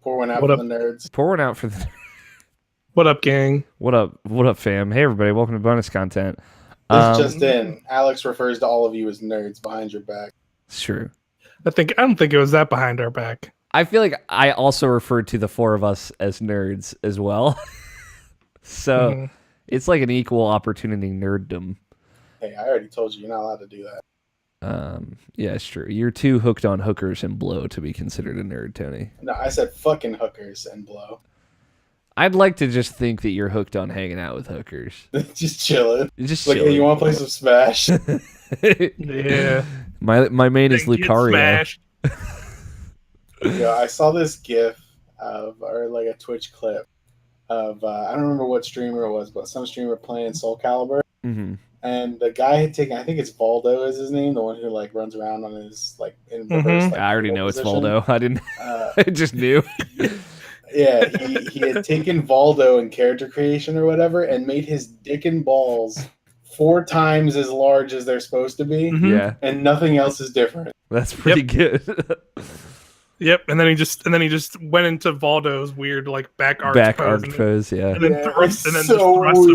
Pour one out for the nerds. Pour one out for the... What up, gang? What up, fam? Hey, everybody. Welcome to bonus content. This just in. Alex refers to all of you as nerds behind your back. It's true. I don't think it was that behind our back. I feel like I also referred to the four of us as nerds as well. So it's like an equal opportunity nerddom. Hey, I already told you you're not allowed to do that. Yeah, it's true. You're too hooked on hookers and blow to be considered a nerd, Tony. No, I said fucking hookers and blow. I'd like to just think that you're hooked on hanging out with hookers. Just chilling. Just like, chilling. hey, you want to play some Smash? Yeah. My main is Lucario. Yeah, I saw this GIF or like a Twitch clip of I don't remember what streamer it was, but some streamer playing Soul Calibur. Mm-hmm. And the guy had taken, I think it's Voldo is his name, the one who like runs around on his like in reverse. Like, I already know position. It's Voldo. I didn't. I just knew. Yeah, he had taken Voldo in character creation or whatever and made his dick and balls 4 times as large as they're supposed to be. Mm-hmm. Yeah, and nothing else is different. That's pretty good. Yep, and then he just went into Valdo's weird like back arch pose, yeah, and then just thrust him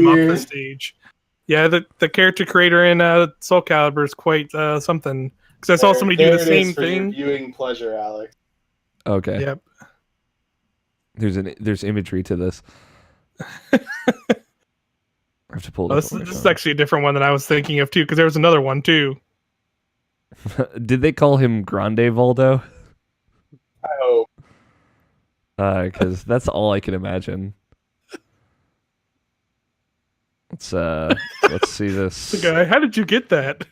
off the stage. Yeah, the character creator in Soul Calibur is quite something. Because I saw somebody do the same thing. Your viewing pleasure, Alex. Okay. Yep. There's imagery to this. I have to pull it up. This is actually a different one than I was thinking of too, because there was another one too. Did they call him Grande Voldo? I hope. Because that's all I can imagine. Let's see this. The guy, how did you get that?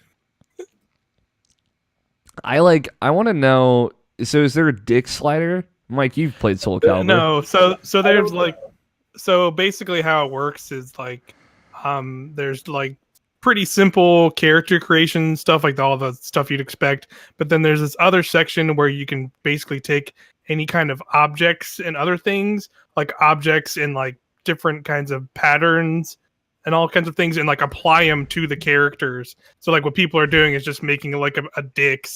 I want to know. So is there a dick slider? Mike, you've played Soul Calibur. No, so there's like, so basically how it works is like, there's like pretty simple character creation stuff, like all the stuff you'd expect. But then there's this other section where you can basically take any kind of objects and other things, like objects in like different kinds of patterns and all kinds of things, and like apply them to the characters. So like what people are doing is just making like a dick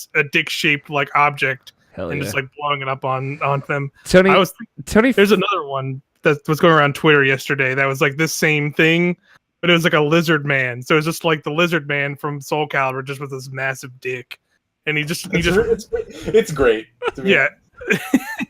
shaped like object. Hell and yeah. just like blowing it up on them. Tony, there's another one that was going around Twitter yesterday that was like this same thing, but it was like a lizard man. So it's just like the lizard man from Soul Calibur, just with this massive dick, and it's great. Yeah,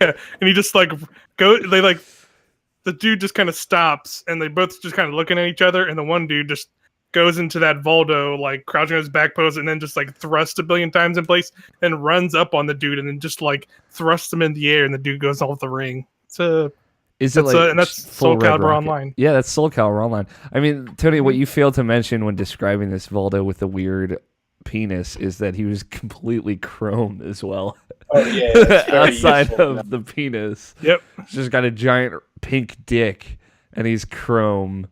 yeah, and he just like the dude just kind of stops, and they both just kind of looking at each other, and the one dude just goes into that Voldo, like crouching on his back pose, and then just like thrusts a billion times in place and runs up on the dude and then just like thrusts him in the air, and the dude goes off the ring. And that's Soul Calibur Online. Yeah, that's Soul Calibur Online. I mean, Tony, what you failed to mention when describing this Voldo with the weird penis is that he was completely chrome as well. Oh yeah, outside of the penis. Yep, he's just got a giant pink dick, and he's chrome.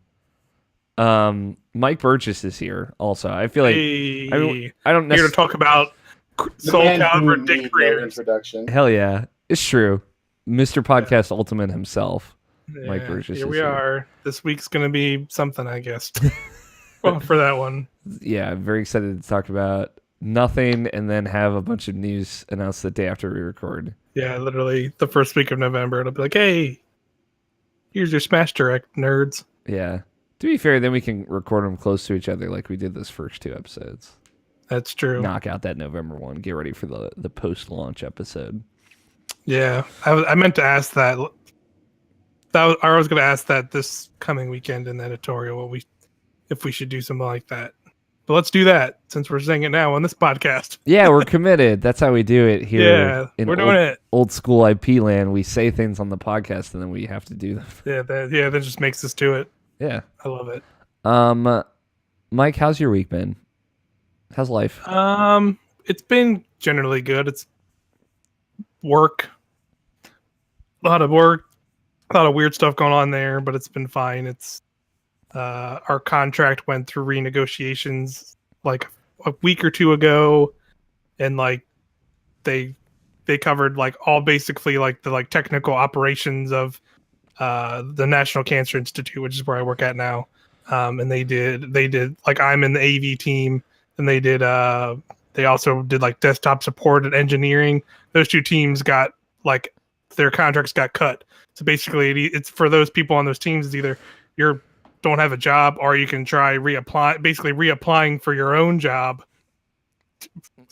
Mike Burgess is here also. I feel like I don't here to talk about Soul Calibur dick creators. Introduction. Hell yeah, it's true. Mr. Podcast Ultimate himself, yeah, Mike Burgess. Here we are. This week's gonna be something, I guess. Well, for that one. Yeah, I'm very excited to talk about nothing and then have a bunch of news announced the day after we record. Yeah, literally the first week of November. It'll be like, hey, here's your Smash Direct, nerds. Yeah. To be fair, then we can record them close to each other like we did those first 2 episodes. That's true. Knock out that November one. Get ready for the post-launch episode. Yeah, I meant to ask that. I was going to ask that this coming weekend in the editorial. If we should do something like that. But let's do that since we're saying it now on this podcast. Yeah, we're committed. That's how we do it here. Yeah, we're doing it. Old school IP land. We say things on the podcast and then we have to do them. Yeah, that just makes us do it. Yeah. I love it. Mike, how's your week been? How's life? It's been generally good. It's work. A lot of work. A lot of weird stuff going on there, but it's been fine. It's our contract went through renegotiations like a week or 2 ago, and like they covered like all basically like the like technical operations of the National Cancer Institute, which is where I work at now. And they did like, I'm in the AV team, and they also did like desktop support and engineering. Those 2 teams got like their contracts got cut. So basically, it's for those people on those teams. It's either you don't have a job, or you can try reapplying for your own job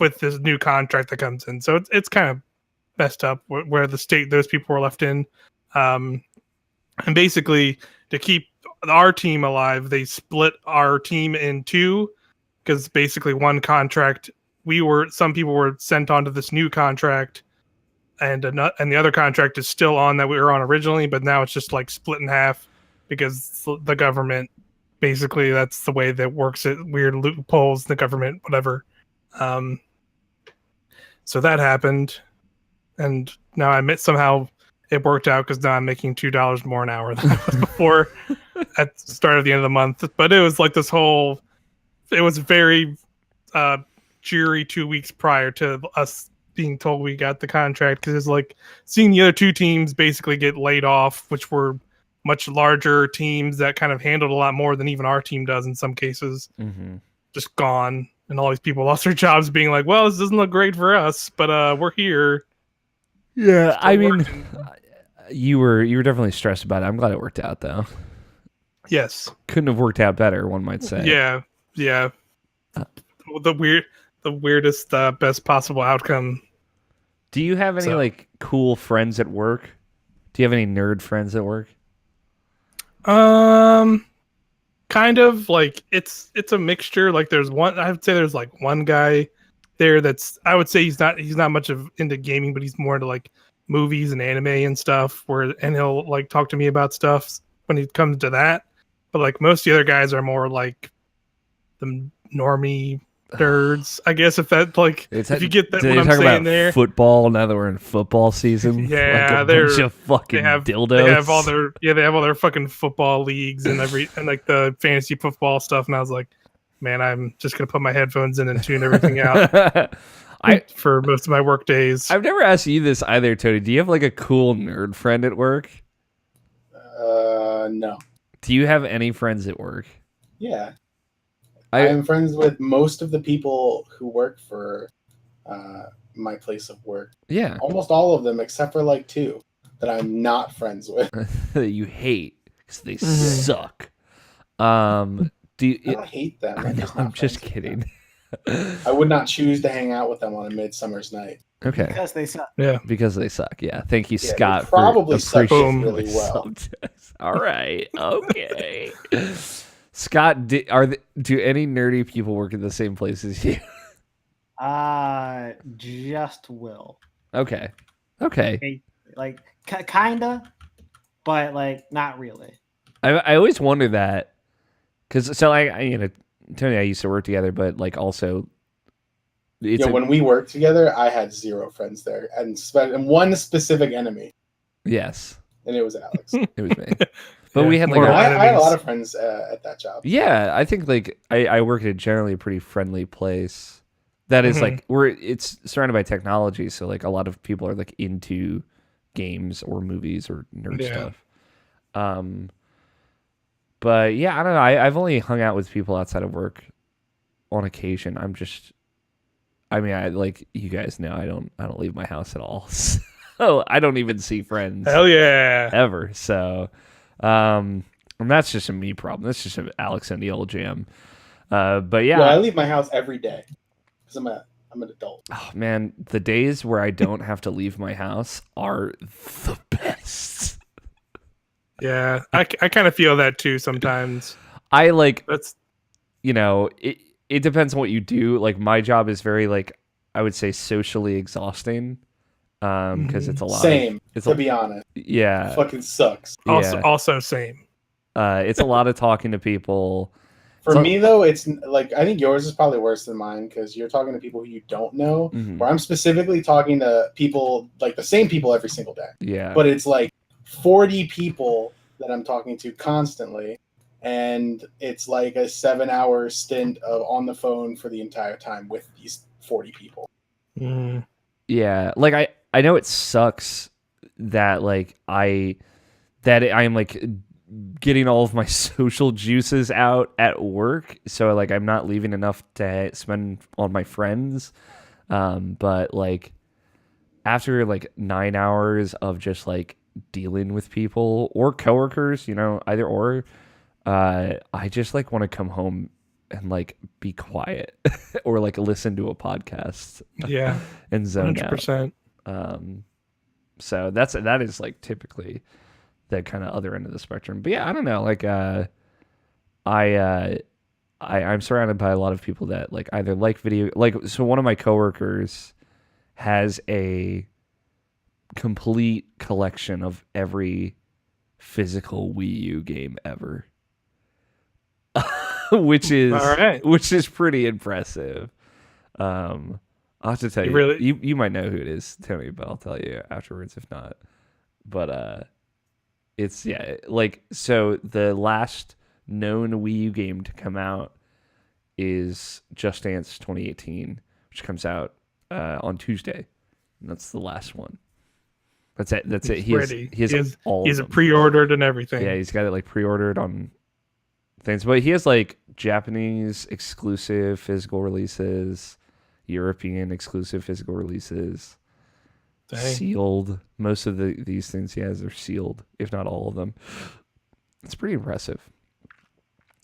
with this new contract that comes in. So it's kind of messed up where the state those people were left in. And basically, to keep our team alive, they split our team in two, because basically one contract, some people were sent onto this new contract, and the other contract is still on that we were on originally, but now it's just like split in half because the government, basically that's the way that works, it weird loopholes in the government, whatever. So that happened, and now somehow it worked out, because now I'm making $2 more an hour than I was before at the start of the end of the month. But it was like it was very cheery 2 weeks prior to us being told we got the contract, because it's like seeing the other two teams basically get laid off, which were much larger teams that kind of handled a lot more than even our team does in some cases, just gone. And all these people lost their jobs, being like, well, this doesn't look great for us, but we're here. Yeah, I mean, you were definitely stressed about it. I'm glad it worked out, though. Yes. Couldn't have worked out better, one might say. Yeah. The weirdest, best possible outcome. Do you have any like cool friends at work? Do you have any nerd friends at work? Kind of, like it's a mixture. Like I would say there's like one guy there I would say he's not much into gaming, but he's more into like movies and anime and stuff, and he'll like talk to me about stuff when it comes to that. But like most of the other guys are more like the normie nerds, I guess, if that like if you get that what I'm saying about there. Football, now that we're in football season. Yeah, like a bunch of fucking dildos. They have all their fucking football leagues and like the fantasy football stuff, and I was like, man, I'm just gonna put my headphones in and tune everything out. For most of my work days. I've never asked you this either, Tony. Do you have like a cool nerd friend at work? No. Do you have any friends at work? Yeah. I am friends with most of the people who work for my place of work. Yeah. Almost all of them, except for like two that I'm not friends with. That you hate because they suck. I don't hate them. I'm just kidding. I would not choose to hang out with them on a midsummer's night. Okay. Because they suck. Yeah. Because they suck. Yeah. Thank you, Scott. Probably suck really well. All right. Okay. Scott, do any nerdy people work at the same place as you? Just Will. Okay. Like kinda, but like not really. I always wonder that, because Tony and I used to work together, but like also, when we worked together, I had zero friends there, and one specific enemy. Yes. And it was Alex. It was me. But we had like I had a lot of friends at that job. Yeah, I think like I work at generally a pretty friendly place. That is like it's surrounded by technology, so like a lot of people are like into games or movies or nerd stuff. But yeah, I don't know. I've only hung out with people outside of work on occasion. I like you guys know, I don't leave my house at all. So I don't even see friends. Hell yeah. Ever. So and that's just a me problem. That's just an Alex and the old jam. But yeah. I leave my house every day because I'm an adult. Oh man, the days where I don't have to leave my house are the best. Yeah, I kind of feel that too sometimes. It depends on what you do. Like my job is very like, I would say socially exhausting. Because it's a lot. Same, to be honest. Yeah. It fucking sucks. Also same. It's a lot of talking to people. For me though, it's like, I think yours is probably worse than mine, because you're talking to people who you don't know. Where I'm specifically talking to people, like the same people every single day. Yeah. But it's like 40 people that I'm talking to constantly, and it's like a 7-hour stint on the phone for the entire time with these 40 people. Yeah, like I know it sucks that like I am like getting all of my social juices out at work, so like I'm not leaving enough to spend on my friends. But like after like 9 hours of just like dealing with people or coworkers, either or, I just like want to come home and like be quiet or like listen to a podcast. Yeah. And zone 100%. out. So that is like typically the kind of other end of the spectrum. But yeah, I don't know. Like, I'm surrounded by a lot of people that like either like video, like, so one of my coworkers has a complete collection of every physical Wii U game ever. which is pretty impressive. I'll have to tell you. You might know who it is, Tony, but I'll tell you afterwards if not. But it's like, so the last known Wii U game to come out is Just Dance 2018, which comes out on Tuesday, and that's the last one. That's it. He has all. He's pre-ordered and everything. Yeah, he's got it like pre-ordered on things, but he has like Japanese exclusive physical releases, European exclusive physical releases, sealed. Most of these things he has are sealed, if not all of them. It's pretty impressive.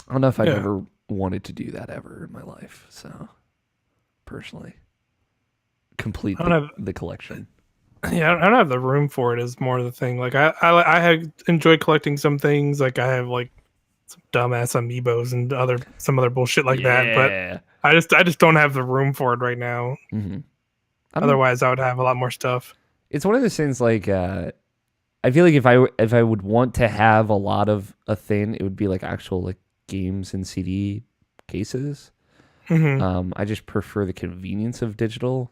I don't know if I've ever wanted to do that ever in my life. So, personally, complete the collection. Yeah, I don't have the room for it. Is more of the thing. Like I enjoy collecting some things. Like I have like some dumbass amiibos and some other bullshit like that. But I just don't have the room for it right now. Mm-hmm. Otherwise, I would have a lot more stuff. It's one of those things. Like I feel like if I would want to have a lot of a thing, it would be like actual like games and CD cases. Mm-hmm. I just prefer the convenience of digital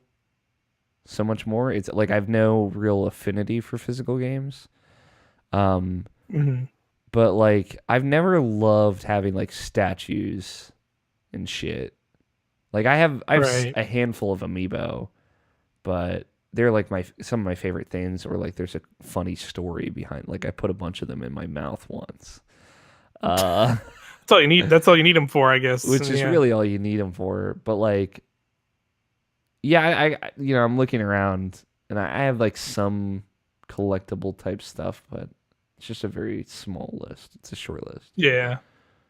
so much more. It's like I have no real affinity for physical games. Mm-hmm. But like I've never loved having like statues and shit. Like I have a handful of amiibo, but they're like some of my favorite things, or like there's a funny story behind. Like I put a bunch of them in my mouth once. That's all you need. That's all you need them for, I guess. Which is really all you need them for. But like, yeah, I'm looking around and I have like some collectible type stuff, but it's just a very small list. It's a short list. Yeah,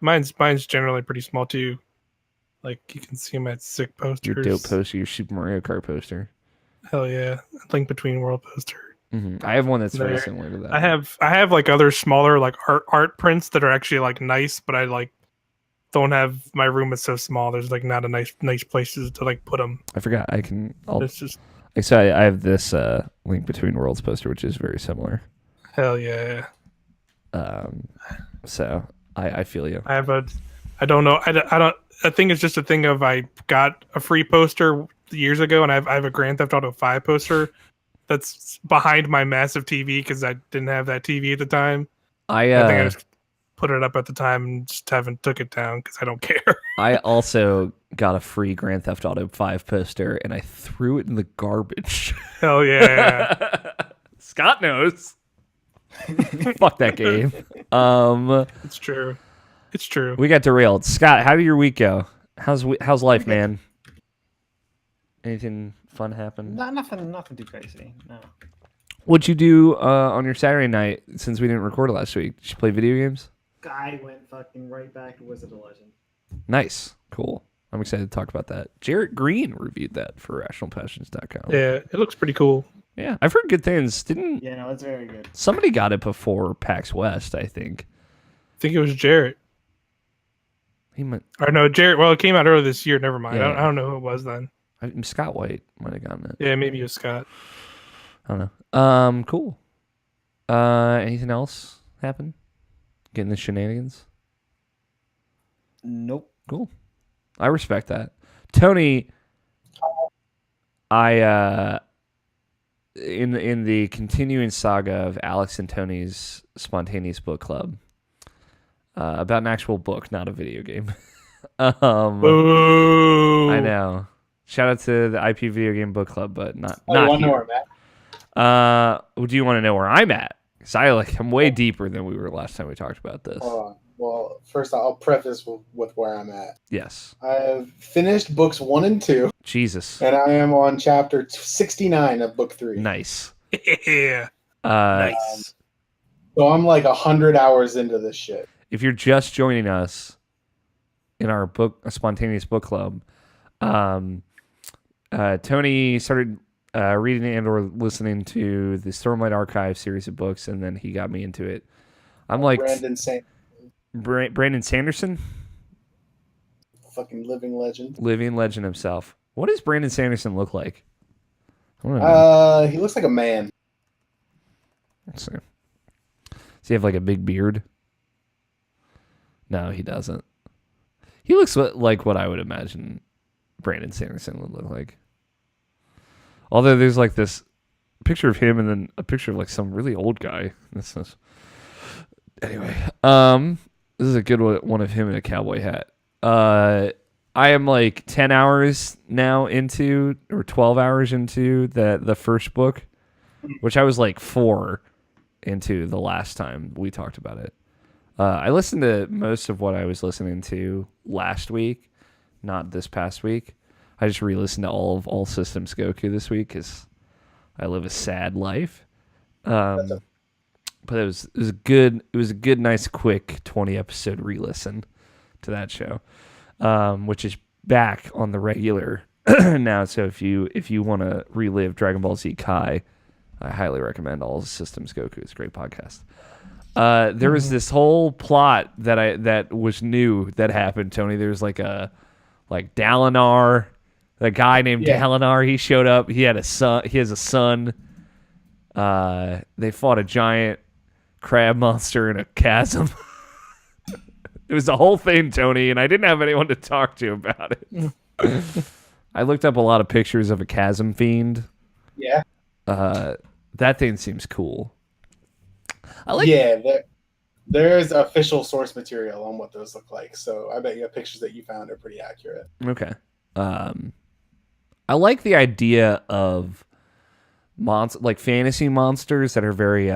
mine's generally pretty small too. Like you can see my sick posters. Your dope poster, your Super Mario Kart poster. Hell yeah, Link Between World poster. Mm-hmm. I have one that's very similar to that. I have like other smaller like art prints that are actually like nice, but I like don't have, my room is so small. There's like not a nice places to like put them. I forgot. It's just. So I have this Link Between Worlds poster, which is very similar. Hell yeah. So I feel you. I don't know. I think it's just a thing of I got a free poster years ago, and I have a Grand Theft Auto 5 poster that's behind my massive TV because I didn't have that TV at the time. I think I just put it up at the time and just haven't took it down because I don't care. I also got a free Grand Theft Auto 5 poster, and I threw it in the garbage. Hell yeah. Scott knows. Fuck that game. It's true. It's true. We got derailed. Scott, how did your week go? How's life, man? Anything fun happen? Nothing too crazy. No. What'd you do on your Saturday night since we didn't record last week? Did you play video games? I went fucking right back to Wizard of Legend. Nice. Cool. I'm excited to talk about that. Jarrett Green reviewed that for RationalPassions.com. Yeah, it looks pretty cool. Yeah, I've heard good things. Yeah, no, it's very good. Somebody got it before PAX West, I think. I think it was Jarrett. Or no, Jarrett. Well, it came out earlier this year. Never mind. Yeah. I don't know who it was then. Scott White might have gotten it. Yeah, maybe it was Scott. I don't know. Cool. Anything else happen? Getting the shenanigans? Nope. Cool. I respect that. Tony, in the continuing saga of Alex and Tony's spontaneous book club, about an actual book, not a video game. Ooh. I know. Shout out to the IP Video Game Book Club, but not. I want to know where I'm at. Do you want to know where I'm at? Because I'm way deeper than we were last time we talked about this. Hold on. Well, first I'll preface with where I'm at. Yes. I've finished books 1 and 2, Jesus. and I am on chapter 69 of book 3. Nice. Yeah. Uh, Nice. So I'm like 100 hours into this shit. If you're just joining us in our spontaneous book club, Tony started reading and or listening to the Stormlight Archive series of books, and then he got me into it. I'm like Brandon Sanderson, fucking living legend. living legend himself. What does Brandon Sanderson look like? I don't know. He looks like a man. Let's see. Does he have like a big beard? No, he doesn't. He looks like what I would imagine Brandon Sanderson would look like. Although there's like this picture of him and then a picture of like some really old guy. Anyway, this is a good one of him in a cowboy hat. I am like 10 hours now into, or 12 hours into the first book, which I was like 4 into the last time we talked about it. I listened to most of what I was listening to last week, not this past week. I just re-listened to all Systems Goku this week because I live a sad life. But it was a good, nice, quick 20 episode re-listen to that show, which is back on the regular now. So if you want to relive Dragon Ball Z Kai, I highly recommend All Systems Goku. It's a great podcast. There was this whole plot that was new that happened, Tony. There's like Dalinar, the guy named Dalinar. He showed up. He had a son. He has a son. They fought a giant crab monster in a chasm. It was the whole thing, Tony, and I didn't have anyone to talk to about it. I looked up a lot of pictures of a chasm fiend. Yeah. That thing seems cool. There's official source material on what those look like, so I bet you the pictures that you found are pretty accurate. Okay. I like the idea of like fantasy monsters that are very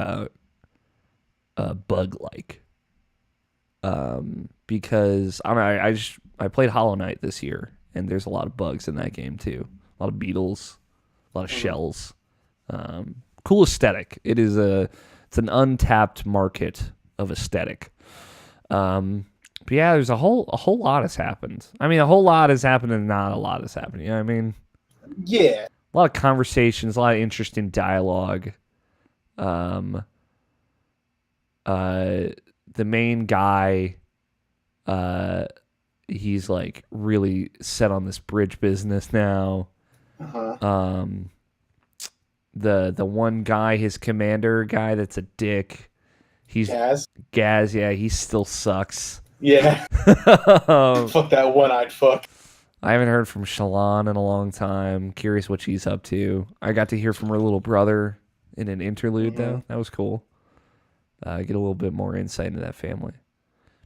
bug-like. Because I played Hollow Knight this year, and there's a lot of bugs in that game too. A lot of beetles, a lot of shells. Cool aesthetic. It's an untapped market of aesthetic. But yeah, there's a whole lot has happened. I mean, a whole lot has happened and not a lot has happened. You know what I mean? Yeah. A lot of conversations, a lot of interesting dialogue. The main guy, he's like really set on this bridge business now. Uh-huh. The one guy, his commander guy, that's a dick. He's Gaz. Yeah, he still sucks. Yeah. Fuck that one-eyed fuck. I haven't heard from Chillon in a long time. Curious what she's up to. I got to hear from her little brother in an interlude, though. That was cool. Get a little bit more insight into that family.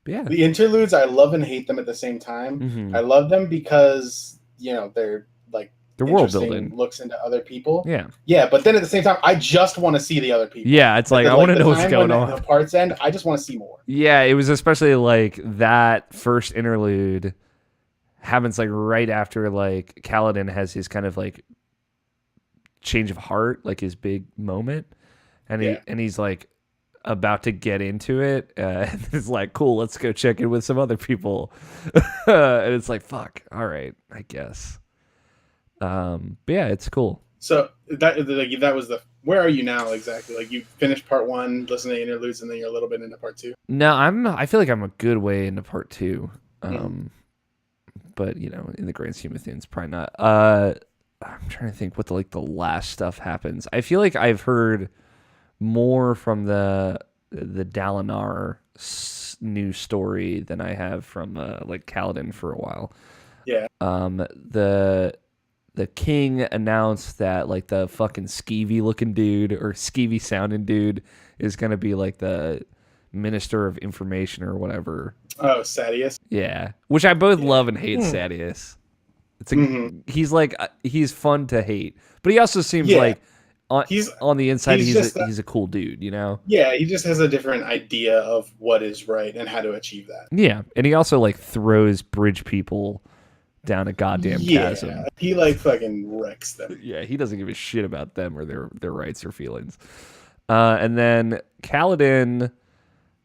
But yeah. The interludes, I love and hate them at the same time. Mm-hmm. I love them because, they're like, they're world building. Looks into other people. Yeah. Yeah, but then at the same time, I just want to see the other people. Yeah, it's like, I want to know what's going on. The parts end, I just want to see more. Yeah, it was especially like that first interlude happens like right after like Kaladin has his kind of like change of heart, like his big moment. And he's like about to get into it. And it's like, cool, let's go check in with some other people. And it's like, fuck, all right, I guess. But yeah, it's cool. So that was where are you now exactly? Like you finished part 1, listen to interludes, and then you're a little bit into part 2. No, I feel like I'm a good way into part 2. But in the grand scheme of things, probably not. I'm trying to think what the last stuff happens. I feel like I've heard more from the Dalinar news story than I have from like Kaladin for a while. Yeah. The king announced that like the fucking skeevy looking dude or skeevy sounding dude is gonna be like the Minister of Information or whatever. Oh, Sadius. Yeah, which I both love and hate. Sadius. It's he's fun to hate, but he also seems like on the inside, he's he's a cool dude, you know? Yeah, he just has a different idea of what is right and how to achieve that. Yeah, and he also like throws bridge people down a goddamn chasm. He like fucking wrecks them. Yeah, he doesn't give a shit about them or their rights or feelings. And then Kaladin,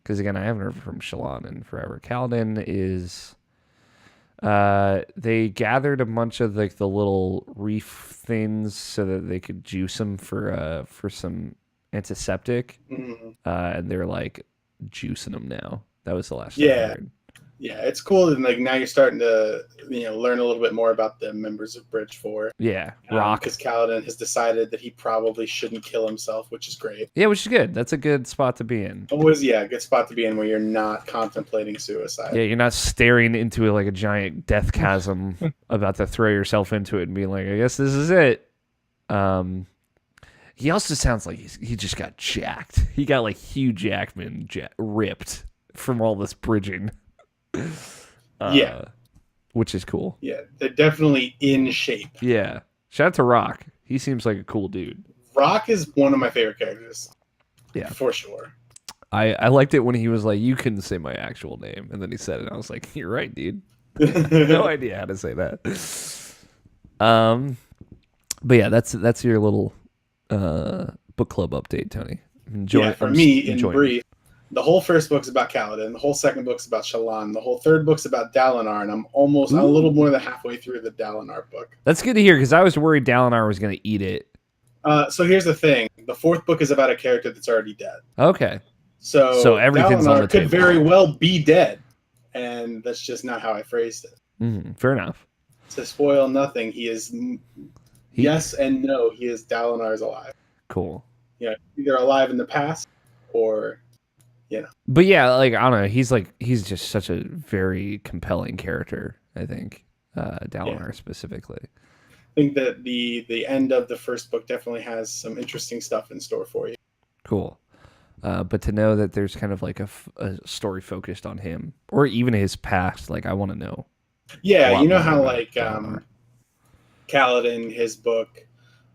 because again, I haven't heard from Chillon in forever. Kaladin is, they gathered a bunch of like the little reef things so that they could juice them for some antiseptic, and they're like juicing them now. That was the last I heard. Yeah, it's cool, and like now you're starting to learn a little bit more about the members of Bridge 4. Yeah, Rock, because Kaladin has decided that he probably shouldn't kill himself, which is great. Yeah, which is good. That's a good spot to be in. Always, a good spot to be in where you're not contemplating suicide. Yeah, you're not staring into like a giant death chasm about to throw yourself into it and being like, I guess this is it. He also sounds like he just got jacked. He got like Hugh Jackman ripped from all this bridging. Which is cool. Yeah, they're definitely in shape. Yeah. Shout out to Rock. He seems like a cool dude. Rock is one of my favorite characters. Yeah. For sure. I liked it when he was like, you couldn't say my actual name. And then he said it. And I was like, you're right, dude. No idea how to say that. But yeah, that's your little book club update, Tony. In brief, the whole first book's about Kaladin, the whole second book's about Chillon, the whole third book's about Dalinar, and I'm a little more than halfway through the Dalinar book. That's good to hear, because I was worried Dalinar was going to eat it. So here's the thing. The fourth book is about a character that's already dead. Okay. So everything's Dalinar on the table. could very well be dead, and that's just not how I phrased it. Fair enough. To spoil nothing, he is yes and no. He is Dalinar's alive. Cool. Yeah, either alive in the past or... But yeah, like I don't know, he's just such a very compelling character, I think. Dalinar specifically. I think that the end of the first book definitely has some interesting stuff in store for you. Cool. But to know that there's kind of like a story focused on him or even his past, like I want to know. Yeah, you know how like Kaladin, his book,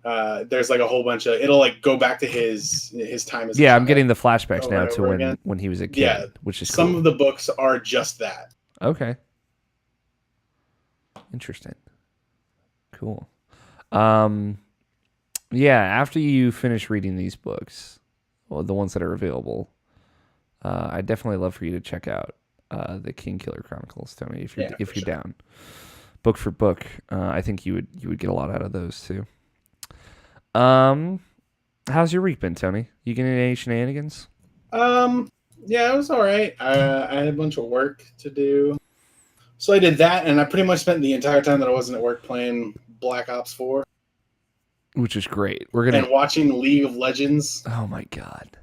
there's like a whole bunch of it'll like go back to his time as a child. I'm getting the flashbacks now to when he was a kid, which is some cool. of the books are just that. Okay. Interesting. Cool. Yeah, after you finish reading these books, well, the ones that are available, I'd definitely love for you to check out the King Killer Chronicles, Tony, if you're down. Book for book, I think you would get a lot out of those too. How's your week been, Tony? You getting any shenanigans? Yeah, it was all right. I had a bunch of work to do, so I did that, and I pretty much spent the entire time that I wasn't at work playing Black Ops 4, which is great. And watching League of Legends. Oh my god.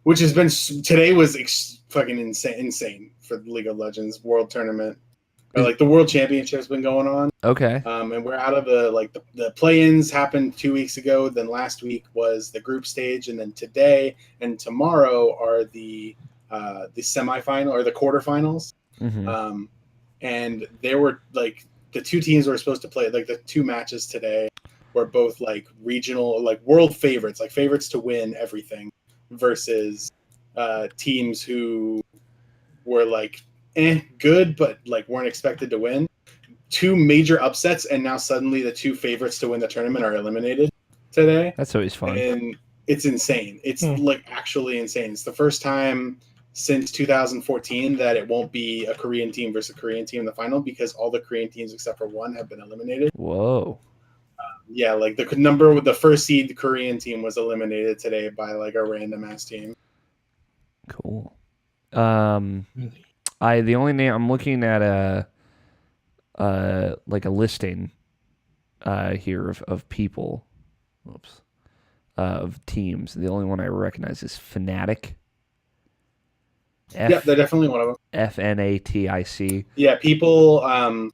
Which has been today was fucking insane for the League of Legends World Tournament. Like the World Championship's been going on. Okay. And we're out of the play-ins happened 2 weeks ago. Then last week was the group stage, and then today and tomorrow are the semifinal or the quarterfinals. Mm-hmm. And there were like the two teams were supposed to play like the two matches today were both like regional, like world favorites, like favorites to win everything, versus teams who were like good, but like weren't expected to win. Two major upsets, and now suddenly the two favorites to win the tournament are eliminated today. That's always fun. And it's insane. It's like actually insane. It's the first time since 2014 that it won't be a Korean team versus a Korean team in the final, because all the Korean teams except for one have been eliminated. Whoa. Yeah, like the first seed Korean team was eliminated today by like a random ass team. Cool. The only name I'm looking at like a listing here of people, of teams. The only one I recognize is Fnatic. Yeah, they're definitely one of them. FNATIC. Yeah, people.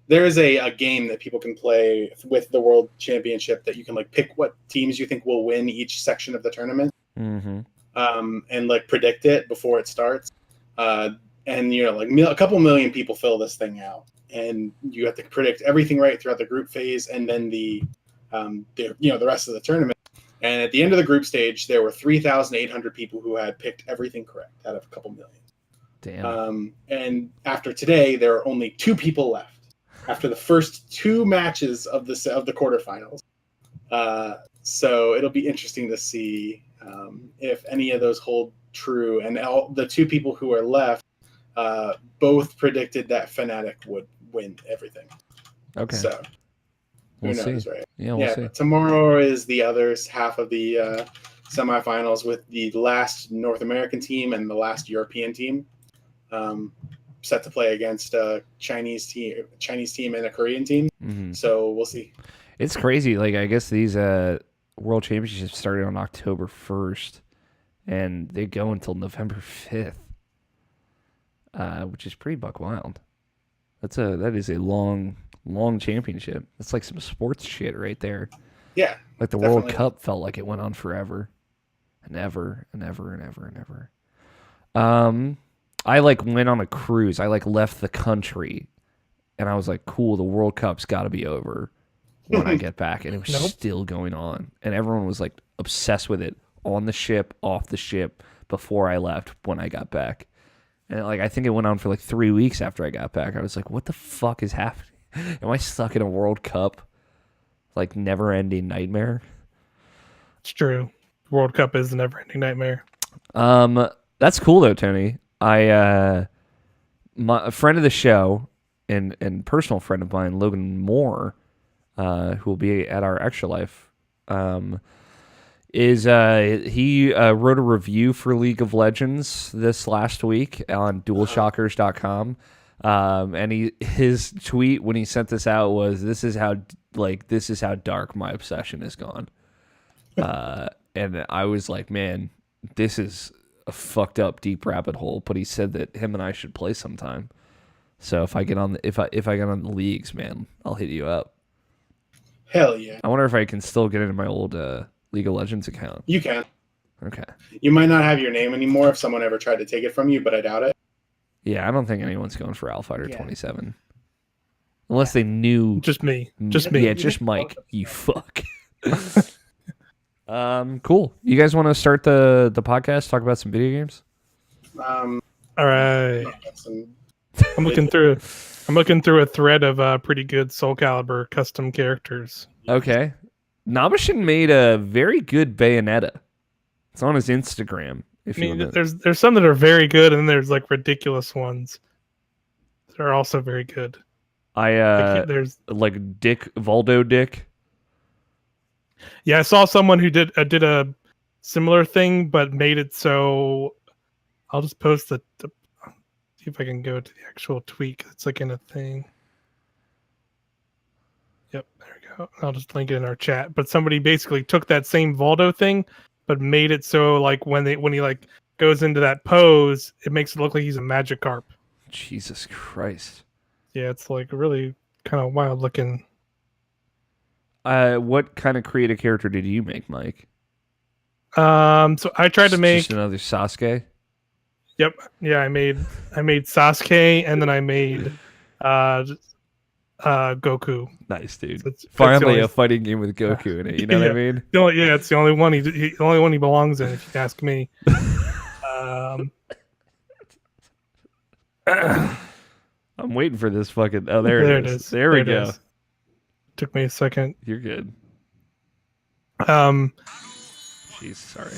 There is a game that people can play with the World Championship that you can like pick what teams you think will win each section of the tournament, and like predict it before it starts. And like a couple million people fill this thing out, and you have to predict everything right throughout the group phase, and then the rest of the tournament. And at the end of the group stage, there were 3,800 people who had picked everything correct out of a couple million. Damn. And after today, there are only 2 people left after the first 2 matches of the quarterfinals. So it'll be interesting to see if any of those hold true. And the 2 people who are left both predicted that Fnatic would win everything. Okay. So We'll who knows, see. right? Yeah, we'll see. But tomorrow is the other half of the semifinals with the last North American team and the last European team set to play against a Chinese team and a Korean team. Mm-hmm. So we'll see. It's crazy. Like, I guess these World Championships started on October 1st, and they go until November 5th, which is pretty buck wild. That is a long championship. That's like some sports shit right there. Yeah. Like the definitely. World Cup felt like it went on forever and ever and ever and ever and ever. I like went on a cruise. I like left the country, and I was like, cool, the World Cup's got to be over when I get back. And it was still going on. And everyone was like obsessed with it on the ship, off the ship, before I left, when I got back. And like I think it went on for like 3 weeks after I got back. I was like, what the fuck is happening? Am I stuck in a World Cup, like, never-ending nightmare? It's true. World Cup is a never-ending nightmare. That's cool though, Tony. A friend of the show and personal friend of mine, Logan Moore, who will be at our Extra Life, he wrote a review for League of Legends this last week on DualShockers.com. And his tweet when he sent this out was, this is how dark my obsession has gone. And I was like, man, this is a fucked up deep rabbit hole. But he said that him and I should play sometime. So if I get on if I get on the leagues, man, I'll hit you up. Hell yeah. I wonder if I can still get into my old League of Legends account. You can. Okay. You might not have your name anymore if someone ever tried to take it from you, but I doubt it. Yeah, I don't think anyone's going for Alphighter 27. Unless they knew. Just me. Just me. Yeah, just Mike. You fuck. Cool. You guys want to start the podcast, talk about some video games? All right. Some... I'm looking through a thread of pretty good Soul Calibur custom characters. Okay. Nabashin made a very good Bayonetta. It's on his Instagram. If you want to... there's some that are very good, and then there's like ridiculous ones that are also very good. There's like Valdo Dick. Yeah, I saw someone who did a similar thing, but made it so. I'll just post see if I can go to the actual tweet. It's like in a thing. Yep, there we go. I'll just link it in our chat. But somebody basically took that same Valdo thing, but made it so like when he like goes into that pose, it makes it look like he's a Magikarp. Jesus Christ. Yeah, it's like really kind of wild looking. What kind of creative character did you make, Mike? So I tried to make just another Sasuke. Yep. Yeah, I made Sasuke, and then I made Goku. Nice, dude. So Finally, a fighting game with Goku in it. You know what I mean? Yeah, it's the only one the only one he belongs in, if you ask me. I'm waiting for this fucking. Oh, there it is. There we go. Took me a second. You're good. Jeez, sorry.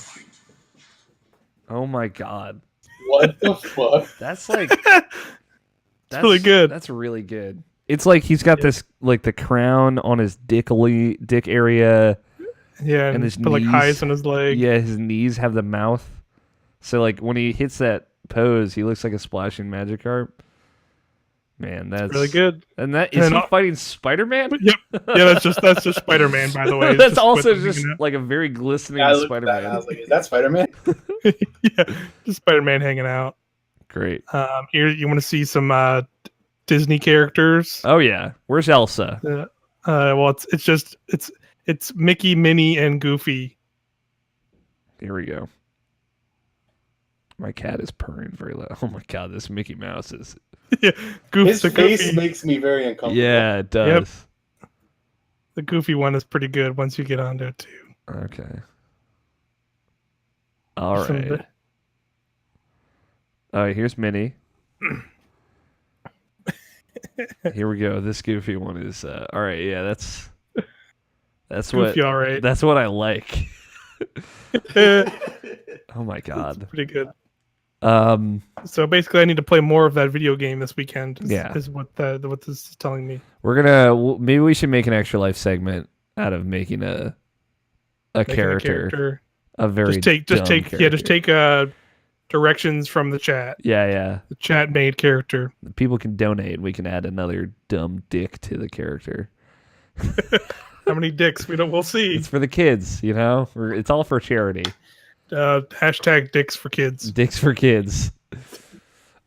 Oh my god. What the fuck? That's like. That's really good. That's really good. It's like he's got this like the crown on his dick area. Yeah, and his put knees, like eyes on his leg. Yeah, his knees have the mouth. So like when he hits that pose, he looks like a splashing Magikarp. Man, that's really good. And is he fighting Spider-Man? Yep. Yeah, that's just Spider-Man, by the way. That's also just like a very glistening Spider-Man. I was like, is that Spider-Man? Yeah, just Spider-Man hanging out. Great. Here you want to see some Disney characters? Oh yeah. Where's Elsa? Well, it's Mickey, Minnie, and Goofy. Here we go. My cat is purring very loud. Oh my god, this Mickey Mouse is. Yeah, his face makes me very uncomfortable. Yeah, it does. Yep. The Goofy one is pretty good once you get onto it too. Okay. All right. All right, here's Minnie. Here we go. This goofy one is all right. Yeah, that's Goofy, what all right. that's what I like. Oh my god. Pretty good. Um, So basically, I need to play more of that video game this weekend. Yeah. Is what this is telling me. we're gonna maybe we should make an extra life segment out of making a Making a character, a very just dumb take character. directions from the chat. Yeah. The chat made character. People can donate. We can add another dumb dick to the character. How many dicks? We'll see. It's for the kids, you know. It's all for charity. Hashtag dicks for kids. Dicks for kids.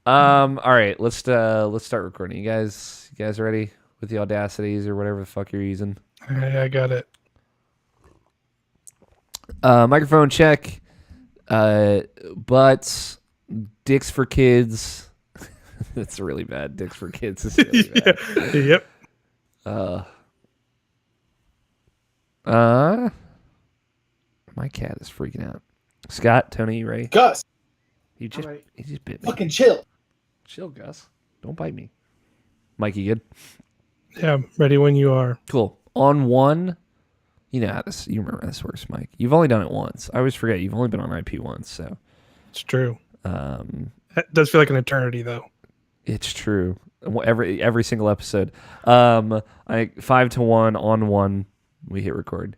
All right, let's start recording. You guys ready with the audacities or whatever the fuck you're using? I got it. Microphone check. But dicks for kids. That's really bad. Dicks for kids is really bad. Yep. My cat is freaking out. Scott, Tony, you ready? Gus, He just bit me. fucking chill. Chill, Gus. Don't bite me. Mikey, good? Yeah, I'm ready when you are. Cool. On one, you know how this. You remember how this works, Mike. You've only done it once. I always forget. You've only been on IP once, so. It's true. It does feel like an eternity, though. It's true. Every single episode. 5 to 1 on one. We hit record.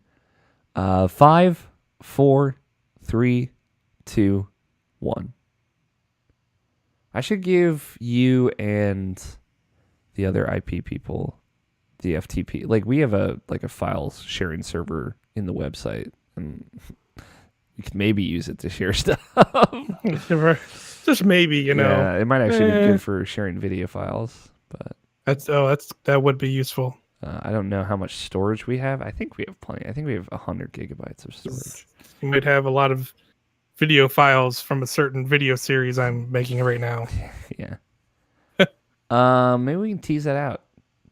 5, 4, 3, 2, 1. I should give you and the other IP people the FTP. Like we have a files sharing server in the website, and we could maybe use it to share stuff. Just maybe, Yeah, it might actually be good for sharing video files, but that would be useful. I don't know how much storage we have. I think we have plenty. I think we have 100 gigabytes of storage. You might have a lot of video files from a certain video series I'm making right now. Yeah. Maybe we can tease that out.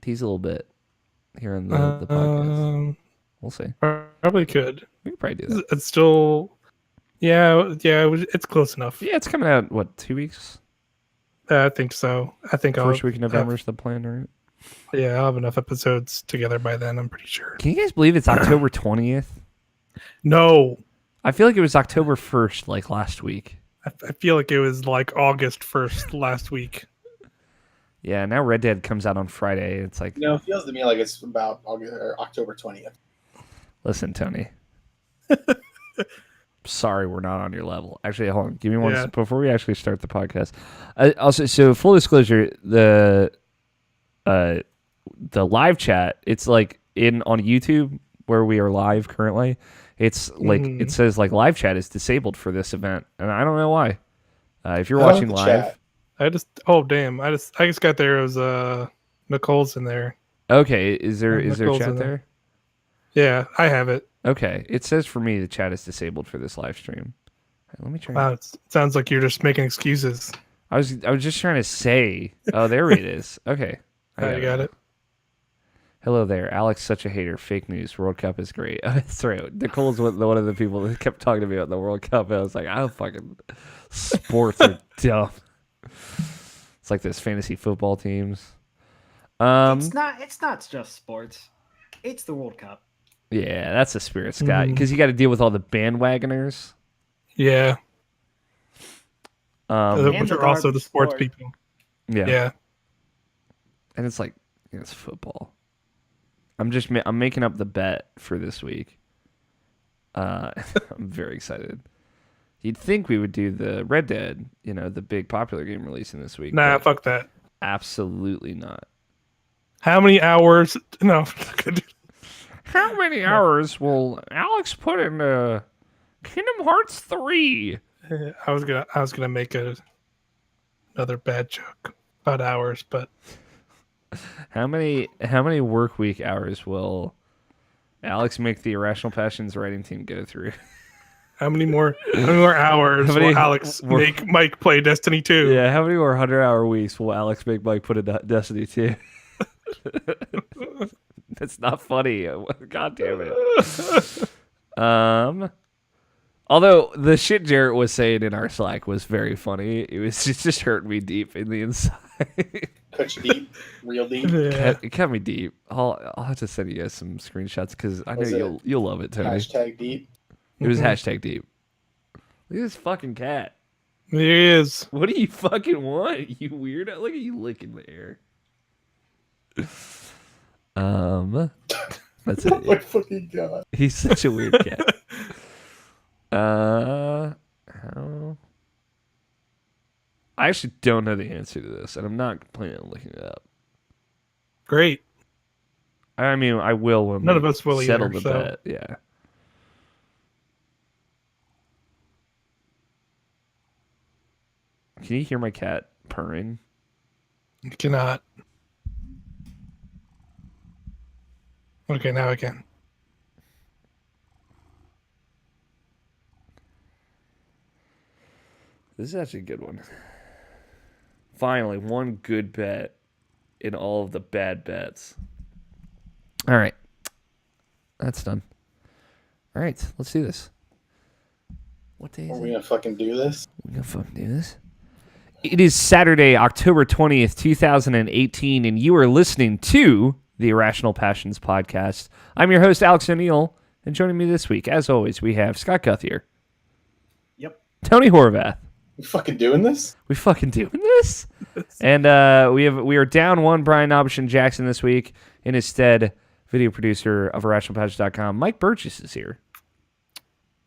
Tease a little bit here in the podcast. We'll see. Probably could. We could probably do that. It's still, it's close enough. Yeah, it's coming out, what, 2 weeks? I think so. I think First week in November is the plan, right? I'll have enough episodes together by then, I'm pretty sure. Can you guys believe it's October 20th? No. I feel like it was October 1st, like last week. I feel like it was like August 1st last week. Yeah, now Red Dead comes out on Friday. It's like... It feels to me like it's about August or October 20th. Listen, Tony. Sorry, we're not on your level. Actually, hold on. Give me one before we actually start the podcast. Also, so full disclosure, the live chat, it's like on YouTube where we are live currently. It's like it says like live chat is disabled for this event, and I don't know why. If you're watching live, I just got there. It was Nicole's in there. Okay, is there chat there? Yeah, I have it. Okay, it says for me the chat is disabled for this live stream. Right, let me try. Wow, it sounds like you're just making excuses. I was just trying to say. Oh, there it is. Okay, I got it. Hello there, Alex. Such a hater. Fake news. World Cup is great. That's right. Nicole's one of the people that kept talking to me about the World Cup. And I was like, I don't fucking. Sports are dumb. It's like those fantasy football teams. It's not just sports. It's the World Cup. Yeah, that's the spirit, Scott. Because you got to deal with all the bandwagoners. Yeah. And which are also the sports people. Yeah. And it's like, it's football. I'm making up the bet for this week. I'm very excited. You'd think we would do the Red Dead, the big popular game releasing this week. Nah, fuck that. Absolutely not. How many hours? No. How many hours will Alex put in Kingdom Hearts 3? I was gonna make another bad joke about hours, but how many work week hours will Alex make the Irrational Passions writing team go through? How many more hours will Alex make Mike play Destiny 2? Yeah, how many more 100-hour weeks will Alex make Mike put in Destiny 2? That's not funny. God damn it. Although the shit Jarrett was saying in our Slack was very funny. It was just hurting me deep in the inside. Touch deep, real deep. Yeah. It cut me deep. I'll have to send you guys some screenshots because I know Was it you'll love it, Tony. Hashtag deep. It was hashtag deep. Look at this fucking cat. There he is. What do you fucking want, you weirdo? Look at you licking the air. That's Oh my it. fucking god. He's such a weird cat. How? I actually don't know the answer to this, and I'm not planning on looking it up. Great. I mean, I will when None we of us will settle either, the so. bet. Yeah. Can you hear my cat purring? You cannot. Okay, now I can. This is actually a good one. Finally, one good bet in all of the bad bets. All right. That's done. All right, let's do this. What day Are is we it? gonna fucking do this? We're going to fucking do this. It is Saturday, October 20th, 2018, and you are listening to the Irrational Passions podcast. I'm your host, Alex O'Neill, and joining me this week, as always, we have Scott Guthier. Yep. Tony Horvath. We fucking doing this? We fucking doing this? And we are down one Brian Nobishan Jackson this week. In his stead, video producer of IrrationalPod.com, Mike Burgess is here.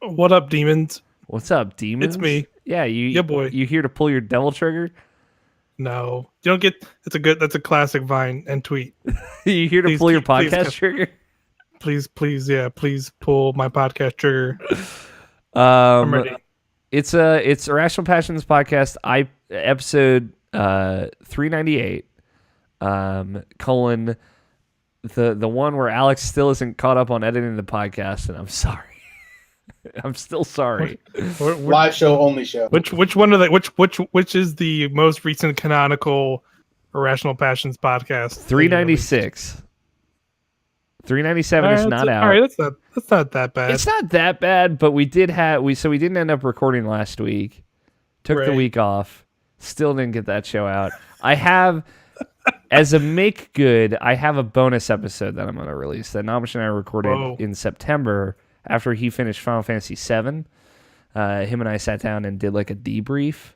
What up, demons? What's up, demons? It's me. Yeah, Yeah, boy. You here to pull your devil trigger? No, you don't get. That's a classic Vine and tweet. You here to Please pull your please podcast keep- trigger? Please, please pull my podcast trigger. I'm ready. It's Irrational Passions podcast. Episode 398. Colon the one where Alex still isn't caught up on editing the podcast, and I'm sorry. I'm still sorry. Live show, only show. Which one of the which is the most recent canonical Irrational Passions podcast? 396. 397 is not out. All right, that's not that bad. It's not that bad, but we didn't end up recording last week. Took the Right. week off. Still didn't get that show out. I have, as a make good, I have a bonus episode that I'm going to release that Namish and I recorded Whoa. in September after he finished Final Fantasy VII. Him and I sat down and did like a debrief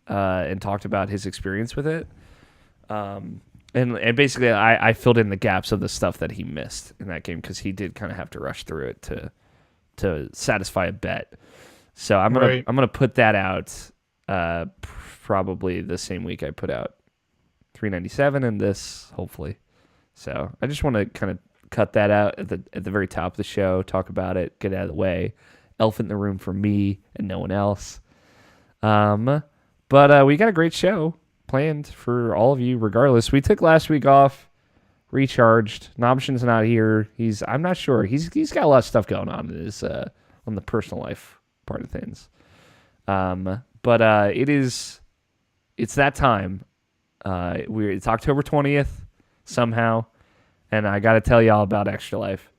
and talked about his experience with it. And basically, I filled in the gaps of the stuff that he missed in that game because he did kind of have to rush through it to satisfy a bet. So I'm gonna put that out probably the same week I put out 397 and this, hopefully. So I just want to kind of cut that out at the very top of the show, talk about it, get it out of the way. Elephant in the room for me and no one else. But we got a great show planned for all of you regardless. We took last week off, recharged. Nobshin's not here. I'm not sure. He's got a lot of stuff going on in his on the personal life part of things. But it's that time. It's October 20th somehow, and I got to tell y'all about Extra Life.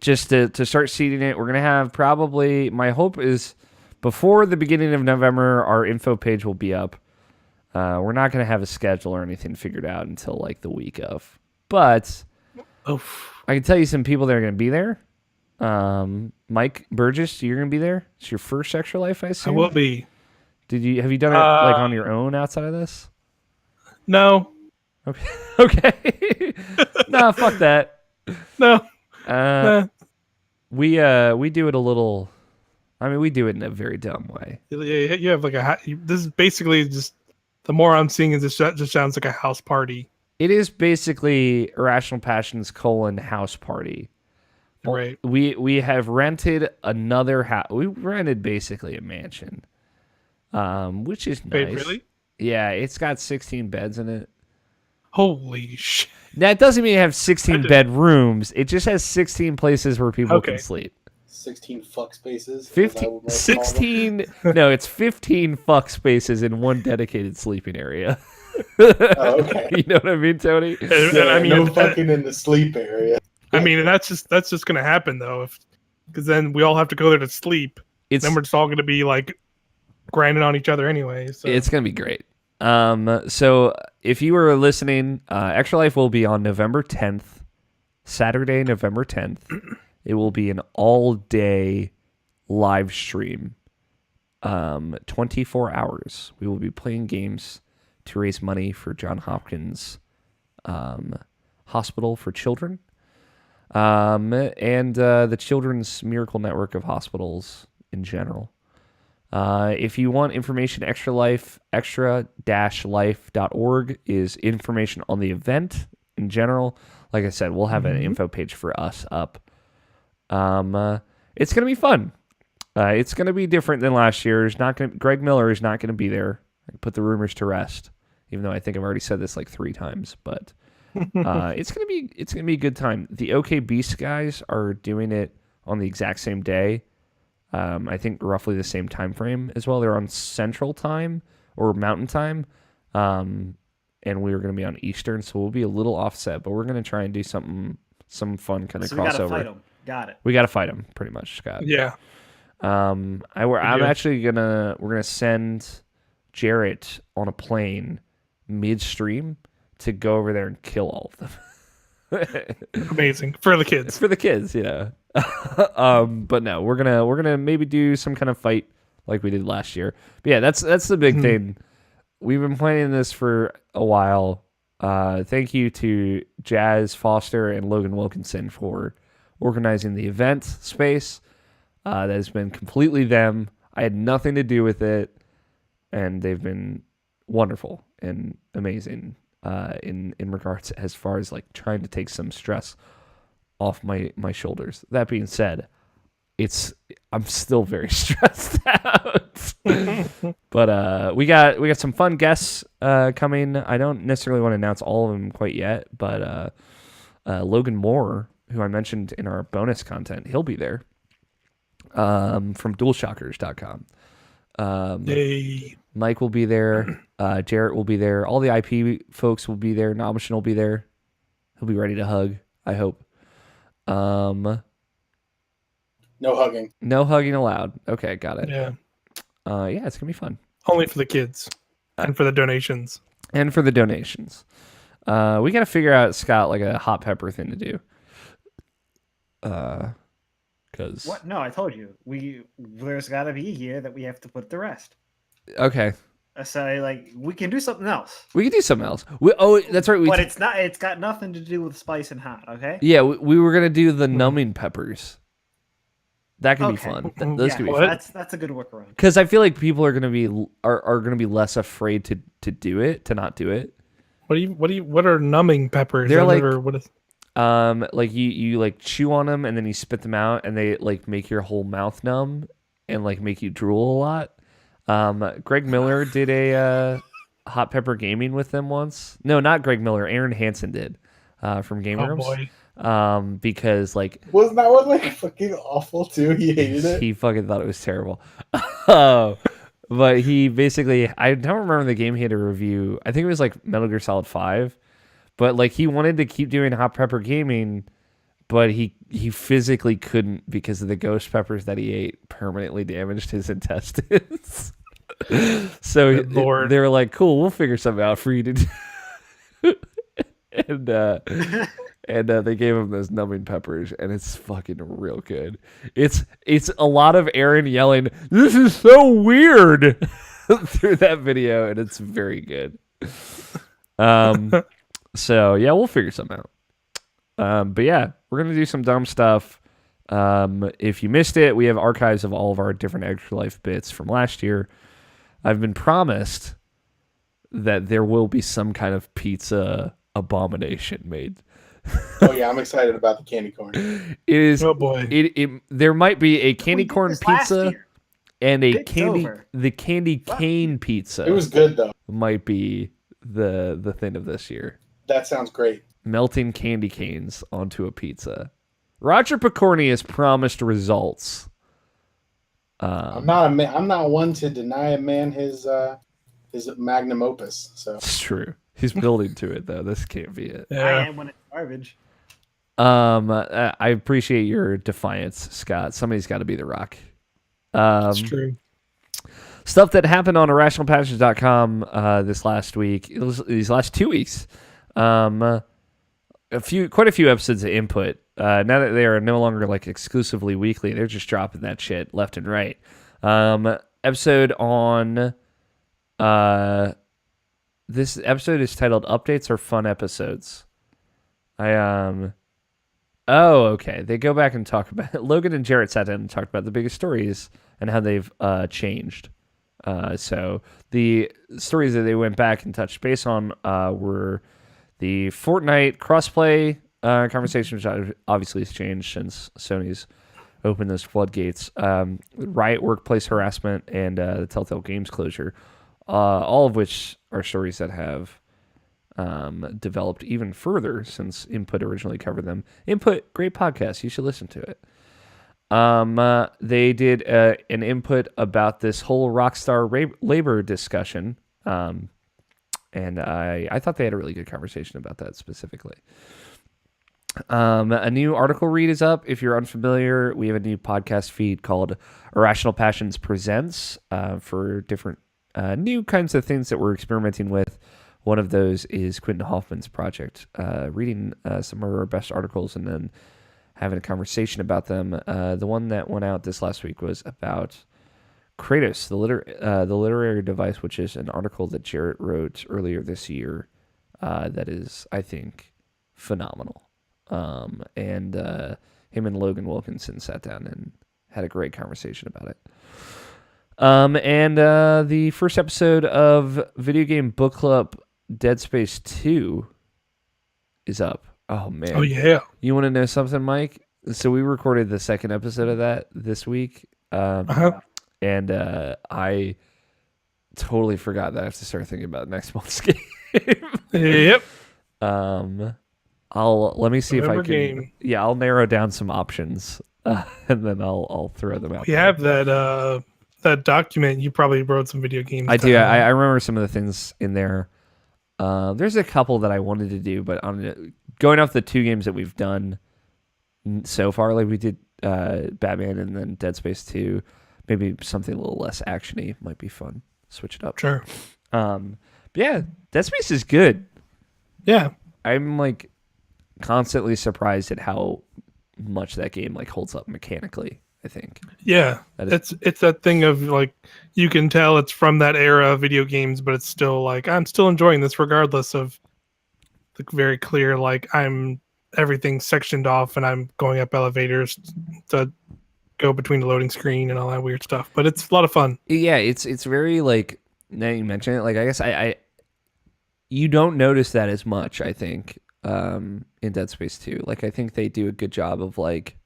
Just to start seeding it, we're gonna have probably, my hope is before the beginning of November, our info page will be up. We're not going to have a schedule or anything figured out until like the week of. But I can tell you some people that are going to be there. Mike Burgess, you're going to be there. It's your first Extra Life, I I assume. will be. Have you done it like on your own outside of this? No, Okay. Okay. Nah, fuck that. no. We do it a little. I mean, we do it in a very dumb way. You have like this is basically just, the more I'm seeing is this just sounds like a house party. It is basically Irrational Passions : house party. Right. We have rented another house. We rented basically a mansion, which is nice. Wait, really? Yeah, it's got 16 beds in it. Holy shit. Now, it doesn't mean it have 16 bedrooms. It just has 16 places where people can sleep. 16 fuck spaces. 16. No, it's 15 fuck spaces in one dedicated sleeping area. Oh, okay. You know what I mean, Tony? And I mean, no fucking in the sleep area. I mean, and that's just gonna happen though. because then we all have to go there to sleep. It's Then we're just all going to be like grinding on each other anyway. So. it's gonna be great. So if you were listening, Extra Life will be on November 10th, Saturday, November 10th. It will be an all-day live stream, 24 hours. We will be playing games to raise money for Johns Hopkins Hospital for Children, and the Children's Miracle Network of Hospitals in general. If you want information, Extra Life, extra-life.org is information on the event in general. Like I said, we'll have an info page for us up. It's going to be fun. It's going to be different than last year. Greg Miller is not going to be there. I put the rumors to rest, even though I think I've already said this like 3 times. But it's going to be a good time. The OK Beast guys are doing it on the exact same day. I think roughly the same time frame as well. They're on Central Time or Mountain Time, and we are going to be on Eastern, so we'll be a little offset. But we're going to try and do some fun kind of crossover. We got to fight them. Got it. We got to fight them, pretty much, Scott. Yeah. I'm actually we're gonna send Jarrett on a plane midstream to go over there and kill all of them. Amazing for the kids. For the kids, yeah. But no, we're gonna maybe do some kind of fight like we did last year. But yeah, that's the big thing. We've been planning this for a while. Thank you to Jazz Foster and Logan Wilkinson for organizing the event space. That has been completely them. I had nothing to do with it, and they've been wonderful and amazing in regards as far as like trying to take some stress off my shoulders. That being said, I'm still very stressed out. But we got some fun guests coming. I don't necessarily want to announce all of them quite yet, but Logan Moore, who I mentioned in our bonus content, he'll be there. From DualShockers.com. Yay. Mike will be there. Jarrett will be there. All the IP folks will be there. Nomishin will be there. He'll be ready to hug, I hope. No hugging. No hugging allowed. Okay, got it. Yeah. Yeah, it's going to be fun. Only for the kids and for the donations. We got to figure out, Scott, like a hot pepper thing to do. Cause... What? No, I told you. There's got to be here that we have to put the rest. Okay. So like we can do something else. We can do something else. That's right. But it's not. It's got nothing to do with spice and hot. Okay. Yeah, we were gonna do the numbing peppers. That could be fun. Those could be fun. That's a good workaround. Because I feel like people are gonna be less afraid to do it, to not do it. What are numbing peppers? They're like what is... like you like chew on them and then you spit them out and they like make your whole mouth numb and like make you drool a lot. Greg Miller did a hot pepper gaming with them once. No, not Greg Miller. Aaron Hansen did from Game Rooms. Boy. Because like wasn't that one like fucking awful too? He hated it. He fucking thought it was terrible. But he basically, I don't remember the game he had to review. I think it was like Metal Gear Solid 5. But like he wanted to keep doing hot pepper gaming, but he physically couldn't because of the ghost peppers that he ate permanently damaged his intestines. So they were like, "Cool, we'll figure something out for you to do." and they gave him those numbing peppers, and it's fucking real good. It's a lot of Aaron yelling, "This is so weird," through that video, and it's very good. So yeah, we'll figure something out. But yeah, we're gonna do some dumb stuff. If you missed it, we have archives of all of our different Extra Life bits from last year. I've been promised that there will be some kind of pizza abomination made. Oh yeah, I'm excited about the candy corn. It is. Oh boy. There might be a candy corn pizza and the candy cane pizza. It was good though. Might be the thing of this year. That sounds great. Melting candy canes onto a pizza. Roger Picorni has promised results. I'm not one to deny a man his magnum opus. So it's true. He's building to it though. This can't be it. Yeah. I am when it's garbage. I appreciate your defiance, Scott. Somebody's got to be the Rock. That's true. Stuff that happened on IrrationalPassions.com this last week. These last 2 weeks. Quite a few episodes of input. Now that they are no longer like exclusively weekly, they're just dropping that shit left and right. Episode on this episode is titled "Updates or Fun Episodes." Oh, okay. They go back and talk about it. Logan and Jarrett sat down and talked about the biggest stories and how they've changed. So the stories that they went back and touched base on were the Fortnite crossplay conversation, which obviously has changed since Sony's opened those floodgates. Riot workplace harassment and the Telltale Games closure, all of which are stories that have developed even further since Input originally covered them. Input, great podcast. You should listen to it. They did an input about this whole Rockstar labor discussion. And I thought they had a really good conversation about that specifically. A new article read is up. If you're unfamiliar, we have a new podcast feed called Irrational Passions Presents for different new kinds of things that we're experimenting with. One of those is Quentin Hoffman's project, reading some of our best articles and then having a conversation about them. The one that went out this last week was about Kratos, the literary device, which is an article that Jarrett wrote earlier this year that is, I think, phenomenal. And him and Logan Wilkinson sat down and had a great conversation about it. And the first episode of Video Game Book Club Dead Space 2 is up. Oh, man. Oh, yeah. You want to know something, Mike? So we recorded the second episode of that this week. And I totally forgot that I have to start thinking about next month's game. Yep. Let me see if I can. Game. Yeah, I'll narrow down some options, and then I'll throw them out. We have that document. You probably wrote some video games. I do. I remember some of the things in there. There's a couple that I wanted to do, but going off the 2 games that we've done so far, like we did Batman and then Dead Space 2, maybe something a little less actiony might be fun. Switch it up. Sure. But yeah, Dead Space is good. Yeah. I'm like constantly surprised at how much that game like holds up mechanically, I think. Yeah. It's that thing of like you can tell it's from that era of video games, but it's still like I'm still enjoying this regardless of the very clear like everything's sectioned off and I'm going up elevators to go between the loading screen and all that weird stuff. But it's a lot of fun. Yeah, it's very like now you mention it, like I guess I you don't notice that as much, I think, in Dead Space 2. Like I think they do a good job of like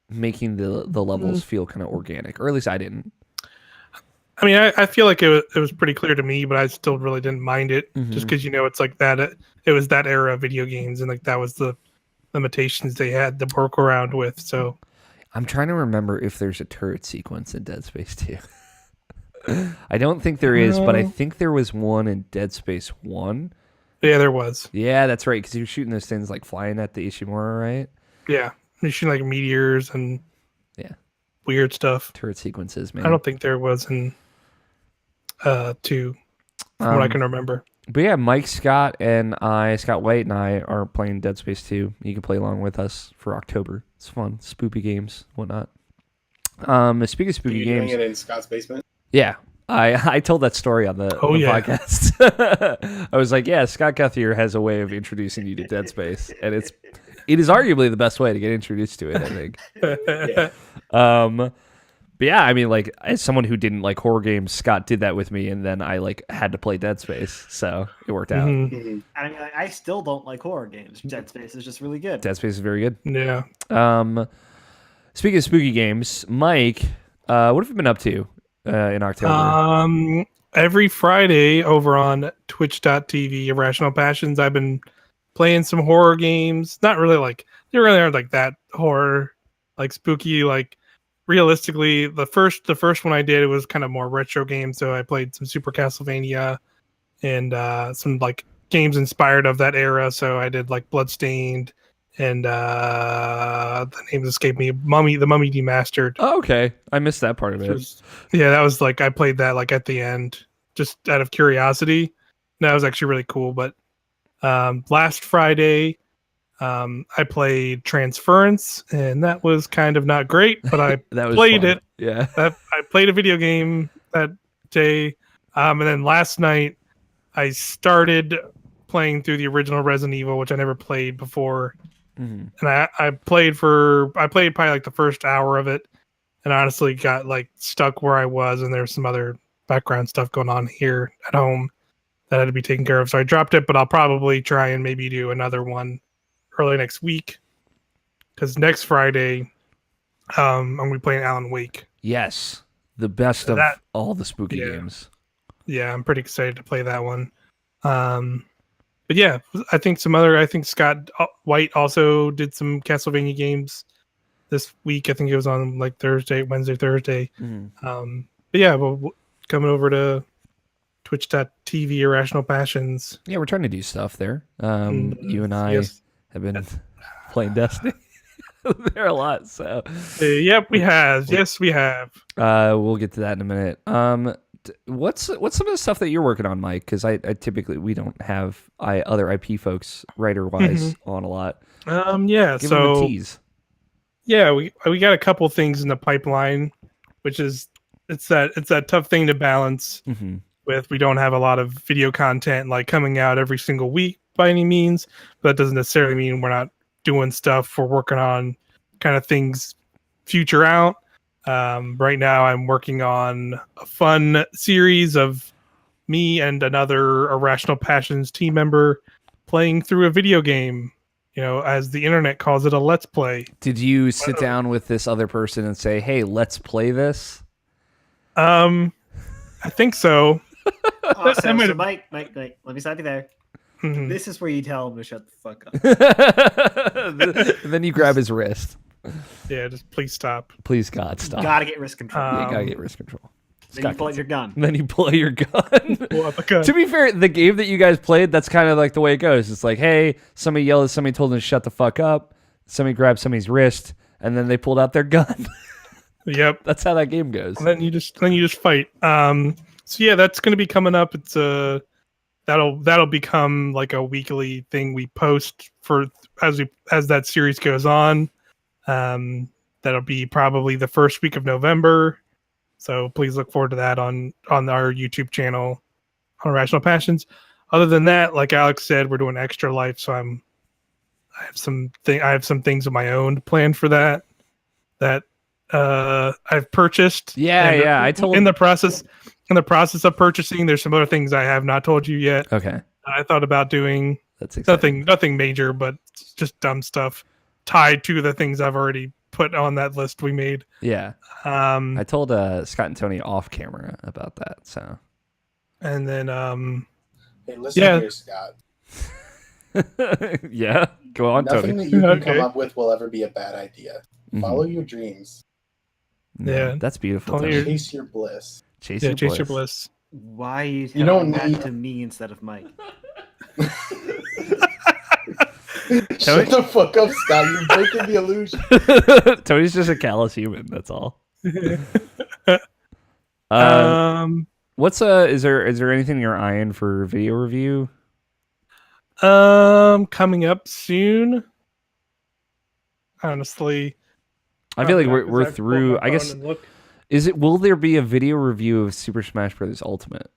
making the levels feel kind of organic, or at least I didn't. I mean, I feel like it was pretty clear to me, but I still really didn't mind it, just because it's like that. It was that era of video games, and like that was the limitations they had to work around with. So, I'm trying to remember if there's a turret sequence in Dead Space 2. I don't think there is, but I think there was one in Dead Space 1. Yeah, there was. Yeah, that's right, because you're shooting those things like flying at the Ishimura, right? Yeah, you're shooting like meteors and weird stuff. Turret sequences, man. I don't think there was in 2, from what I can remember. But yeah, Mike Scott White and I are playing Dead Space 2. You can play along with us for October. It's fun. Spoopy games, whatnot. Speaking of spooky games, doing it in Scott's basement? Yeah, I told that story on the podcast. I was like, yeah, Scott Guthier has a way of introducing you to Dead Space, and it is arguably the best way to get introduced to it, I think. But yeah, I mean, like, as someone who didn't like horror games, Scott did that with me, and then I like had to play Dead Space, so it worked out. I mean, I still don't like horror games. Dead Space is just really good. Dead Space is very good. Yeah. Speaking of spooky games, Mike, what have you been up to in October? Every Friday over on twitch.tv, Irrational Passions, I've been playing some horror games. Not really like, they really aren't like that horror, like spooky, like, realistically, the first one I did, it was kind of more retro game, so I played some Super Castlevania and some like games inspired of that era. So I did like Bloodstained and the name escaped me. The Mummy Demastered. Oh, okay. I missed that part of it. That was like I played that like at the end, just out of curiosity. That was actually really cool. But last Friday, I played Transference, and that was kind of not great. But I That was played fun. it. Yeah. I played a video game that day, and then last night I started playing through the original Resident Evil, which I never played before. And I played probably like the first hour of it, and honestly got like stuck where I was, and there's some other background stuff going on here at home that had to be taken care of. So I dropped it, but I'll probably try and maybe do another one early next week, because next Friday I'm gonna be playing Alan Wake. Yes. The best of all the spooky games. Yeah, I'm pretty excited to play that one. But yeah, I think Scott White also did some Castlevania games this week. I think it was on like Wednesday, Thursday. But yeah, coming over to twitch.tv Irrational Passions. Yeah, we're trying to do stuff there. You and I have been playing Destiny there a lot. So yep, we have. Yes, we have. We'll get to that in a minute. What's some of the stuff that you're working on, Mike? Because I typically we don't have other IP folks writer wise on a lot. Yeah. Give them a tease. Yeah, we got a couple things in the pipeline, which is it's that tough thing to balance with. We don't have a lot of video content like coming out every single week by any means, but that doesn't necessarily mean we're not doing stuff. We're working on kind of things future out. Right now I'm working on a fun series of me and another Irrational Passions team member playing through a video game, as the internet calls it, a let's play. Did you sit down with this other person and say, hey, let's play this? I think so. So Mike, let me stop you there. This is where you tell him to shut the fuck up. And then you grab his wrist. Yeah, just please stop. Please, God, stop. You gotta get risk control. You gotta get risk control. Then you pull out your gun. Then you pull out your gun. Pull out the gun. To be fair, the game that you guys played, that's kind of like the way it goes. It's like, hey, somebody yelled at somebody, told them to shut the fuck up. Somebody grabbed somebody's wrist, and then they pulled out their gun. Yep, that's how that game goes. And then you just fight. So yeah, that's going to be coming up. It's that'll become like a weekly thing we post for as that series goes on. That'll be probably the first week of November. So please look forward to that on our YouTube channel on Irrational Passions. Other than that, like Alex said, we're doing Extra Life, so I have some things of my own planned for that I've purchased. Yeah. I told in the process of purchasing, there's some other things I have not told you yet. Okay. I thought about doing. That's exciting. Nothing major, but just dumb stuff tied to the things I've already put on that list we made. Yeah. I told Scott and Tony off camera about that. So. And then hey, listen here, Scott. Yeah. Go on, Nothing Tony. that you can come up with will ever be a bad idea. Follow your dreams. Yeah, that's beautiful. Chase your bliss. Chase your bliss. Why are you don't that need to me instead of Mike? Shut the fuck up, Scott. You're breaking the illusion. Tony's just a callous human. That's all. What's is there anything you're eyeing for video review? Coming up soon. Honestly, I feel like we're through. I guess will there be a video review of Super Smash Bros. Ultimate?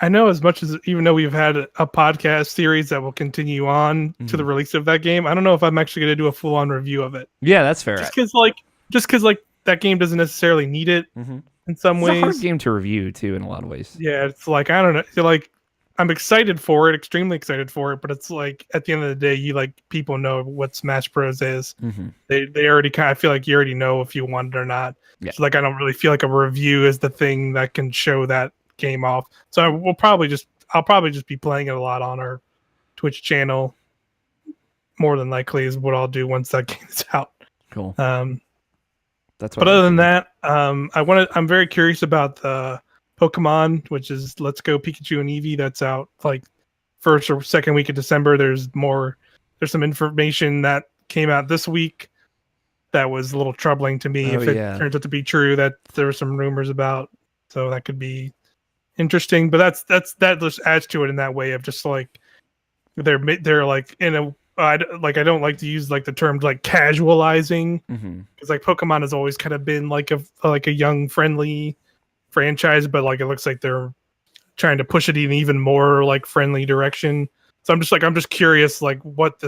I know as much as even though we've had a podcast series that will continue on to the release of that game, I don't know if I'm actually going to do a full on review of it. Yeah, that's fair. Just because that game doesn't necessarily need it in some ways. It's a hard game to review too, in a lot of ways. Yeah, it's like I don't know. Like I'm excited for it, extremely excited for it, but it's like at the end of the day, people know what Smash Bros is. They already I feel like you already know if you want it or not. Yeah. So I don't really feel like a review is the thing that can show that game off. So I'll probably just be playing it a lot on our Twitch channel. More than likely is what I'll do once that game is out. Cool. That's what. But other than that, I'm very curious about the Pokemon, which is Let's Go Pikachu and Eevee. That's out like first or second week of December. There's some information that came out this week that was a little troubling to me. If it turns out to be true, that there were some rumors about, so that could be interesting. But that just adds to it in that way of just like they're like in a I don't like to use like the term like casualizing, because like Pokemon has always kind of been like a young friendly franchise, but like it looks like they're trying to push it in even more like friendly direction. So I'm just curious like what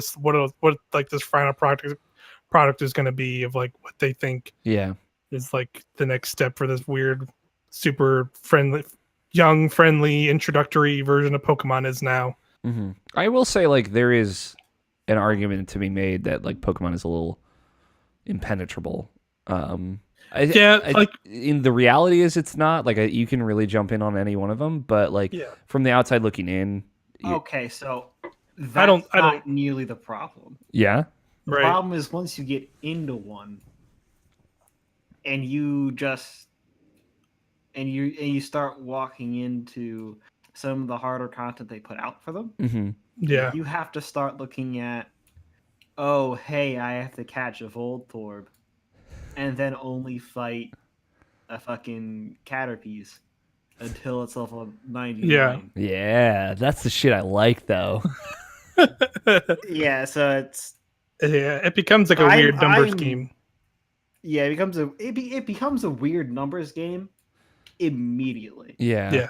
like this final product is going to be, of like what they think is like the next step for this weird super friendly young friendly introductory version of Pokemon is now. I will say like there is an argument to be made that like Pokemon is a little impenetrable. In the reality is it's not like you can really jump in on any one of them, but like from the outside looking in. Okay, so that's not nearly the problem. Yeah. The problem is once you get into one, and you start walking into some of the harder content they put out for them. You have to start looking at, oh, hey, I have to catch a Voltorb, and then only fight a fucking Caterpiece until it's level 99. Yeah, that's the shit I like, though. Yeah, so it's... Yeah, it becomes like a weird numbers game. Yeah, it becomes a weird numbers game immediately. Yeah.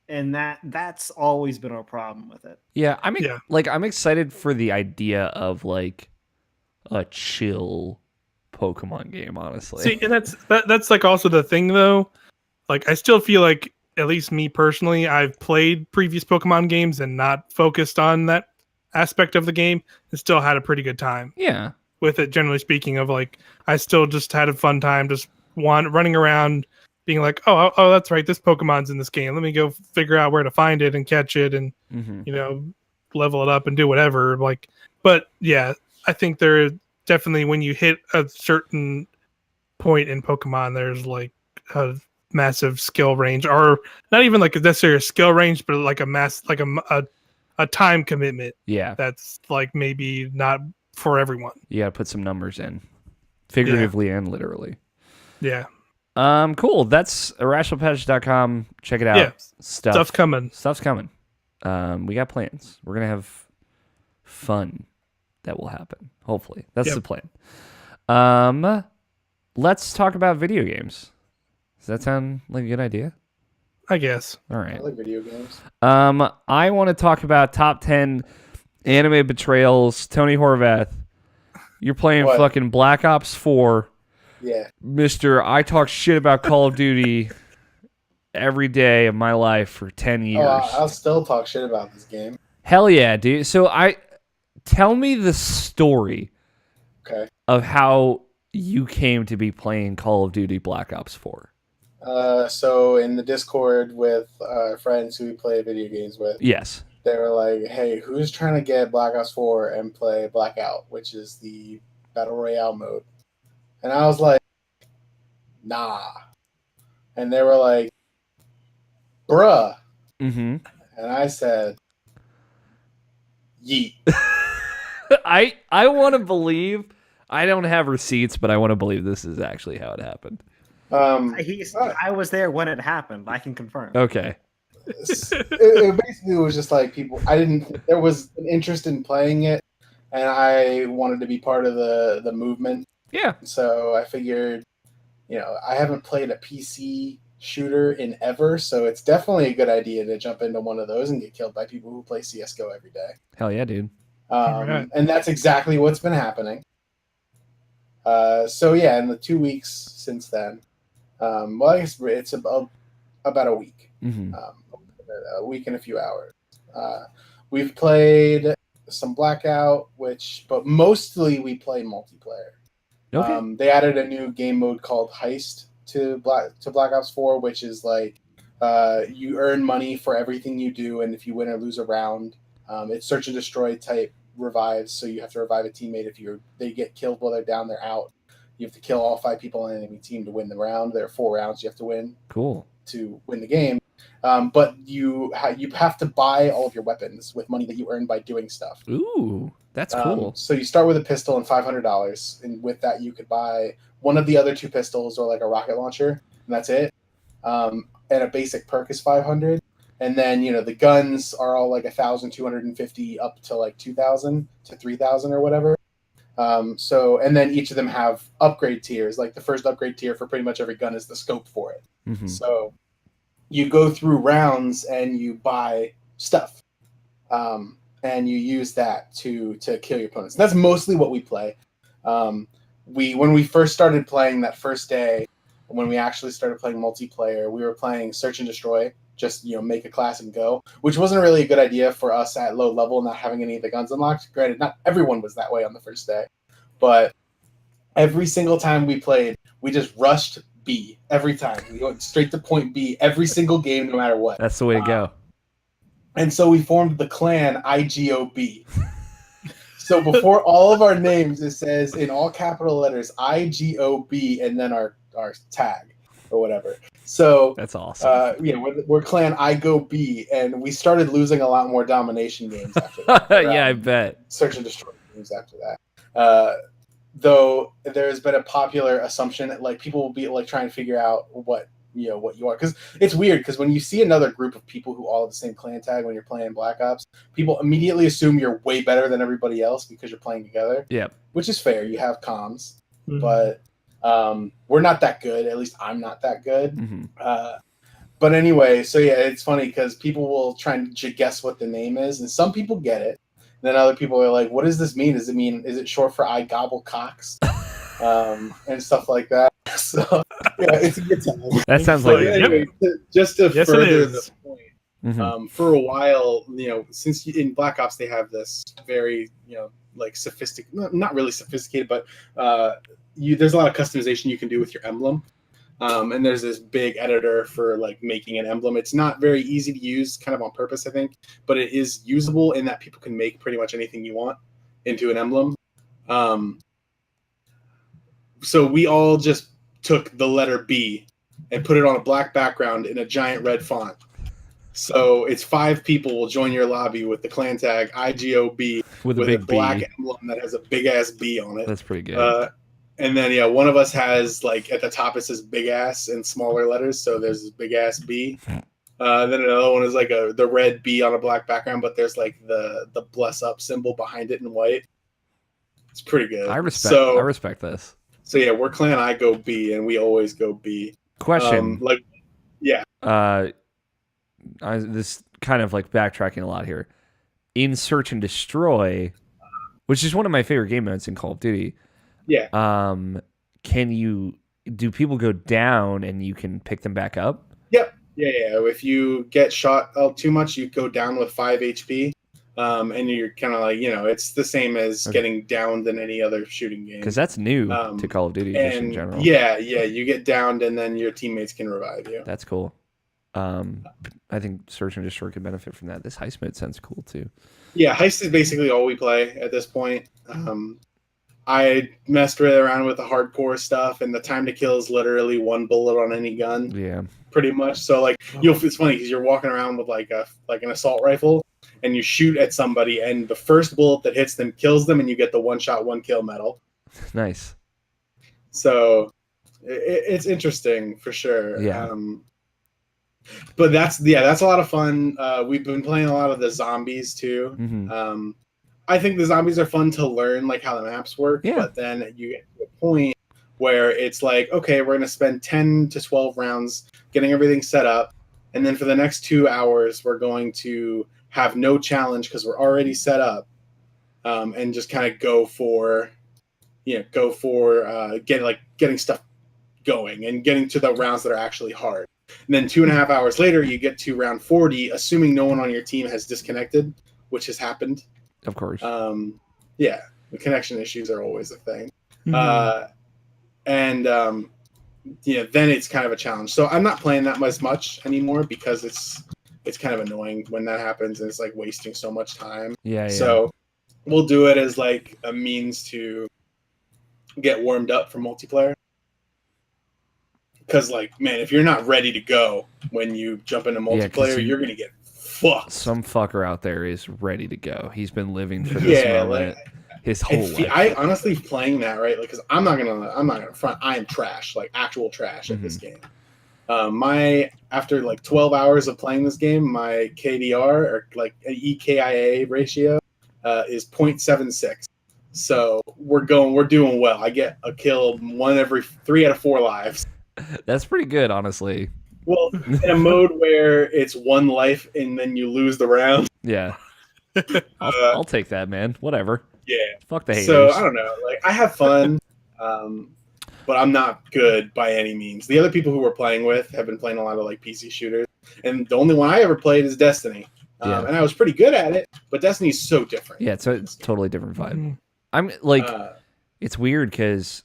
And that's always been our problem with it. Yeah, I'm excited for the idea of like a chill Pokemon game, honestly. See, and that's like also the thing though. Like I still feel like, at least me personally, I've played previous Pokemon games and not focused on that aspect of the game and still had a pretty good time. Yeah. With it, generally speaking, of like I still just had a fun time just running around being like, oh, that's right, this Pokemon's in this game. Let me go figure out where to find it and catch it and, level it up and do whatever. Like, but yeah, I think there definitely, when you hit a certain point in Pokemon, there's like a massive skill range, or not even like necessarily a skill range, but like a time commitment. Yeah. That's like maybe not for everyone. You got to put some numbers in, figuratively and literally. Yeah. Cool. That's IrrationalPod.com. Check it out. Yeah. Stuff's coming. We got plans. We're gonna have fun. That will happen. Hopefully, that's the plan. Let's talk about video games. Does that sound like a good idea? I guess. All right. I like video games. I want to talk about top 10 anime betrayals. Tony Horvath, you're playing fucking Black Ops 4. Yeah. Mr. I talk shit about Call of Duty every day of my life for 10 years. I'll still talk shit about this game. Hell yeah, dude. So tell me the story of how you came to be playing Call of Duty Black Ops 4. So in the Discord with friends who we play video games with. Yes. They were like, hey, who's trying to get Black Ops 4 and play Blackout, which is the Battle Royale mode? And I was like, nah. And they were like, bruh. Mm-hmm. And I said, yeet. I want to believe, I don't have receipts, but I want to believe this is actually how it happened. I was there when it happened. I can confirm. Okay. It basically was just like there was an interest in playing it, and I wanted to be part of the movement. Yeah. So I figured, I haven't played a PC shooter in ever, so it's definitely a good idea to jump into one of those and get killed by people who play CSGO every day. Hell yeah, dude. And that's exactly what's been happening. So yeah, in the 2 weeks since then, I guess it's about a week. Mm-hmm. A week and a few hours. We've played some Blackout, but mostly we play multiplayer. Okay. They added a new game mode called Heist to Black Ops 4, which is like you earn money for everything you do, and if you win or lose a round, it's search and destroy type revives. So you have to revive a teammate if they get killed while they're down, they're out. You have to kill all 5 people on the enemy team to win the round. There are 4 rounds you have to win. Cool. To win the game. But you have to buy all of your weapons with money that you earn by doing stuff. Ooh, that's cool. So you start with a pistol and $500, and with that you could buy one of the other 2 pistols or like a rocket launcher, and that's it. And a basic perk is 500, and then the guns are all like 1,250 up to like 2,000 to 3,000 or whatever. And then each of them have upgrade tiers. Like the first upgrade tier for pretty much every gun is the scope for it. Mm-hmm. So you go through rounds and you buy stuff, and you use that to kill your opponents. That's mostly what we play. When we first started playing that first day, when we actually started playing multiplayer, we were playing Search and Destroy. Just make a class and go, which wasn't really a good idea for us at low level, not having any of the guns unlocked. Granted, not everyone was that way on the first day, but every single time we played, we just rushed B every time. We went straight to point B every single game, no matter what. That's the way to go. And so we formed the clan IGOB. So before all of our names, it says in all capital letters IGOB and then our tag or whatever. So that's awesome. We're clan I Go B, and we started losing a lot more domination games after that. Yeah, I bet. Search and Destroy games after that. Though there's been a popular assumption that like people will be like trying to figure out what you are, because it's weird, because when you see another group of people who all have the same clan tag when you're playing Black Ops, people immediately assume you're way better than everybody else because you're playing together. Yeah, which is fair. You have comms, but we're not that good. At least I'm not that good. Mm-hmm. But anyway, so yeah, it's funny because people will try and guess what the name is, and some people get it. And then other people are like, "What does this mean? Is it short for I gobble cocks?" And stuff like that. So yeah, it's a good time. That sounds like anyway, just to further the point. Mm-hmm. For a while, since in Black Ops they have this very like sophisticated, not really sophisticated, but there's a lot of customization you can do with your emblem. And there's this big editor for like making an emblem. It's not very easy to use, kind of on purpose, I think, but it is usable in that people can make pretty much anything you want into an emblem. So we all just took the letter B and put it on a black background in a giant red font. So it's 5 people will join your lobby with the clan tag IGOB with a black emblem that has a big ass B on it. That's pretty good. And then one of us has like at the top it says big ass in smaller letters, so there's this big ass B. Then another one is like the red B on a black background, but there's like the bless up symbol behind it in white. It's pretty good. I respect this. So yeah, we're clan I Go B, and we always go B. Question. Yeah. This kind of like backtracking a lot here. In Search and Destroy, which is one of my favorite game modes in Call of Duty. Yeah. Do people go down and you can pick them back up? Yep. Yeah. If you get shot too much, you go down with 5 HP. And you're kind of like, it's the same as getting downed in any other shooting game. Because that's new to Call of Duty just in general. Yeah, you get downed and then your teammates can revive you. That's cool. I think Search and Destroy could benefit from that. This heist mode sounds cool too. Yeah, heist is basically all we play at this point. I messed around with the hardcore stuff, and the time to kill is literally 1 bullet on any gun. Yeah, pretty much. So like, it's funny because you're walking around with like an assault rifle, and you shoot at somebody, and the first bullet that hits them kills them, and you get the 1-shot 1-kill medal. Nice. So it's interesting for sure. Yeah. But that's a lot of fun. We've been playing a lot of the zombies too. Mm-hmm. I think the zombies are fun to learn like how the maps work. Yeah. But then you get to a point where it's like, okay, we're gonna spend 10 to 12 rounds getting everything set up, and then for the next 2 hours we're going to have no challenge because we're already set up, and just kind of go for getting stuff going and getting to the rounds that are actually hard. And then 2.5 hours later, you get to round 40, assuming no one on your team has disconnected, which has happened. Of course. Yeah, the connection issues are always a thing. Mm-hmm. Then it's kind of a challenge. So I'm not playing that much anymore because it's kind of annoying when that happens, and it's like wasting so much time. Yeah. So we'll do it as like a means to get warmed up for multiplayer. Because, like, man, if you're not ready to go when you jump into multiplayer, you're going to get fucked. Some fucker out there is ready to go. He's been living for this moment his whole life. I honestly playing that, right? Like, because I'm not gonna front. I am trash, like actual trash at this game. After like 12 hours of playing this game, my KDR or like EKIA ratio is 0.76. So we're doing well. I get a kill 1 every 3 out of 4 lives. That's pretty good, honestly. Well, in a mode where it's 1 life and then you lose the round. Yeah. I'll take that, man. Whatever. Yeah. Fuck the haters. So I don't know. Like, I have fun, but I'm not good by any means. The other people who we're playing with have been playing a lot of like PC shooters, and the only one I ever played is Destiny, and I was pretty good at it. But Destiny's so different. Yeah, it's a totally different vibe. I'm like, it's weird because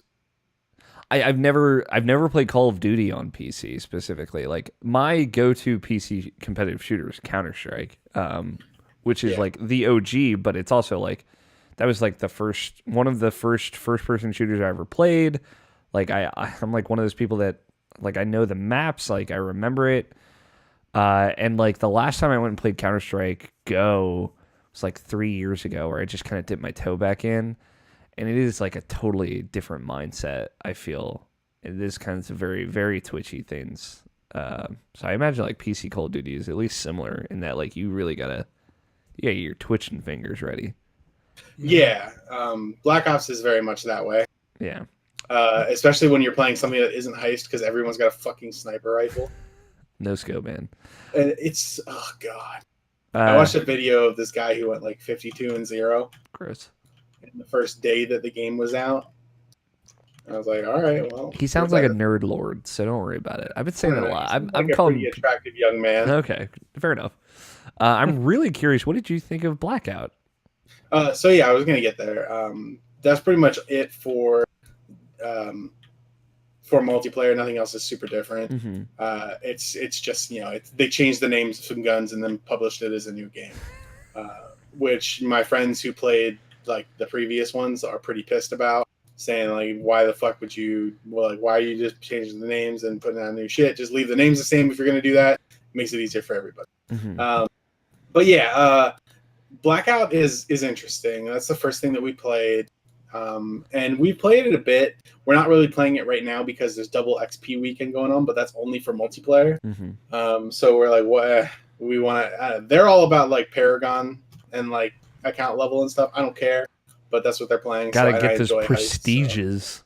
I've never played Call of Duty on PC specifically. Like, my go-to PC competitive shooter is Counter-Strike, which is like the OG, but it's also like that was like one of the first person shooters I ever played. Like, I'm like one of those people that like I know the maps, like I remember it. And like the last time I went and played Counter-Strike Go was like 3 years ago, where I just kind of dipped my toe back in. And it is like a totally different mindset, I feel. It is kind of very, very twitchy things. So I imagine like PC Call of Duty is at least similar in that like you really gotta get your twitching fingers ready. Yeah, Black Ops is very much that way. Yeah. Especially when you're playing something that isn't heist, because everyone's got a fucking sniper rifle. No scope, man. And it's, oh god. I watched a video of this guy who went like 52-0. Gross. In the first day that the game was out. I was like, all right, well. He sounds like a nerd lord, so don't worry about it. I've been saying that a lot. I'm like calling a pretty attractive young man. Okay, fair enough. I'm really curious. What did you think of Blackout? So yeah, I was gonna get there. That's pretty much it for multiplayer. Nothing else is super different. Mm-hmm. It's just, you know, they changed the names of some guns and then published it as a new game, which my friends who played like the previous ones are pretty pissed about, saying like, why the fuck would you, well, like, why are you just changing the names and putting out new shit? Just leave the names the same if you're gonna do that. It makes it easier for everybody. Mm-hmm. But yeah, Blackout is interesting. That's the first thing that we played, and we played it a bit. We're not really playing it right now because there's double XP weekend going on, but that's only for multiplayer. Mm-hmm. So we're like, what we want to? They're all about like Paragon and like account level and stuff. I don't care, but that's what they're playing. Gotta so get those prestiges.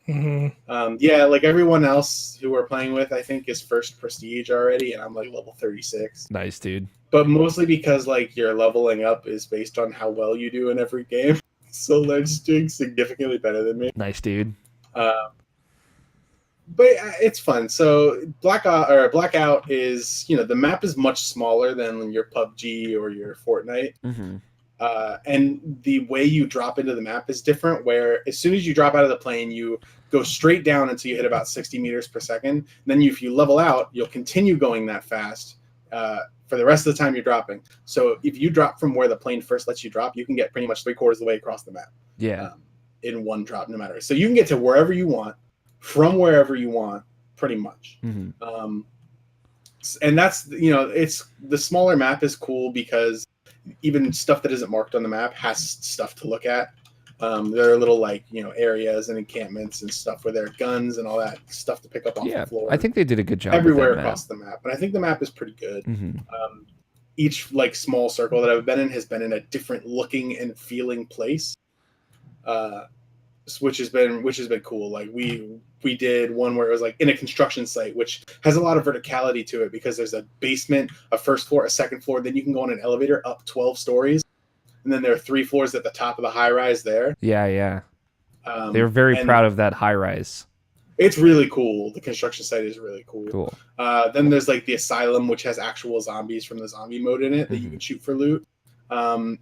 prestiges. Yeah, like everyone else who we're playing with, I think is first prestige already, and I'm like level 36. Nice, dude. But mostly because like your leveling up is based on how well you do in every game. So they're just doing significantly better than me. Nice, dude. But it's fun. So Blackout is, you know, the map is much smaller than your PUBG or your Fortnite. Mm-hmm. And the way you drop into the map is different, where as soon as you drop out of the plane, you go straight down until you hit about 60 meters per second. And then if you level out, you'll continue going that fast for the rest of the time you're dropping. So if you drop from where the plane first lets you drop, you can get pretty much 3/4 of the way across the map. Yeah. In one drop, no matter. So you can get to wherever you want, from wherever you want, pretty much. Mm-hmm. And that's, you know, it's the smaller map is cool because even stuff that isn't marked on the map has stuff to look at. There are little like, you know, areas and encampments and stuff where there are guns and all that stuff to pick up off the floor. I think they did a good job everywhere with that across the map. And I think the map is pretty good. Mm-hmm. Each like small circle that I've been in has been in a different looking and feeling place, which has been cool. Like we did one where it was like in a construction site, which has a lot of verticality to it because there's a basement, a first floor, a second floor, then you can go on an elevator up 12 stories. And then there are 3 floors at the top of the high rise there. Yeah. They're very proud of that high rise. It's really cool. The construction site is really cool. Cool. Then there's like the asylum, which has actual zombies from the zombie mode in it that you can shoot for loot. And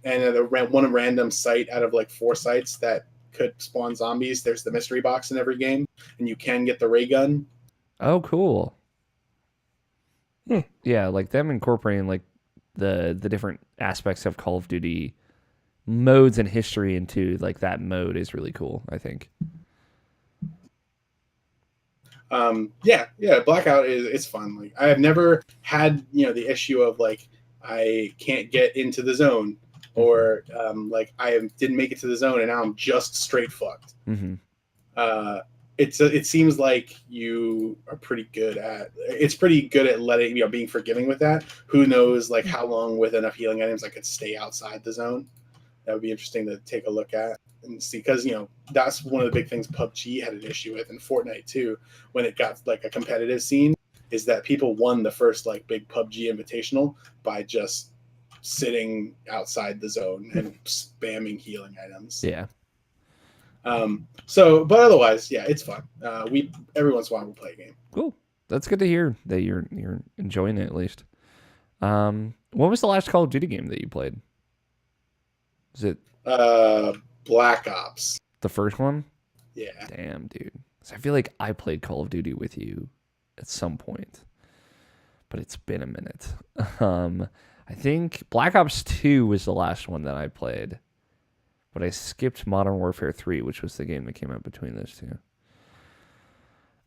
one random site out of like 4 sites that could spawn zombies. There's the mystery box in every game, and you can get the ray gun. Oh, cool. Yeah, like them incorporating like the different aspects of Call of Duty modes and history into like that mode is really cool, I think. Yeah, Blackout it's fun. Like I have never had the issue of like I can't get into the zone, or like didn't make it to the zone and now I'm just straight fucked. Mm-hmm. It seems like you are pretty good at letting being forgiving with that. Who knows like how long with enough healing items I could stay outside the zone. That would be interesting to take a look at and see, because that's one of the big things PUBG had an issue with, and Fortnite too, when it got like a competitive scene, is that people won the first like big PUBG invitational by just sitting outside the zone and spamming healing items. Yeah. But otherwise, yeah, it's fun. We every once in a while we'll play a game. Cool. That's good to hear that you're enjoying it at least. What was the last Call of Duty game that you played? Is it Black Ops? The first one? Yeah. Damn, dude. So I feel like I played Call of Duty with you at some point, but it's been a minute. I think Black Ops 2 was the last one that I played, but I skipped Modern Warfare 3, which was the game that came out between those two.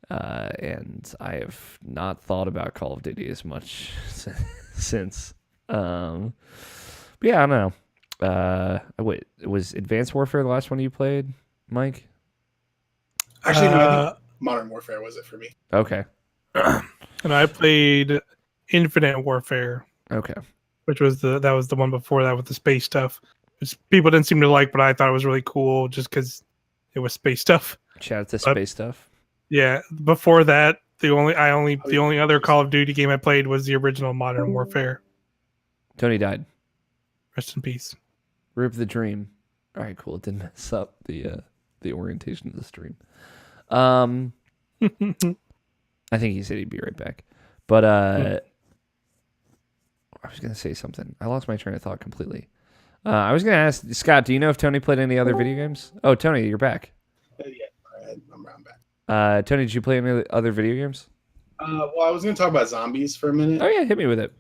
And I have not thought about Call of Duty as much since. But yeah, I don't know. Wait, was Advanced Warfare the last one you played, Mike? Actually, no, I think Modern Warfare was it for me. Okay. And I played Infinite Warfare. Okay. Which was that was the one before that with the space stuff, which people didn't seem to like, but I thought it was really cool just because it was space stuff. Shout out to space stuff. Yeah. Before that, the only other Call of Duty game I played was the original Modern Warfare. Tony died. Rest in peace. Rip the dream. All right, cool. It didn't mess up the orientation of the stream. I think he said he'd be right back. But I was gonna say something. I lost my train of thought completely. I was gonna ask Scott, do you know if Tony played any other video games? Oh, Tony, you're back. Yeah, I'm back. Tony, did you play any other video games? Well, I was gonna talk about zombies for a minute. Oh yeah, hit me with it.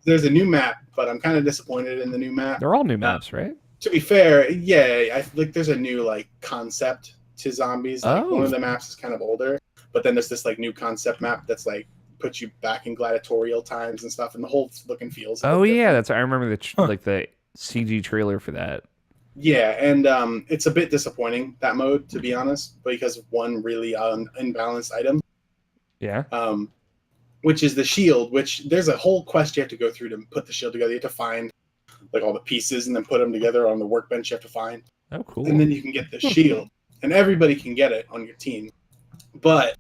There's a new map, but I'm kind of disappointed in the new map. They're all new maps, right? To be fair, yeah, I think there's a new like concept to zombies. Like, one of the maps is kind of older, but then there's this like new concept map that's like puts you back in gladiatorial times and stuff, and the whole look and feels. Oh yeah, that's I remember like the CG trailer for that. Yeah, and it's a bit disappointing, that mode, to be honest, because of one really imbalanced item. Yeah. Which is the shield, which there's a whole quest you have to go through to put the shield together. You have to find like all the pieces and then put them together on the workbench you have to find. Oh, cool. And then you can get the shield, and everybody can get it on your team. But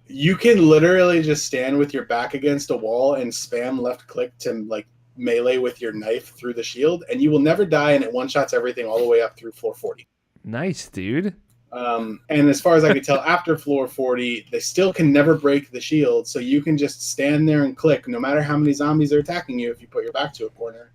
you can literally just stand with your back against a wall and spam left click to like melee with your knife through the shield, and you will never die, and it one-shots everything all the way up through floor 40. Nice, dude. And as far as I can tell, after floor 40, they still can never break the shield, so you can just stand there and click, no matter how many zombies are attacking you, if you put your back to a corner,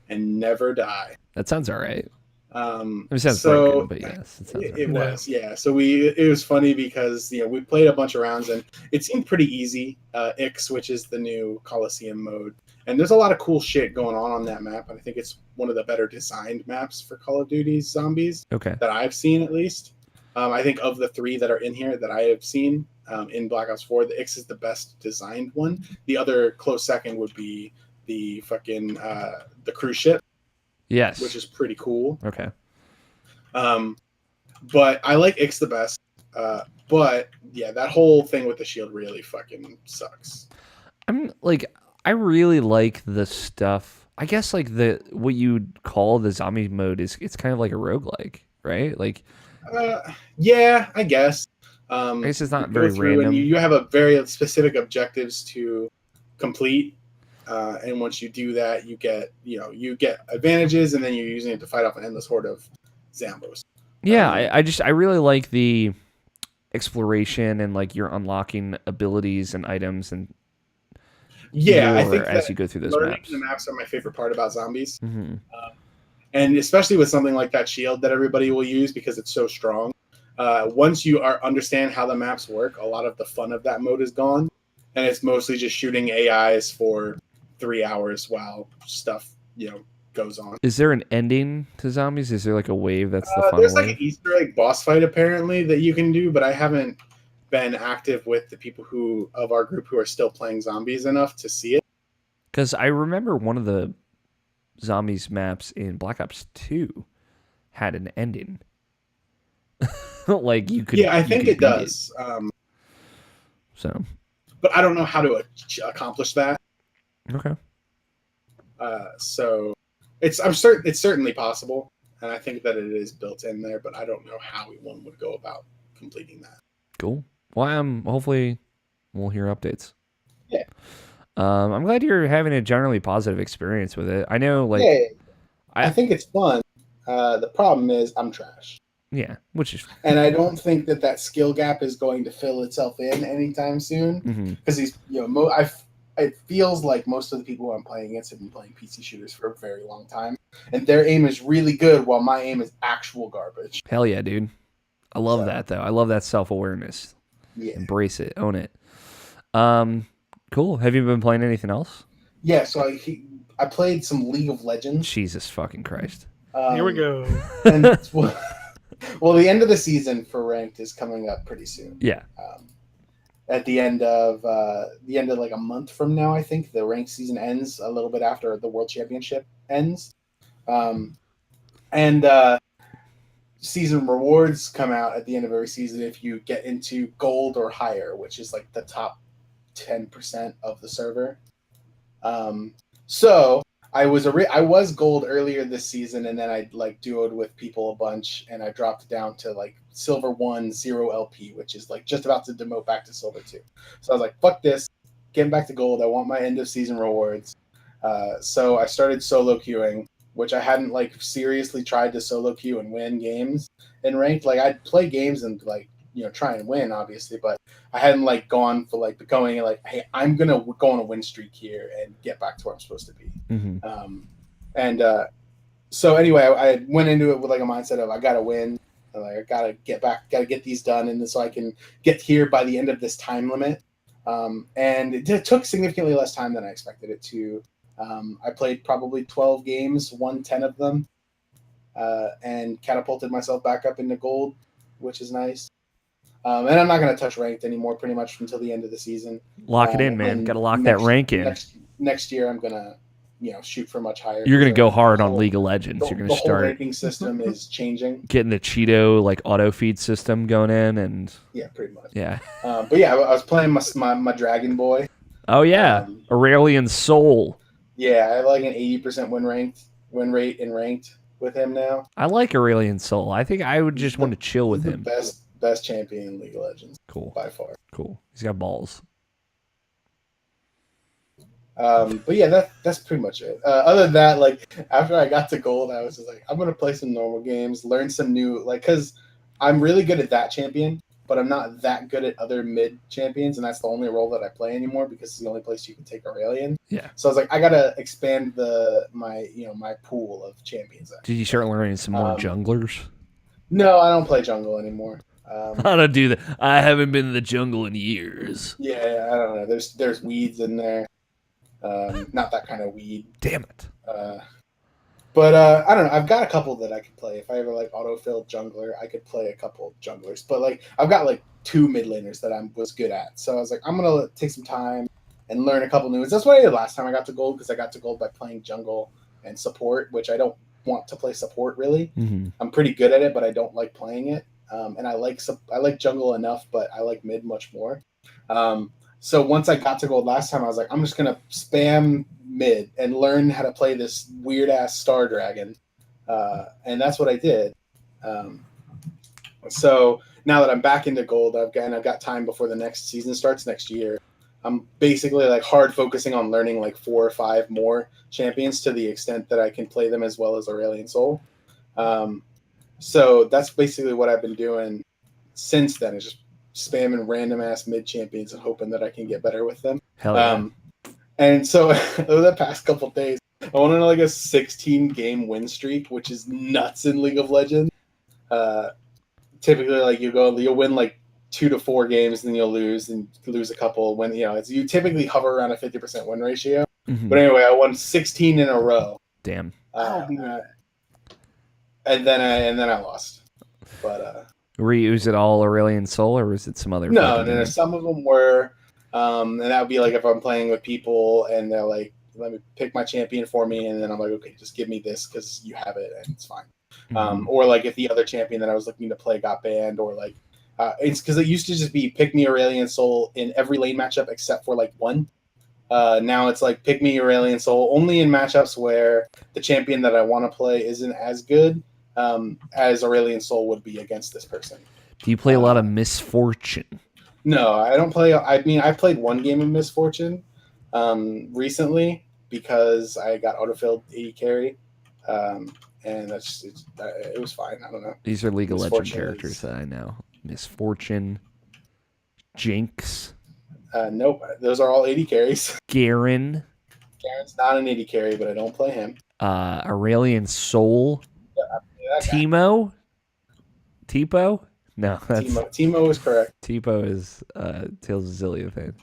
and never die. That sounds all right. It sounds broken, but yes, it was. Yeah. So it was funny because we played a bunch of rounds and it seemed pretty easy. Ix, which is the new Coliseum mode, and there's a lot of cool shit going on that map, and I think it's one of the better designed maps for Call of Duty Zombies. Okay. That I've seen, at least. I think of the three that are in here that I have seen in Black Ops 4, the Ix is the best designed one. The other close second would be the fucking the cruise ship. Yes. Which is pretty cool. Okay. But I like Ix the best. But yeah, that whole thing with the shield really fucking sucks. I really like the stuff. I guess like what you'd call the zombie mode it's kind of like a roguelike, right? Like yeah, I guess. I guess it's not very random. You have a very specific objectives to complete. And once you do that, you get advantages, and then you're using it to fight off an endless horde of Zambos. Yeah, I really like the exploration and like you're unlocking abilities and items and I think as you go through those maps. The maps are my favorite part about zombies, mm-hmm. And especially with something like that shield that everybody will use because it's so strong. Once you understand how the maps work, a lot of the fun of that mode is gone, and it's mostly just shooting AIs for 3 hours while stuff goes on. Is there an ending to zombies? Is there like a wave that's the fun there's wave? Like an Easter egg boss fight apparently that you can do, but I haven't been active with the people of our group who are still playing zombies enough to see it. Because I remember one of the zombies maps in Black Ops 2 had an ending. Like you could. Yeah, I think it does. So, but I don't know how to accomplish that. Okay. So it's certainly possible, and I think that it is built in there, but I don't know how one would go about completing that. Cool. Well, hopefully we'll hear updates. Yeah. I'm glad you're having a generally positive experience with it. I know, like, yeah, I think it's fun. The problem is I'm trash. Yeah, which is, and I don't think that skill gap is going to fill itself in anytime soon. Because it feels like most of the people who I'm playing against have been playing PC shooters for a very long time, and their aim is really good, while my aim is actual garbage. Hell yeah, dude! I love that though. I love that self-awareness. Yeah, embrace it, own it. Cool. Have you been playing anything else? Yeah, so I played some League of Legends. Jesus fucking Christ! Here we go. And well, the end of the season for ranked is coming up pretty soon. Yeah. At the end of like a month from now, I think the ranked season ends a little bit after the World Championship ends, and season rewards come out at the end of every season if you get into gold or higher, which is like the top 10% of the server. So I was gold earlier this season, and then I like duoed with people a bunch, and I dropped down to like silver 1 0 LP, which is like just about to demote back to silver 2. So I was like, fuck this, getting back to gold. I want my end of season rewards. So I started solo queuing, which I hadn't like seriously tried to solo queue and win games in ranked. Like I'd play games and like, try and win, obviously, but I hadn't like gone for like going and like, hey, I'm gonna go on a win streak here and get back to where I'm supposed to be. So anyway, I went into it with like a mindset of I gotta win, like I gotta get these done, and so I can get here by the end of this time limit. And it took significantly less time than I expected it to. I played probably 12 games, won 10 of them, and catapulted myself back up into gold, which is nice. And I'm not going to touch ranked anymore pretty much until the end of the season. Lock it in, man. Got to lock that rank in. Next year, I'm going to shoot for much higher. You're going to go hard on League of Legends. You're going to start. The whole ranking system is changing. Getting the Cheeto like auto feed system going in, and yeah, pretty much. Yeah. But yeah, I was playing my Dragon Boy. Oh yeah, Aurelian Soul. Yeah, I have like an 80% win rate in ranked with him now. I like Aurelian Soul. I think I would just want to chill with him. Best champion in League of Legends. Cool. By far. Cool. He's got balls. But yeah, that's pretty much it. Other than that, like after I got to gold, I was just like, I'm gonna play some normal games, learn some new, like, because I'm really good at that champion, but I'm not that good at other mid champions, and that's the only role that I play anymore because it's the only place you can take Aurelian. Yeah. So I was like, I gotta expand my pool of champions. Did you start learning some more junglers? No, I don't play jungle anymore. How to do that? I haven't been in the jungle in years. Yeah, I don't know. There's weeds in there. Not that kind of weed. Damn it. But I don't know. I've got a couple that I could play. If I ever like autofill jungler, I could play a couple junglers. But like I've got like 2 mid laners that I was good at. So I was like, I'm gonna take some time and learn a couple new ones. That's what I did last time I got to gold, because I got to gold by playing jungle and support, which I don't want to play support really. I'm pretty good at it, but I don't like playing it. And I like jungle enough, but I like mid much more. So once I got to gold last time, I was like, I'm just gonna spam mid and learn how to play this weird ass Star Dragon, and that's what I did. So now that I'm back into gold, I've got time before the next season starts next year. I'm basically like hard focusing on learning like 4 or 5 more champions to the extent that I can play them as well as Aurelian Soul. So that's basically what I've been doing since then, is just spamming random ass mid champions and hoping that I can get better with them. Hell yeah. And so over the past couple of days, I went on like a 16 game win streak, which is nuts in League of Legends. Typically, like you'll win like 2 to 4 games, and then you'll lose a couple. When you typically hover around a 50% win ratio. But anyway, I won 16 in a row. Damn. And then I lost. But Was it all Aurelion Sol, or was it some other? No. Some of them were, and that would be like if I'm playing with people and they're like, "Let me pick my champion for me," and then I'm like, "Okay, just give me this because you have it and it's fine." Or like if the other champion that I was looking to play got banned, or like it's because it used to just be pick me Aurelion Sol in every lane matchup except for like one. Now it's like pick me Aurelion Sol only in matchups where the champion that I want to play isn't as good as Aurelion Sol would be against this person. Do you play a lot of Misfortune? No, I don't play. I mean, I played one game of Misfortune recently because I got autofilled 80 carry, and it was fine. I don't know. These are League of Legends characters that I know. Misfortune, Jinx. Nope, those are all 80 carries. Garen. Garen's not an 80 carry, but I don't play him. Aurelion Sol. Teemo? Tipo? No, that's Teemo is correct. Tipo is Tales of Zillia fan.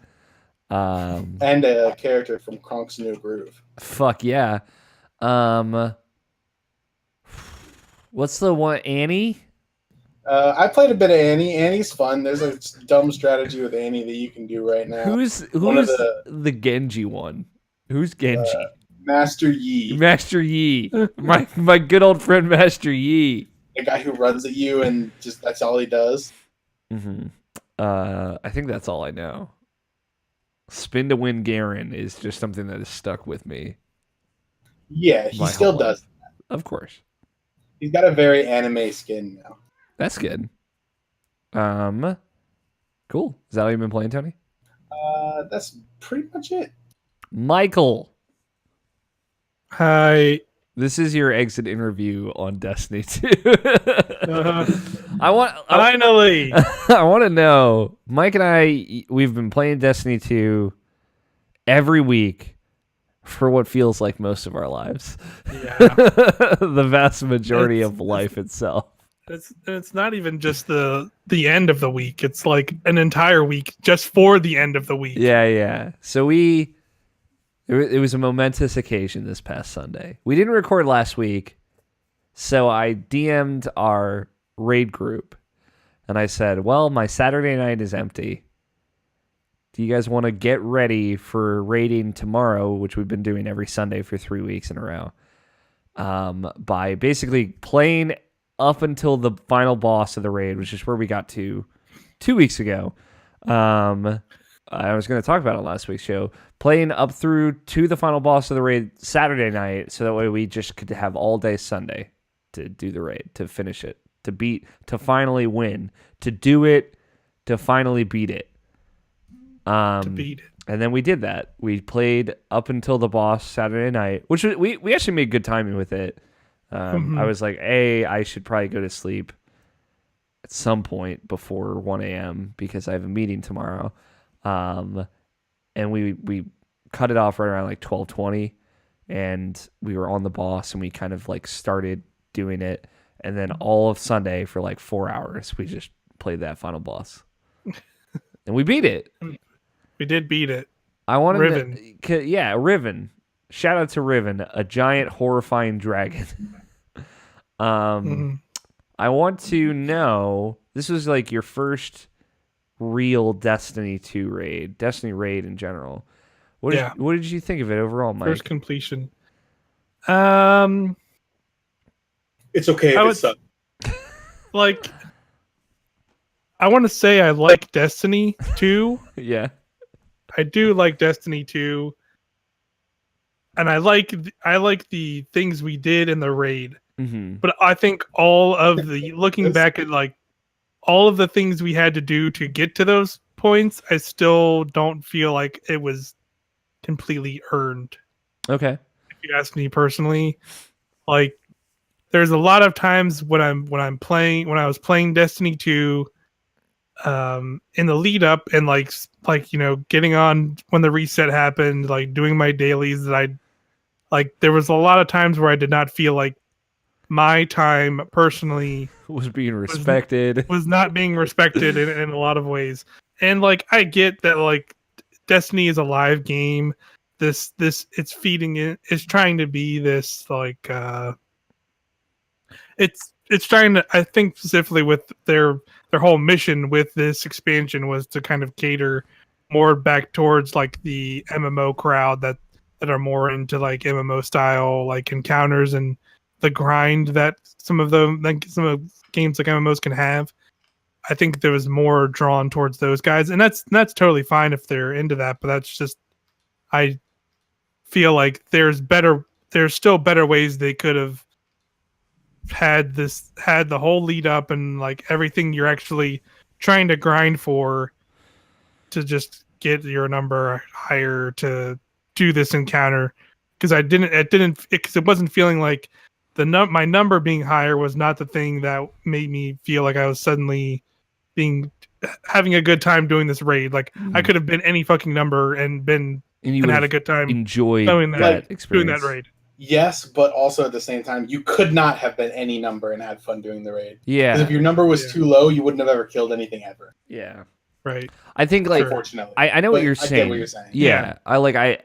And a character from Kronk's New Groove. Fuck yeah. What's the one? Annie? I played a bit of Annie. Annie's fun. There's a dumb strategy with Annie that you can do right now. Who's the Genji one? Who's Genji? Master Yi. Master Yi. my good old friend Master Yi. The guy who runs at you and just that's all he does. Mm-hmm. I think that's all I know. Spin to win Garen is just something that has stuck with me. Yeah, he still does that. Of course. He's got a very anime skin now. That's good. Cool. Is that all you've been playing, Tony? That's pretty much it. Michael. Hi. This is your exit interview on Destiny 2. Finally. I want to know, Mike and I, we've been playing Destiny 2 every week for what feels like most of our lives. Yeah. The vast majority of life itself. It's not even just the end of the week. It's like an entire week just for the end of the week. Yeah. So it was a momentous occasion this past Sunday. We didn't record last week, so I DM'd our raid group, and I said, well, my Saturday night is empty. Do you guys want to get ready for raiding tomorrow, which we've been doing every Sunday for 3 weeks in a row, by basically playing up until the final boss of the raid, which is where we got to 2 weeks ago. I was going to talk about it last week's show, playing up through to the final boss of the raid Saturday night, so that way we just could have all day Sunday to do the raid, to finish it, to finally win, to do it, to finally beat it. To beat it. And then we did that. We played up until the boss Saturday night, which we actually made good timing with it. I was like, I should probably go to sleep at some point before 1 a.m. because I have a meeting tomorrow. And we cut it off right around like 12:20, and we were on the boss, and we kind of like started doing it, and then all of Sunday for like 4 hours we just played that final boss, and we beat it. We did beat it. I wanted Riven. Riven. Shout out to Riven, a giant horrifying dragon. I want to know, this was like your first real Destiny 2 raid, Destiny raid in general. What did you think of it overall, Mike? First completion. It's okay if it sucks. Like, I want to say I like Destiny 2. Yeah. I do like Destiny 2. And I like the things we did in the raid. Mm-hmm. But I think all of the, looking back at like all of the things we had to do to get to those points, I still don't feel like it was completely earned. Okay. If you ask me personally, like there's a lot of times when I was playing Destiny 2, in the lead up and like getting on when the reset happened, like doing my dailies, that there was a lot of times where I did not feel like my time personally was being respected, was not being respected in a lot of ways. And like, I get that like Destiny is a live game. This it's feeding it. It's trying to be this like, it's trying to, I think specifically with their whole mission with this expansion was to kind of cater more back towards like the MMO crowd that are more into like MMO style like encounters and the grind that some of games like MMOs can have. I think there was more drawn towards those guys, and that's totally fine if they're into that. But that's just, I feel like there's still better ways they could have had the whole lead up and like everything you're actually trying to grind for to just get your number higher to do this encounter. Because it wasn't feeling like my number being higher was not the thing that made me feel like I was suddenly having a good time doing this raid. Like I could have been any fucking number and had a good time doing that raid. Yes, but also at the same time, you could not have been any number and had fun doing the raid. Yeah. Because if your number was too low, you wouldn't have ever killed anything ever. Yeah. Right. I think like unfortunately. I know what you're saying. I get what you're saying. Yeah.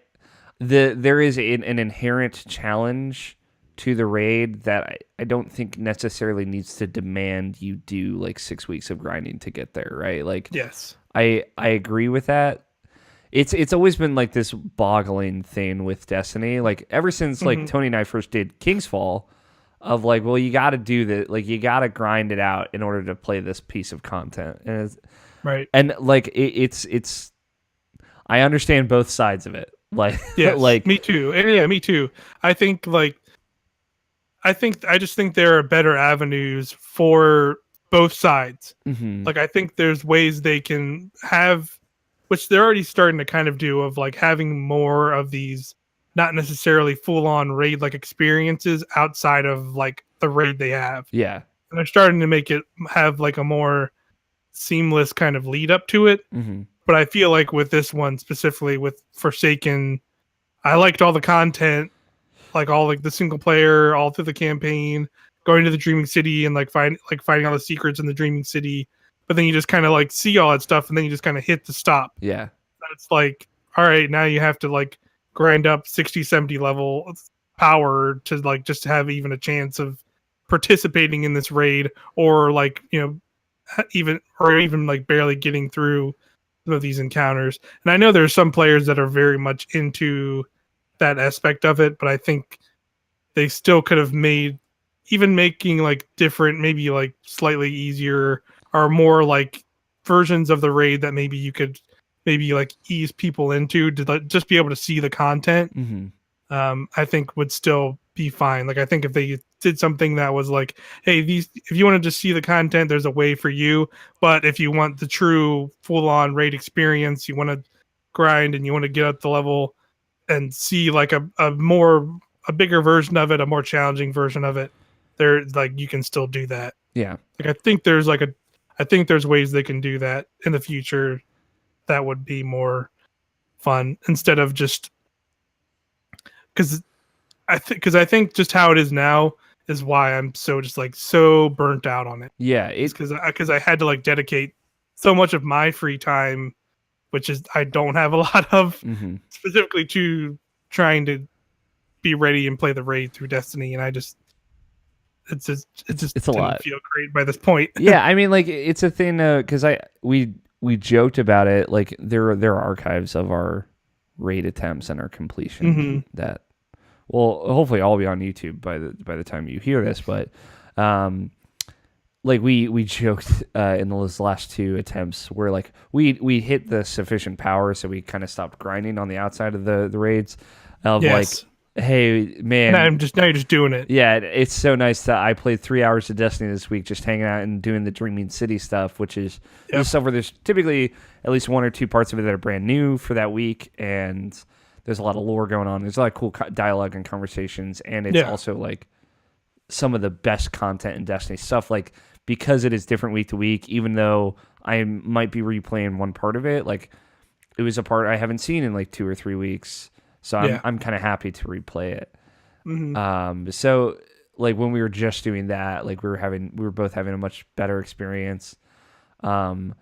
There is an inherent challenge to the raid that I don't think necessarily needs to demand you do like 6 weeks of grinding to get there, right? Like yes. I agree with that. It's always been like this boggling thing with Destiny. Like ever since like Tony and I first did King's Fall, of like, well, you got to do that. Like you got to grind it out in order to play this piece of content. And right. And like it's I understand both sides of it. Like yes, like me too. And yeah, me too. I just think there are better avenues for both sides. Mm-hmm. Like I think there's ways they can have, which they're already starting to kind of do, of like having more of these not necessarily full on raid like experiences outside of like the raid they have. Yeah. And they're starting to make it have like a more seamless kind of lead up to it. Mm-hmm. But I feel like with this one specifically with Forsaken, I liked all the content, like all like the single player, all through the campaign, going to the Dreaming City and like finding all the secrets in the Dreaming City. But then you just kind of like see all that stuff and then you just kind of hit the stop. Yeah. It's like, all right, now you have to like grind up 60, 70 level power to like just have even a chance of participating in this raid, or like, you know, even like barely getting through some of these encounters. And I know there's some players that are very much into that aspect of it, but I think they still could have making like different, maybe like slightly easier or more like versions of the raid that maybe you could like ease people into to like, just be able to see the content. Mm-hmm. I think would still be fine. Like I think if they did something that was like, hey, if you want to just see the content, there's a way for you. But if you want the true full-on raid experience, you want to grind and you want to get up the level and see like a bigger version of it, a more challenging version of it, there like you can still do that. Yeah. Like I think there's ways they can do that in the future that would be more fun instead of just because I think just how it is now is why I'm so just like so burnt out on it. Yeah, it's because I had to like dedicate so much of my free time, which is I don't have a lot of, specifically to trying to be ready and play the raid through Destiny, and I just it just it's a lot. Feel great by this point. Yeah, I mean, like it's a thing because we joked about it. Like there are archives of our raid attempts and our completion that will hopefully all be on YouTube by the time you hear this. But like we joked in those last two attempts where like we hit the sufficient power, so we kind of stopped grinding on the outside of the raids. Of yes. Like, hey man, now you're just doing it. Yeah, it's so nice that I played 3 hours of Destiny this week, just hanging out and doing the Dreaming City stuff, which is stuff where there's typically at least one or two parts of it that are brand new for that week, and there's a lot of lore going on. There's a lot of cool dialogue and conversations, and it's also like some of the best content in Destiny stuff. Like because it is different week to week, even though I might be replaying one part of it, like it was a part I haven't seen in like 2 or 3 weeks. So I'm kind of happy to replay it. So like when we were just doing that, like we were both having a much better experience. I'm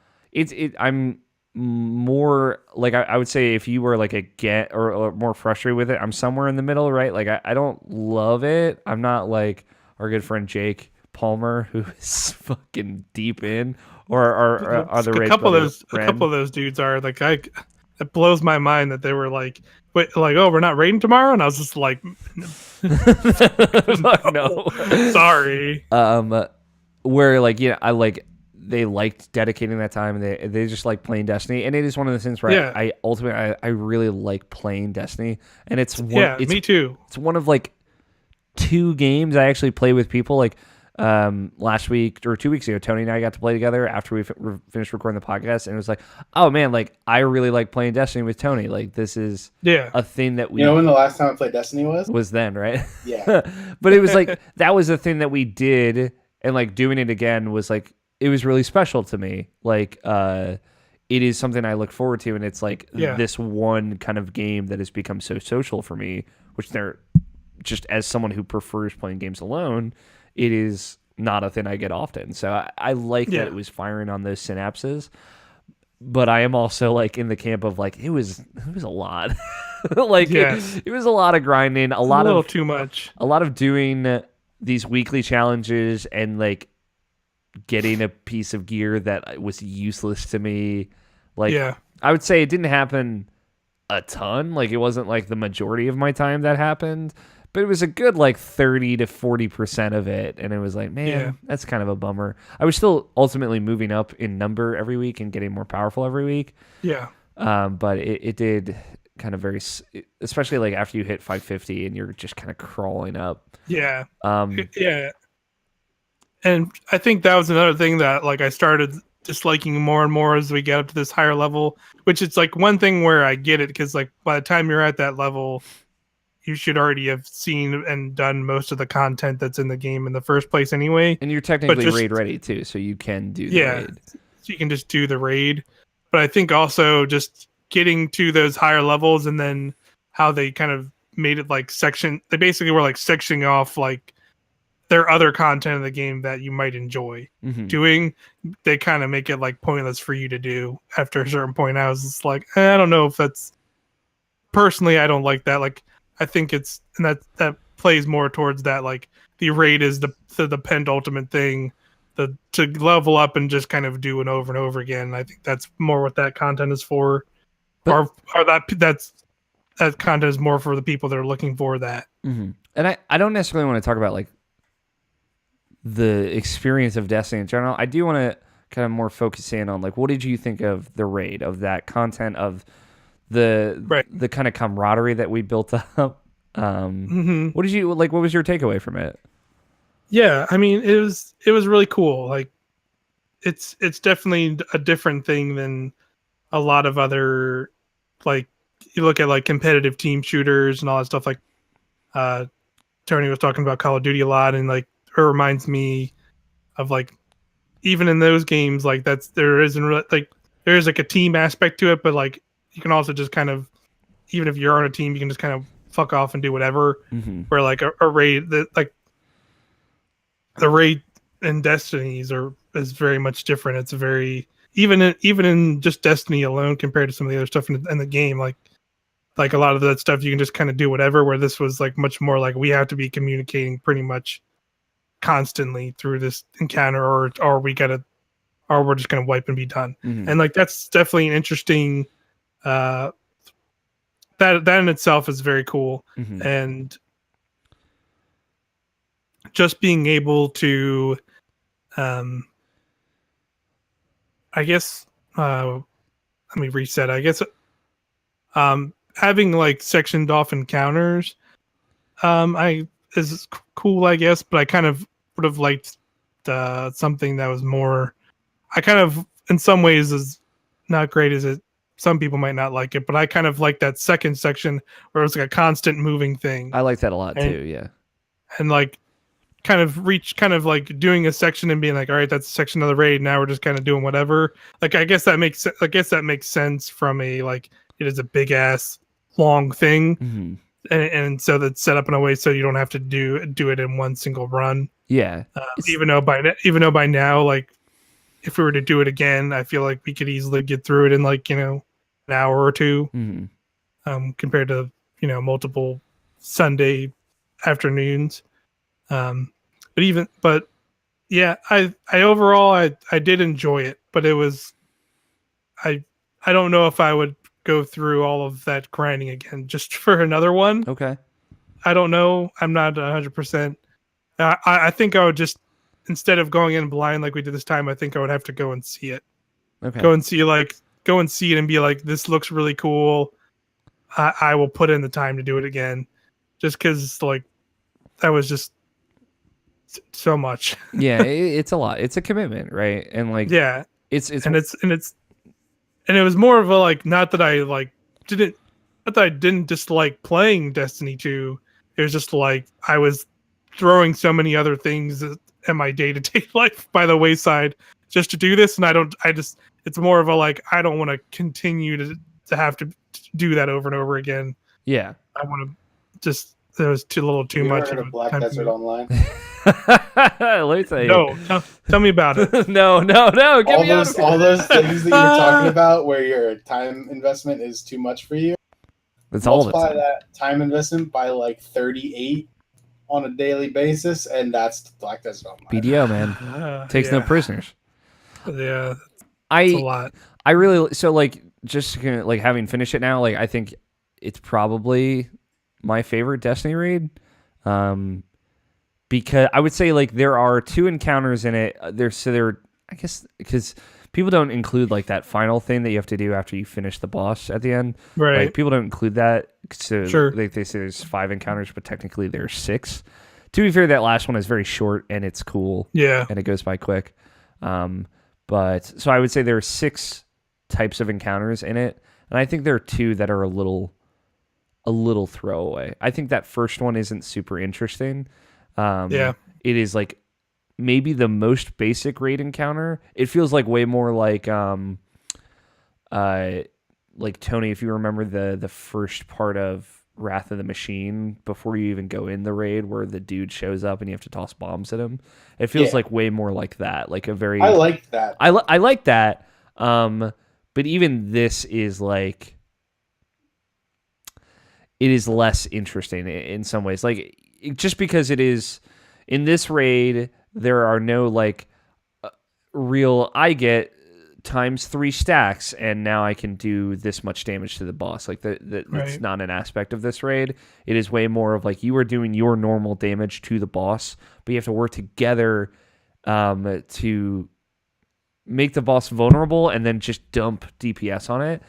more like I would say if you were like or more frustrated with it, I'm somewhere in the middle, right? Like I don't love it. I'm not like our good friend Jake Palmer, who is fucking deep in, or are the a Raid couple brother, of those a couple of those dudes are like it blows my mind that they were like, wait, like, oh, we're not raiding tomorrow, and I was just like, no, sorry. Where like I like they liked dedicating that time, and they just like playing Destiny, and it is one of the things where I ultimately I really like playing Destiny, and it's one, me too. It's one of like 2 games I actually play with people. Like last week or 2 weeks ago, Tony and I got to play together after we finished recording the podcast, and it was like, oh man, like I really like playing Destiny with Tony. Like this is a thing that we, you know, when the last time I played Destiny was then, right? Yeah. But it was like that was a thing that we did, and like doing it again was like, it was really special to me. Like it is something I look forward to, and it's like this one kind of game that has become so social for me, which they're just, as someone who prefers playing games alone, it is not a thing I get often. So I like that it was firing on those synapses, but I am also like in the camp of like, it was a lot. Like it was a lot of grinding, a little too much, a lot of doing these weekly challenges and like getting a piece of gear that was useless to me. Like I would say it didn't happen a ton. Like it wasn't like the majority of my time that happened, but it was a good like 30 to 40% of it. And it was like, man, that's kind of a bummer. I was still ultimately moving up in number every week and getting more powerful every week. Yeah. But it did kind of especially like after you hit 550 and you're just kind of crawling up. Yeah. And I think that was another thing that like I started disliking more and more as we get up to this higher level, which it's like one thing where I get it, because like by the time you're at that level, you should already have seen and done most of the content that's in the game in the first place anyway. And you're technically raid ready too, so you can do the raid. So you can just do the raid. But I think also just getting to those higher levels, and then how they kind of made it like they basically were like sectioning off like their other content in the game that you might enjoy doing. They kind of make it like pointless for you to do after a certain point. I was just like, I don't know if that's, personally, I don't like that. Like, I think it's, and that plays more towards that, like the raid is the penultimate thing, to level up and just kind of do it over and over again. I think that's more what that content is for. Or that content is more for the people that are looking for that. And I don't necessarily want to talk about like the experience of Destiny in general. I do want to kind of more focus in on like, what did you think of the raid, of that content, of the kind of camaraderie that we built up? What did you like? What was your takeaway from it? Yeah, I mean, it was really cool. Like, it's definitely a different thing than a lot of other, like, you look at like competitive team shooters and all that stuff. Like, Tony was talking about Call of Duty a lot, and like it reminds me of like, even in those games, like there isn't really like, there is like a team aspect to it, but like you can also just kind of, even if you're on a team, you can just kind of fuck off and do whatever. Where like a raid, like the raid in Destinies is very much different. It's very, even in just Destiny alone compared to some of the other stuff in the game, like a lot of that stuff you can just kind of do whatever, where this was like much more like we have to be communicating pretty much constantly through this encounter, or we're just gonna wipe and be done. And like that's definitely an interesting, that in itself is very cool. And just being able to I guess let me reset. I guess having like sectioned off encounters is cool, I guess, but I kind of would have liked something that was more, I kind of, in some ways, is not great as it, some people might not like it, but I kind of like that second section where it was like a constant moving thing. I like that a lot too, yeah. And like kind of like doing a section and being like, all right, that's a section of the raid, now we're just kind of doing whatever. Like I guess that makes sense from a, like, it is a big ass long thing. And so that's set up in a way so you don't have to do it in one single run. Yeah. Even though by now, like, if we were to do it again, I feel like we could easily get through it in like, an hour or two, compared to, multiple Sunday afternoons. But Yeah, I overall I did enjoy it, but it was I don't know if I would go through all of that grinding again just for another one. Okay. I don't know. I'm not 100%. I think I would just, instead of going in blind like we did this time, I think I would have to go and see it. Okay. Go and see it and be like, this looks really cool. I will put in the time to do it again, just because like that was just so much. Yeah, it's a lot. It's a commitment, right? And like, Yeah, it's and it was more of a like, not that I didn't dislike playing Destiny 2. It was just like I was throwing so many other things in my day-to-day life by the wayside just to do this, and it's more of a like, I don't want to continue to have to do that over and over again. Yeah. I want to just, there was too much Heard of of Black Desert Online. Let me tell you. No, tell me about it. no. Get me out of here. All those things that you were talking about, where your time investment is too much for you. It's all the Multiply time. that time investment by like 38 on a daily basis, and that's Black Desert Online. BDO, man. Takes no prisoners. Yeah, it's a lot. I really, so like, just like having finished it now, like I think it's probably my favorite Destiny raid. Because I would say like there are 2 encounters in it. I guess because people don't include like that final thing that you have to do after you finish the boss at the end. Right. Like people don't include that. So Sure. they say there's 5 encounters, but technically there's 6. To be fair, that last one is very short and it's cool. Yeah. And it goes by quick. But so I would say there are 6 types of encounters in it, and I think there are 2 that are a little throwaway. I think that first one isn't super interesting. Yeah. It is like maybe the most basic raid encounter. It feels like way more like Tony, if you remember the first part of Wrath of the Machine, before you even go in the raid, where the dude shows up and you have to toss bombs at him. It feels like way more like that. Like a very, I liked that. I like that. But even this is like, it is less interesting in some ways. Like, just because it is in this raid, there are no like real, I get times 3 stacks and now I can do this much damage to the boss. Like that's not an aspect of this raid. It is way more of like, you are doing your normal damage to the boss, but you have to work together to make the boss vulnerable and then just dump DPS on it.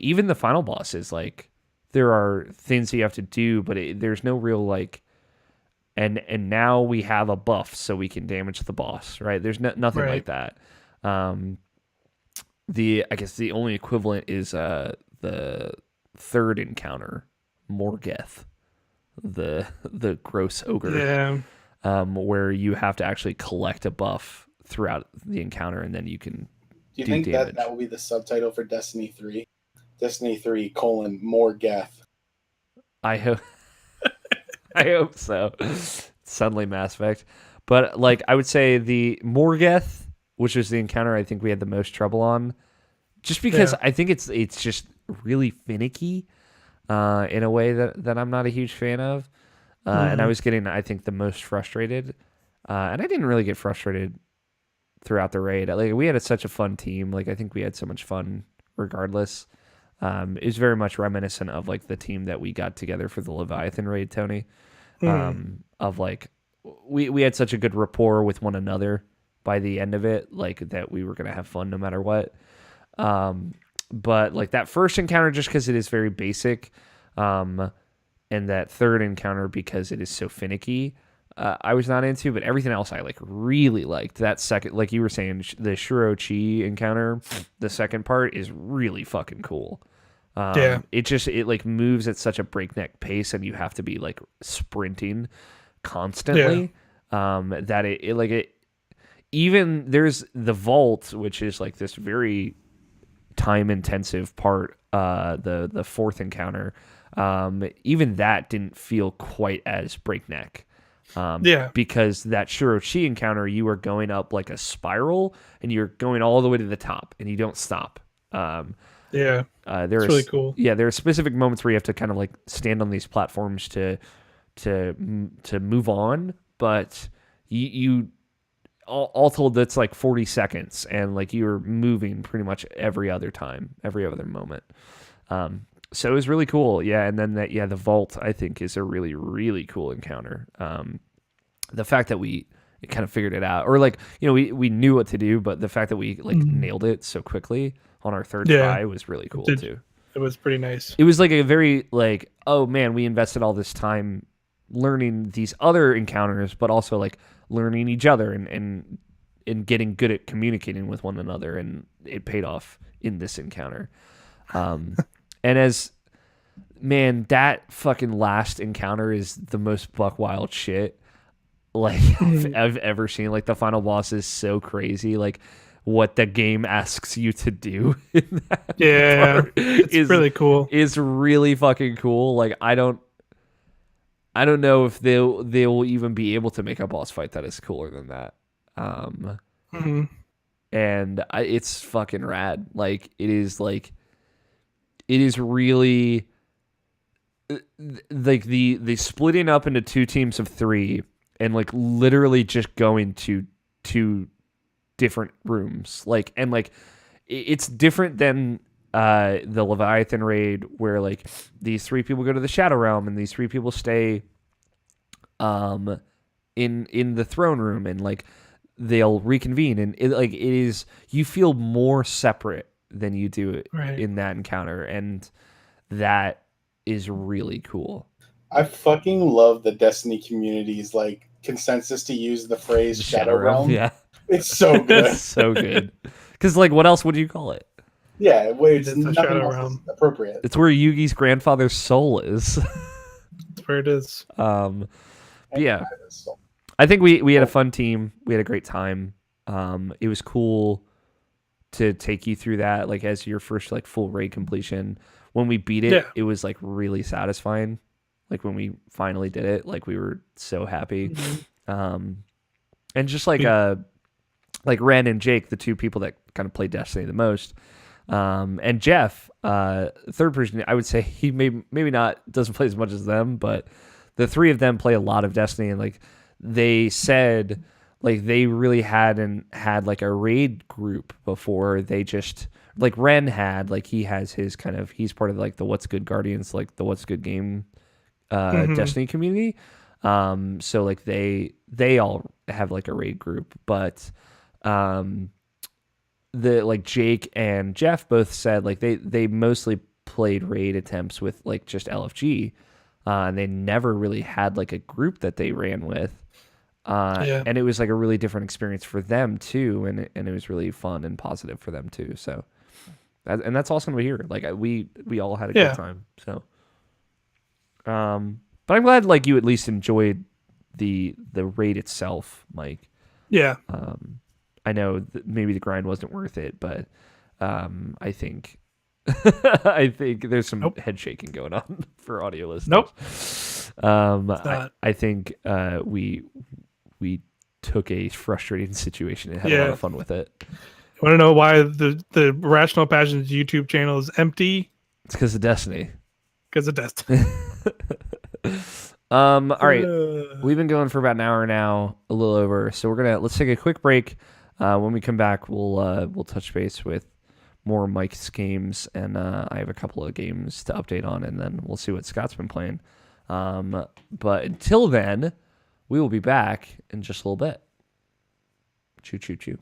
Even the final boss is like, there are things you have to do, but there's no real like, and now we have a buff so we can damage the boss, right? There's nothing like that. I guess the only equivalent is the third encounter, Morgeth, the gross ogre, where you have to actually collect a buff throughout the encounter, and then you can. Do you think damage. that will be the subtitle for Destiny 3? Destiny 3 : Morgeth. I hope. I hope so. Suddenly Mass Effect, but like I would say the Morgeth, which was the encounter I think we had the most trouble on, just because I think it's just really finicky in a way that I'm not a huge fan of, and I was getting, I think, the most frustrated, and I didn't really get frustrated throughout the raid. Like, we had such a fun team. Like, I think we had so much fun regardless. It was very much reminiscent of like the team that we got together for the Leviathan raid, Tony. Of like, we had such a good rapport with one another by the end of it, like that we were gonna have fun no matter what. But like that first encounter, just because it is very basic, and that third encounter because it is so finicky, I was not into. But everything else I like really liked. That second, like you were saying, the Shuro Chi encounter, the second part is really fucking cool. It like moves at such a breakneck pace, and you have to be like sprinting constantly. That it even there's the vault, which is like this very time intensive part. The fourth encounter, even that didn't feel quite as breakneck. Because that Shuro Chi encounter, you are going up like a spiral, and you're going all the way to the top, and you don't stop. It's really cool. Yeah, there are specific moments where you have to kind of like stand on these platforms to move on, but you all told, that's like 40 seconds, and like you're moving pretty much every other moment. So it was really cool. Yeah. And then the vault, I think, is a really, really cool encounter. The fact that we kind of figured it out, or like, we knew what to do, but the fact that we like nailed it so quickly on our third try was really cool too. It was pretty nice. It was like a very like, oh man, we invested all this time learning these other encounters, but also like learning each other and getting good at communicating with one another, and it paid off in this encounter. And as man, that fucking last encounter is the most buck wild shit like I've ever seen. Like the final boss is so crazy. Like what the game asks you to do in that part it's really cool. It's really fucking cool. Like I don't know if they will even be able to make a boss fight that is cooler than that. And it's fucking rad. Like it is really like the splitting up into 2 teams of 3 and like literally just going to 2 different rooms. Like, and like it's different than the Leviathan raid, where like these 3 people go to the Shadow Realm and these 3 people stay in the throne room, and like they'll reconvene, and it is, you feel more separate than you do in that encounter, and that is really cool. I fucking love the Destiny community's like consensus to use the phrase Shadow Realm. Yeah, it's so good. It's so good. Because like, what else would you call it? Yeah, it's nothing Shadow else Realm. is appropriate. It's where Yugi's grandfather's soul is. That's where it is. Yeah, I think we had a fun team. We had a great time. It was cool to take you through that, like as your first like full raid completion. When we beat it, it was like really satisfying. Like when we finally did it, like we were so happy. And just like Ren and Jake, the 2 people that kind of play Destiny the most, and Jeff, third person, I would say he maybe not doesn't play as much as them, but the 3 of them play a lot of Destiny, and like they said, like they really hadn't had like a raid group before. They just, like Ren had, like he has his kind of, he's part of like the What's Good Guardians, like the What's Good Game Destiny community. So like they all have like a raid group, but the like Jake and Jeff both said like they mostly played raid attempts with like just LFG, and they never really had like a group that they ran with. And it was like a really different experience for them too, and it was really fun and positive for them too. So and that's awesome to hear. Like we all had a good time. So but I'm glad like you at least enjoyed the raid itself, Mike. Yeah. I know maybe the grind wasn't worth it, but I think I think there's some head shaking going on for audio listeners. I think we took a frustrating situation and had a lot of fun with it. You want to know why the Rational Passions YouTube channel is empty? It's because of Destiny. Because of Destiny. All right. We've been going for about an hour now, a little over. So let's take a quick break. When we come back, we'll touch base with more Mike's games, and I have a couple of games to update on, and then we'll see what Scott's been playing. But until then, we will be back in just a little bit. Choo choo choo.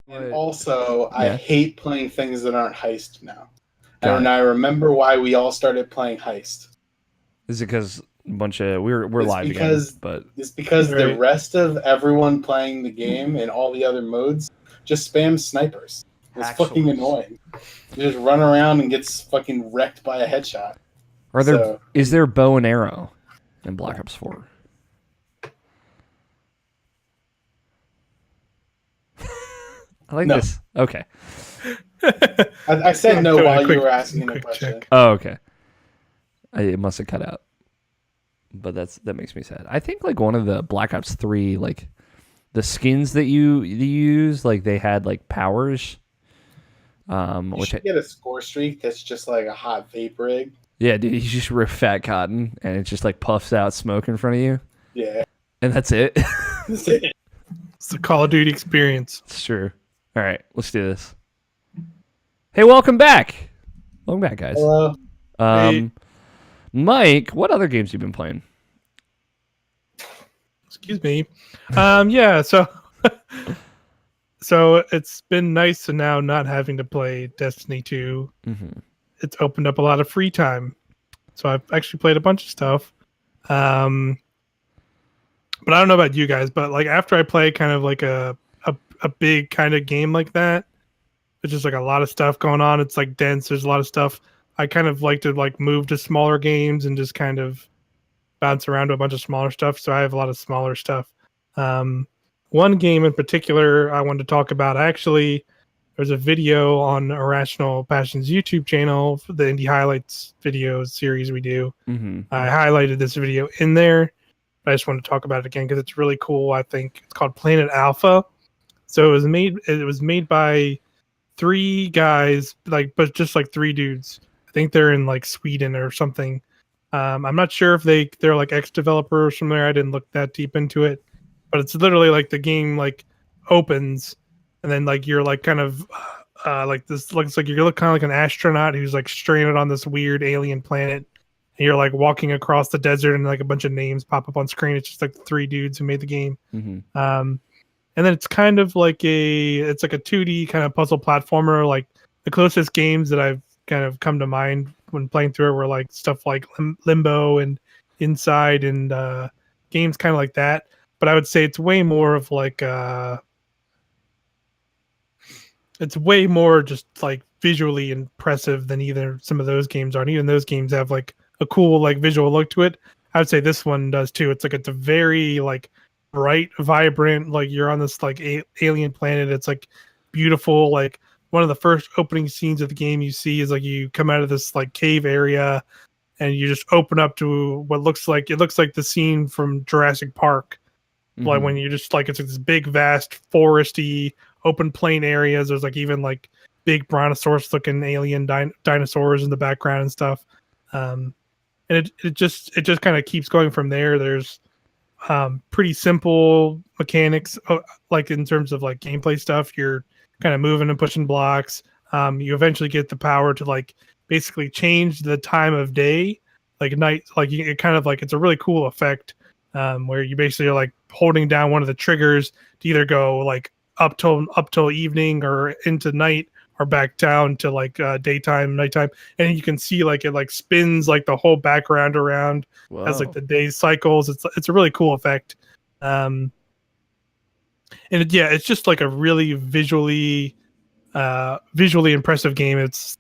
And also, I hate playing things that aren't heist now. Got And it. I remember why we all started playing heist. Is it because a bunch of we're It's live because, again? But it's because Right. the rest of everyone playing the game and all the other modes just spam snipers. It's fucking Hacksaws. annoying. You just run around and gets fucking wrecked by a headshot. Is there bow and arrow in Black Ops 4? I like this. Okay. I said no Doing a while quick- you were asking a quick question. check. Oh, okay. It must have cut out. But that makes me sad. I think like one of the Black Ops 3 like the skins that you use, like they had like powers. You Which should get a score streak that's just like a hot vape rig. yeah, dude, you just rip fat cotton and it just like puffs out smoke in front of you. Yeah. And that's it. That's it. It's the Call of Duty experience. It's true. All right, let's do this. Hey, welcome back. Welcome back, guys. Hello. Hey. Mike, what other games you been playing? Excuse me. Yeah, so it's been nice to now not having to play Destiny 2. Mm-hmm. It's opened up a lot of free time. So I've actually played a bunch of stuff. But I don't know about you guys, but like after I play kind of like a big kind of game like that, there's just like a lot of stuff going on. It's like dense. There's a lot of stuff. I kind of like to like move to smaller games and just kind of bounce around to a bunch of smaller stuff. So I have a lot of smaller stuff. One game in particular I wanted to talk about. There's a video on Irrational Passion's YouTube channel for the Indie Highlights video series we do. Mm-hmm. I highlighted this video in there. I just want to talk about it again because it's really cool. I think it's called Planet Alpha. So it was made by 3 guys, but just like 3 dudes. I think they're in like Sweden or something. I'm not sure if they're like ex-developers from there. I didn't look that deep into it, but it's literally like the game like opens and then like you're like kind of like this looks like you're kind of like an astronaut who's like stranded on this weird alien planet. And you're like walking across the desert and like a bunch of names pop up on screen. It's just like 3 dudes who made the game. Mm-hmm. And then it's kind of like it's like a 2D kind of puzzle platformer. Like the closest games that I've kind of come to mind when playing through it were like stuff like Limbo and Inside and games kind of like that. But I would say it's way more of like it's way more just like visually impressive than either some of those games are. And even those games have like a cool like visual look to it. I would say this one does too. It's a very like bright, vibrant, like you're on this like alien planet. It's like beautiful. Like one of the first opening scenes of the game you see is like you come out of this like cave area and you just open up to what looks like the scene from Jurassic Park. Mm-hmm. Like when you just like it's like this big vast foresty open plain areas. There's like even like big brontosaurus looking alien dinosaurs in the background and stuff. And it just kind of keeps going from there. There's pretty simple mechanics, like in terms of like gameplay stuff. You're kind of moving and pushing blocks. You eventually get the power to like basically change the time of day, like night. Like it kind of like it's a really cool effect where you basically are like holding down one of the triggers to either go like up till evening or into night, or back down to like daytime, nighttime, and you can see like it like spins like the whole background around as like the day cycles. It's a really cool effect, and it's just like a really visually impressive game. It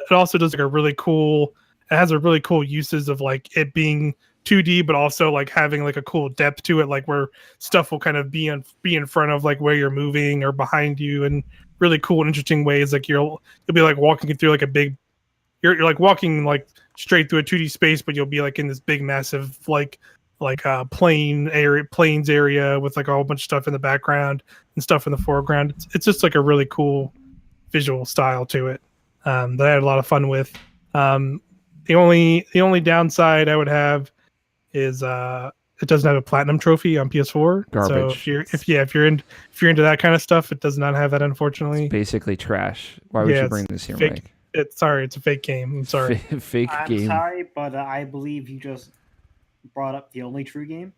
also does like a really cool. It has a really cool uses of like it being 2D, but also like having like a cool depth to it, like where stuff will kind of be in front of like where you're moving or behind you, and really cool and interesting ways. Like you'll be like walking through like a big, you're like walking like straight through a 2D space, but you'll be like in this big massive like plains area with like a whole bunch of stuff in the background and stuff in the foreground. It's just like a really cool visual style to it that I had a lot of fun with. The only downside I would have is it doesn't have a platinum trophy on PS4. Garbage. So if you're into that kind of stuff, it does not have that, unfortunately. It's basically trash. Why would you bring this here, fake, Mike? It's a fake game. I'm sorry. Fake I'm game. sorry, but I believe you just brought up the only true game.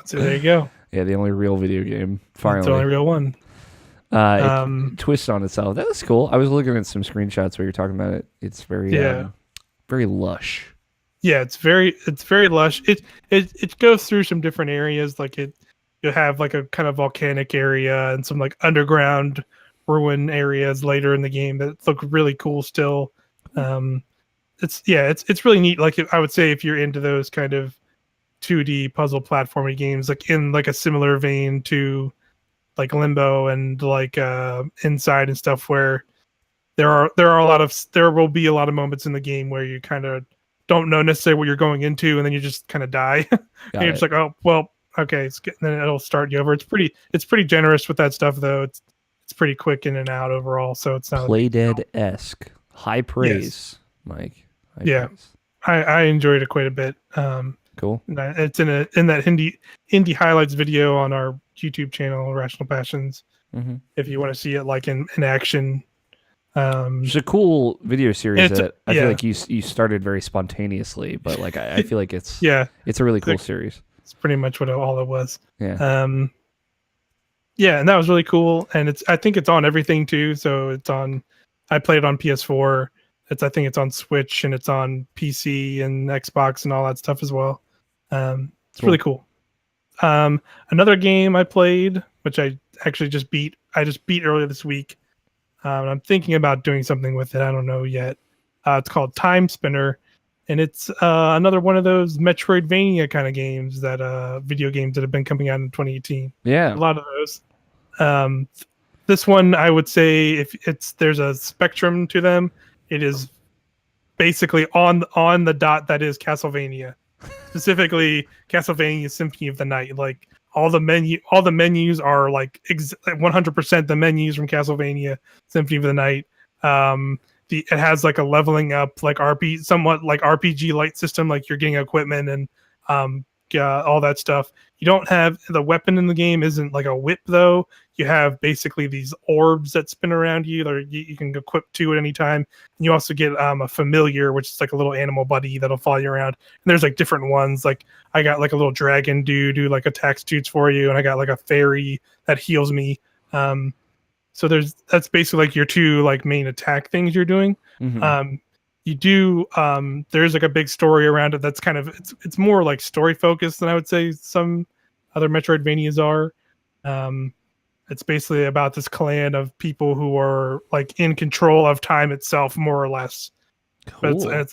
So there you go. Yeah, the only real video game. Finally, that's the only real one. It twists on itself. That was cool. I was looking at some screenshots where you're talking about it. It's very very lush. Yeah, it's very lush. It goes through some different areas. Like you have like a kind of volcanic area and some like underground ruin areas later in the game that look really cool still. It's really neat. Like I would say if you're into those kind of 2D puzzle platforming games, like in like a similar vein to like Limbo and like Inside and stuff, where there will be a lot of moments in the game where you kind of don't know necessarily what you're going into, and then you just kind of die. And you're just like, oh well, okay, then it'll start you over. It's pretty generous with that stuff though. It's pretty quick in and out overall, so it's not Playdead-esque. High praise, Mike. Praise. I enjoyed it quite a bit. Cool. It's in that indie highlights video on our YouTube channel, Irrational Passions. Mm-hmm. If you want to see it like in action. It's a cool video series that I feel like you started very spontaneously, but like I feel like it's a really cool series. It's pretty much all it was. Yeah. And that was really cool, and I think it's on everything too. So I played it on PS4. I think it's on Switch and it's on PC and Xbox and all that stuff as well. It's really cool. Another game I played, which I actually just beat earlier this week. I'm thinking about doing something with it. I don't know yet. It's called Time Spinner, and it's another one of those Metroidvania kind of games video games that have been coming out in 2018. Yeah, a lot of those. This one, I would say, there's a spectrum to them. It is basically on the dot that is Castlevania, specifically Castlevania Symphony of the Night. Like all the menus are like 100% the menus from Castlevania Symphony of the Night. It has like a leveling up, like somewhat like RPG light system, like you're getting equipment and all that stuff. You don't have the weapon in the game isn't like a whip though. You have basically these orbs that spin around you that you can equip to at any time. And you also get a familiar, which is like a little animal buddy that'll follow you around. And there's like different ones. Like I got like a little dragon dude who like attacks dudes for you, and I got like a fairy that heals me. So that's basically like your two like main attack things you're doing. Mm-hmm. You do there's like a big story around it that's kind of it's more like story focused than I would say some other Metroidvanias are. It's basically about this clan of people who are like in control of time itself, more or less. Cool. But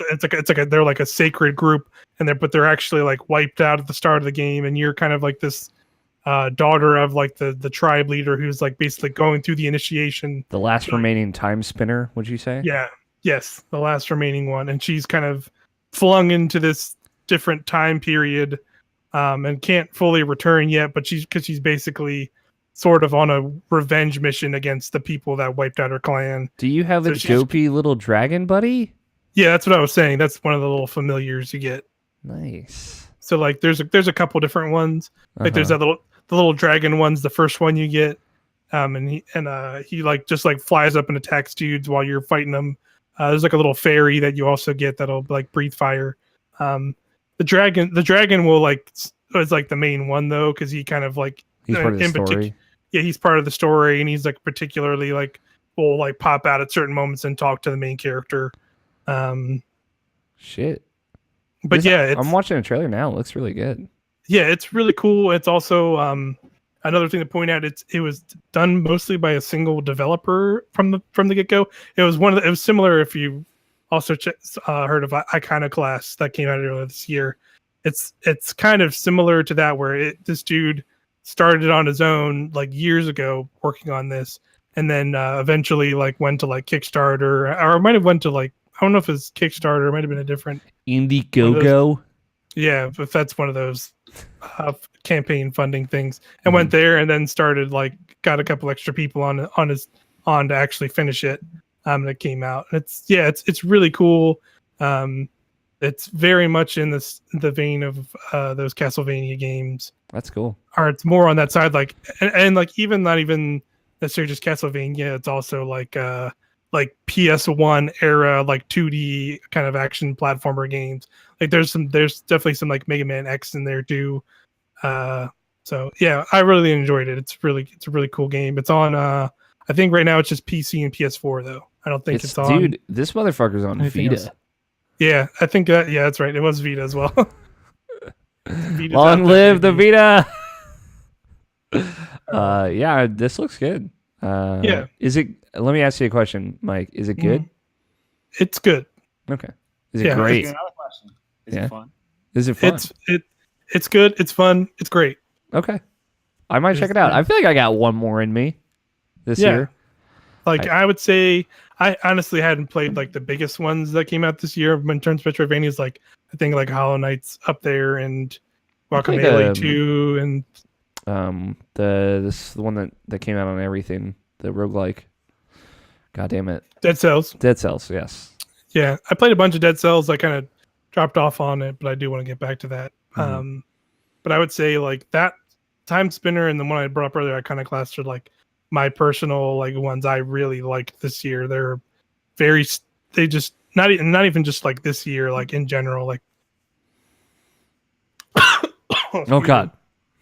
they're like a sacred group, but they're actually like wiped out at the start of the game, and you're kind of like this daughter of like the tribe leader who's like basically going through the initiation. The last remaining time spinner, would you say? Yeah. Yes, the last remaining one, and she's kind of flung into this different time period, and can't fully return yet. But she's basically sort of on a revenge mission against the people that wiped out her clan. Do you have a dopey little dragon buddy? Yeah, that's what I was saying. That's one of the little familiars you get. Nice. So like, there's a couple different ones. Like there's the little dragon one's the first one you get, and he like just like flies up and attacks dudes while you're fighting them. There's like a little fairy that you also get that'll like breathe fire. The dragon will like is like the main one though, because he kind of like he's part of the story. Yeah, he's part of the story, and he's like particularly like will like pop out at certain moments and talk to the main character. Shit. But I'm watching a trailer now. It looks really good. Yeah, it's really cool. It's also another thing to point out. It was done mostly by a single developer from the get go. It was similar if you also heard of Iconoclast that came out earlier this year. It's kind of similar to that where this dude started on his own like years ago working on this, and then eventually like went to like Kickstarter, or it might have went to like I don't know if it's Kickstarter, it might have been a different Indiegogo. Yeah, if that's one of those campaign funding things, and went there and then started like got a couple extra people on to actually finish it. That came out. It's really cool. It's very much in the vein of those Castlevania games. That's cool. Or it's more on that side, like and like even not even necessarily just Castlevania. It's also like PS1 era, like 2D kind of action platformer games. Like there's definitely some like Mega Man X in there too. So yeah, I really enjoyed it. It's a really cool game. It's on I think right now it's just PC and PS4 though. I don't think it's on. Dude, this motherfucker's on Vita. Else. Yeah, I think that. Yeah, that's right. It was Vita as well. Long live the Vita. Yeah, this looks good. Yeah. Is it? Let me ask you a question, Mike. Is it good? It's good. Okay. Is it great? Another question. Is it fun? Is it fun? It's good. It's fun. It's great. Okay. I might check it out. I feel like I got one more in me this year. Like I would say, I honestly hadn't played like the biggest ones that came out this year in terms of Metroidvanias. Like I think like Hollow Knight's up there and Guacamelee 2 and the one that came out on everything, the roguelike. God damn it. Dead Cells. Dead Cells, yes. Yeah, I played a bunch of Dead Cells. I kind of dropped off on it, but I do want to get back to that. But I would say like that Time Spinner and the one I brought up earlier, I kind of classed like my personal like ones I really liked this year. They're they just not even just like this year, like in general, like. Oh God!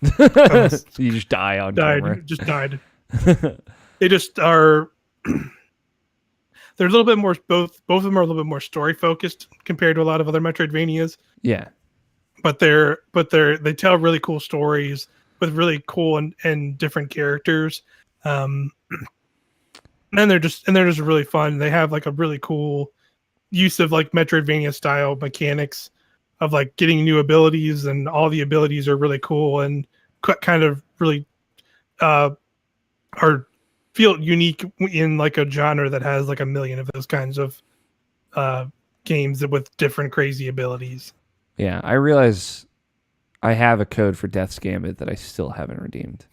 You just die on camera. Just died. They just are. They're a little bit more. Both of them are a little bit more story focused compared to a lot of other Metroidvanias. Yeah, but they tell really cool stories with really cool and different characters. And they're just really fun. They have like a really cool use of like Metroidvania style mechanics of like getting new abilities, and all the abilities are really cool and kind of really are feel unique in like a genre that has like a million of those kinds of games with different crazy abilities. Yeah, I realize I have a code for Death's Gambit that I still haven't redeemed.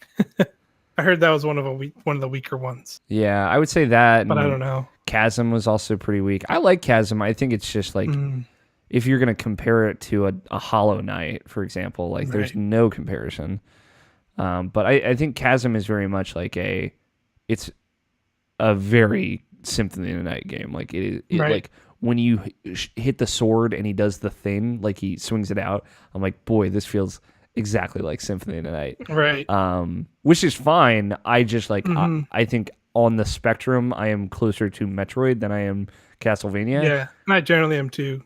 I heard that was one of the weaker ones. Yeah, I would say that. But I don't know. Chasm was also pretty weak. I like Chasm. I think it's just like if you're going to compare it to a Hollow Knight, for example, like there's no comparison. But I think Chasm is very much like it's a very Symphony of the Night game. Like it like when you hit the sword and he does the thing, like he swings it out, I'm like, boy, this feels exactly like Symphony of the Night. Right. Which is fine. I just like, I think on the spectrum, I am closer to Metroid than I am Castlevania. Yeah, and I generally am too.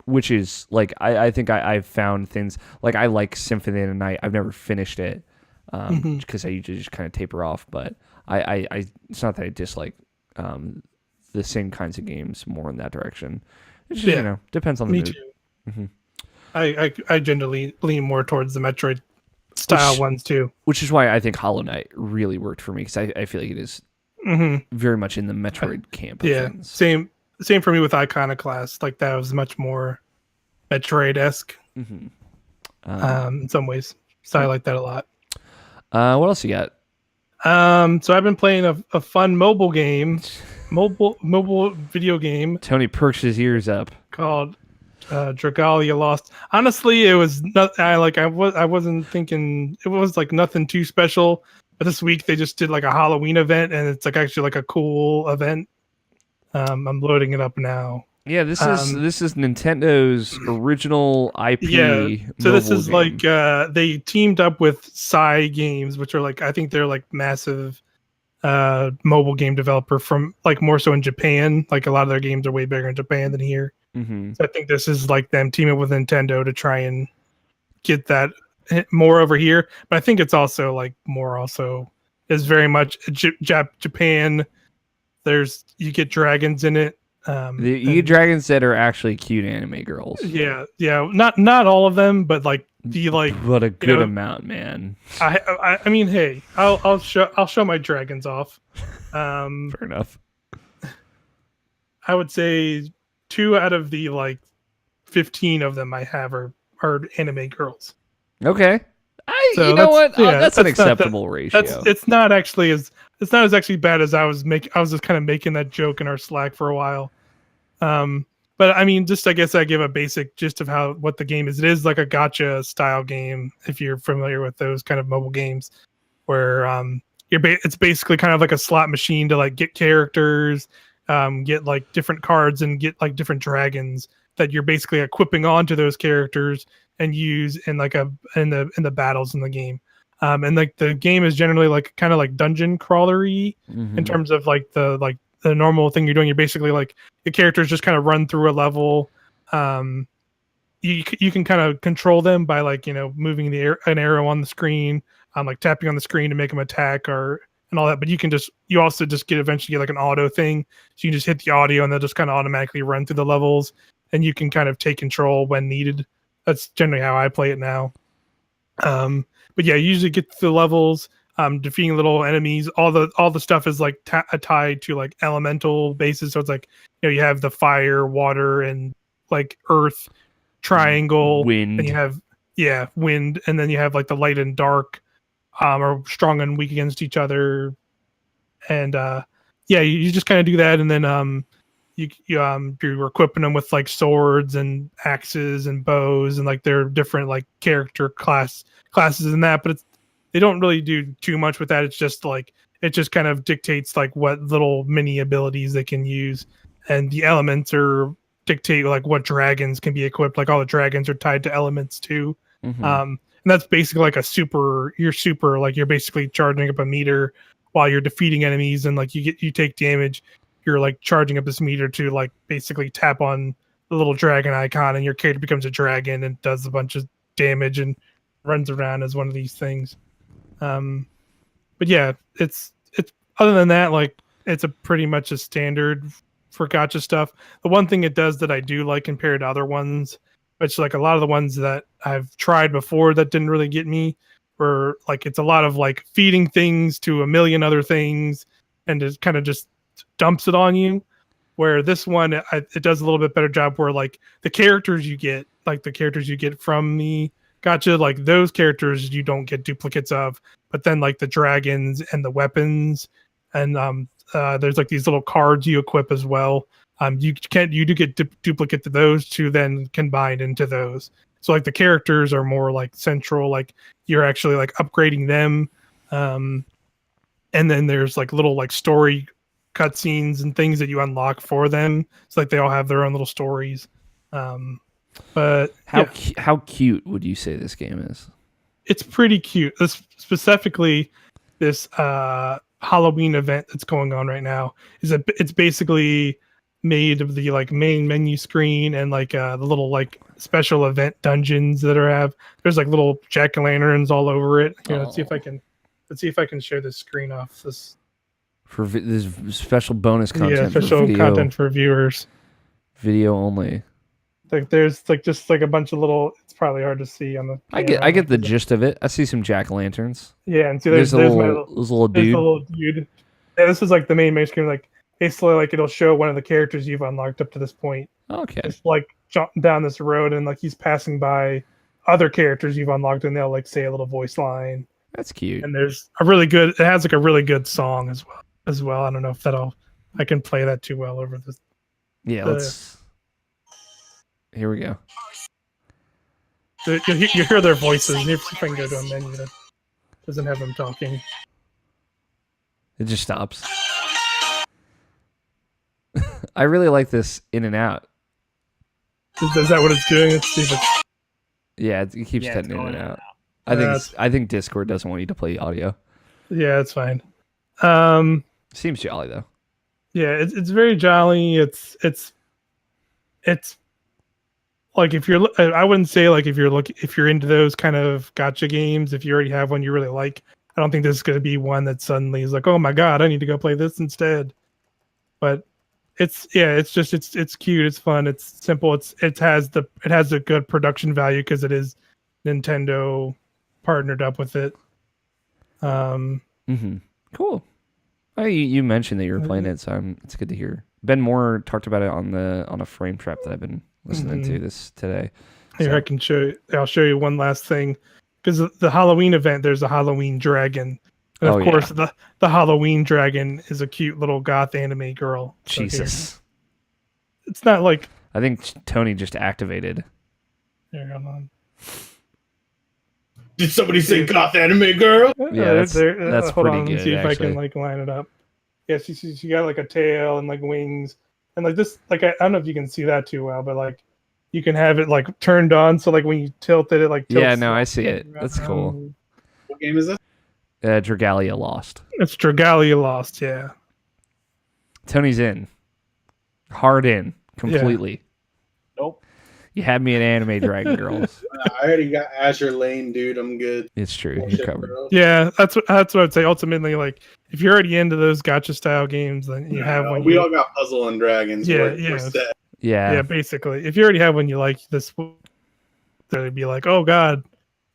Which is like, I think I've found things, like I like Symphony of the Night. I've never finished it because I usually just kind of taper off, but I it's not that I dislike the same kinds of games more in that direction. It's just, depends on the mood. Me too. I generally lean more towards the Metroid style ones too. Which is why I think Hollow Knight really worked for me, because I feel like it is very much in the Metroid camp of things. Same for me with Iconoclast. Like that was much more Metroid-esque in some ways. So I like that a lot. What else you got? So I've been playing a fun mobile video game. Tony perks his ears up. Called Dragalia Lost. Honestly, it was not. I wasn't thinking it was like nothing too special. But this week they just did like a Halloween event, and it's like actually like a cool event. I'm loading it up now. Yeah, this is Nintendo's original IP. Yeah, so this is game. like they teamed up with Psy Games, which are like I think they're like massive mobile game developer from like more so in Japan. Like a lot of their games are way bigger in Japan than here. So I think this is like them teaming up with Nintendo to try and get that more over here. But I think it's also like more also is very much Japan. You get dragons in it. You get dragons that are actually cute anime girls. Yeah. Not all of them, but like but a good amount, man. I mean, hey, I'll show my dragons off. Fair enough. I would say 2 out of the like 15 of them I have are anime girls. Okay. You know what? That's an acceptable ratio. It's not as actually bad as I was just kind of making that joke in our Slack for a while. But I mean, just I guess I give a basic gist of what the game is. It is like a gacha style game, if you're familiar with those kind of mobile games, where it's basically kind of like a slot machine to like get characters, get like different cards, and get like different dragons that you're basically equipping onto those characters, and use in like in the battles in the game. And like the game is generally like kind of like dungeon crawlery in terms of like the normal thing you're doing. You're basically like the characters just kind of run through a level. You can kind of control them by like moving an arrow on the screen, like tapping on the screen to make them attack and all that. But you also just eventually get like an auto thing, so you can just hit the audio and they'll just kind of automatically run through the levels, and you can kind of take control when needed. That's generally how I play it now. But yeah, you usually get to the levels, defeating little enemies. All the stuff is like tied to like elemental bases. So it's like you have the fire, water, and like earth triangle. Wind. And you have wind, and then you have like the light and dark, are strong and weak against each other. And you just kind of do that, and then you're equipping them with like swords and axes and bows, and like they're different like character classes in that, but they don't really do too much with that. It's just like it just kind of dictates like what little mini abilities they can use, and the elements dictate like what dragons can be equipped. Like all the dragons are tied to elements too. And that's basically like you're basically charging up a meter while you're defeating enemies, and like you take damage. You're like charging up this meter to like basically tap on the little dragon icon, and your character becomes a dragon and does a bunch of damage and runs around as one of these things. But yeah, it's other than that, like it's a pretty much a standard for gacha stuff. The one thing it does that I do like compared to other ones, which like a lot of the ones that I've tried before that didn't really get me, were like it's a lot of like feeding things to a million other things, and it kind of just dumps it on you. Where this one, it does a little bit better job where like the characters you get from the gacha, like those characters you don't get duplicates of, but then like the dragons and the weapons, and there's like these little cards you equip as well. You do get duplicate to those to then combine into those. So like the characters are more like central, like you're actually like upgrading them. And then there's like little like story cutscenes and things that you unlock for them. It's like they all have their own little stories. But how cute would you say this game is? It's pretty cute. Specifically, this Halloween event that's going on right now it's basically made of the like main menu screen and like the little like special event dungeons there's like little jack-o'-lanterns all over it. Here, let's see if I can share this screen off this for this special bonus content. Yeah, special content for viewers. Video only. Like there's like just like a bunch of little. It's probably hard to see on the. I get the gist of it. I see some jack-o'-lanterns. Yeah, and see there's a little dude. Yeah, this is like the main screen. Like basically, like it'll show one of the characters you've unlocked up to this point. Okay. Just like jumping down this road, and like he's passing by other characters you've unlocked, and they'll like say a little voice line. That's cute. And there's a really good. It has like a really good song as well. I don't know if I can play that too well over this. Yeah, let's. Here we go. You hear their voices. Maybe if I can go to a menu that doesn't have them talking. It just stops. I really like this in and out. Is that what it's doing? Let's see if it's... Yeah, it keeps cutting in and out. I think Discord doesn't want you to play audio. Yeah, it's fine. Seems jolly though. Yeah, it's very jolly. It's like I wouldn't say like if you're into those kind of gacha games, if you already have one you really like, I don't think this is going to be one that suddenly is like, oh my god, I need to go play this instead. But it's cute, it's fun, it's simple, it has a good production value because it is Nintendo partnered up with it. Cool. You mentioned that you were playing it, so it's good to hear. Ben Moore talked about it on a frame trap that I've been listening to this today. Here, I can show you. I'll show you one last thing, because the Halloween event, there's a Halloween dragon, and of course the Halloween dragon is a cute little goth anime girl. Jesus, it's not like I think Tony just activated. Here, hold on. Did somebody say goth anime girl? Yeah, that's pretty good. Let me see if actually. I can like line it up. Yeah, she got like a tail and like wings, and like this, like I don't know if you can see that too well, but like you can have it like turned on, so like when you tilt it, it like tilts. Yeah, no, I see it. That's cool. What game is this? Dragalia Lost. It's Dragalia Lost, yeah. Tony's in. Hard in. Completely. Nope. You had me at Anime Dragon Girls. I already got Azure Lane, dude. I'm good. It's true. You're Bullshit, covered. bro. Yeah, that's what I'd say. Ultimately, like if you're already into those gacha style games, then you have one. We all got Puzzle and Dragons. Yeah, We're set. Yeah. Basically, if you already have one you like, this they'd be like, oh god,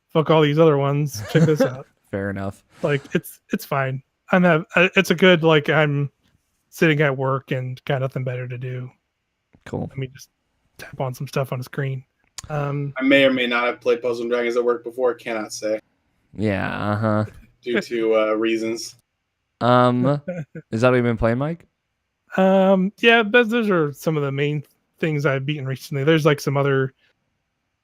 fuck all these other ones. Check this out. Fair enough. Like it's fine. It's a good like I'm sitting at work and got nothing better to do. Cool. Let me just tap on some stuff on the screen. I may or may not have played Puzzle and Dragons at work before. Cannot say. Yeah. Due to reasons. Is that what you've been playing, Mike? Yeah, those are some of the main things I've beaten recently. There's like some other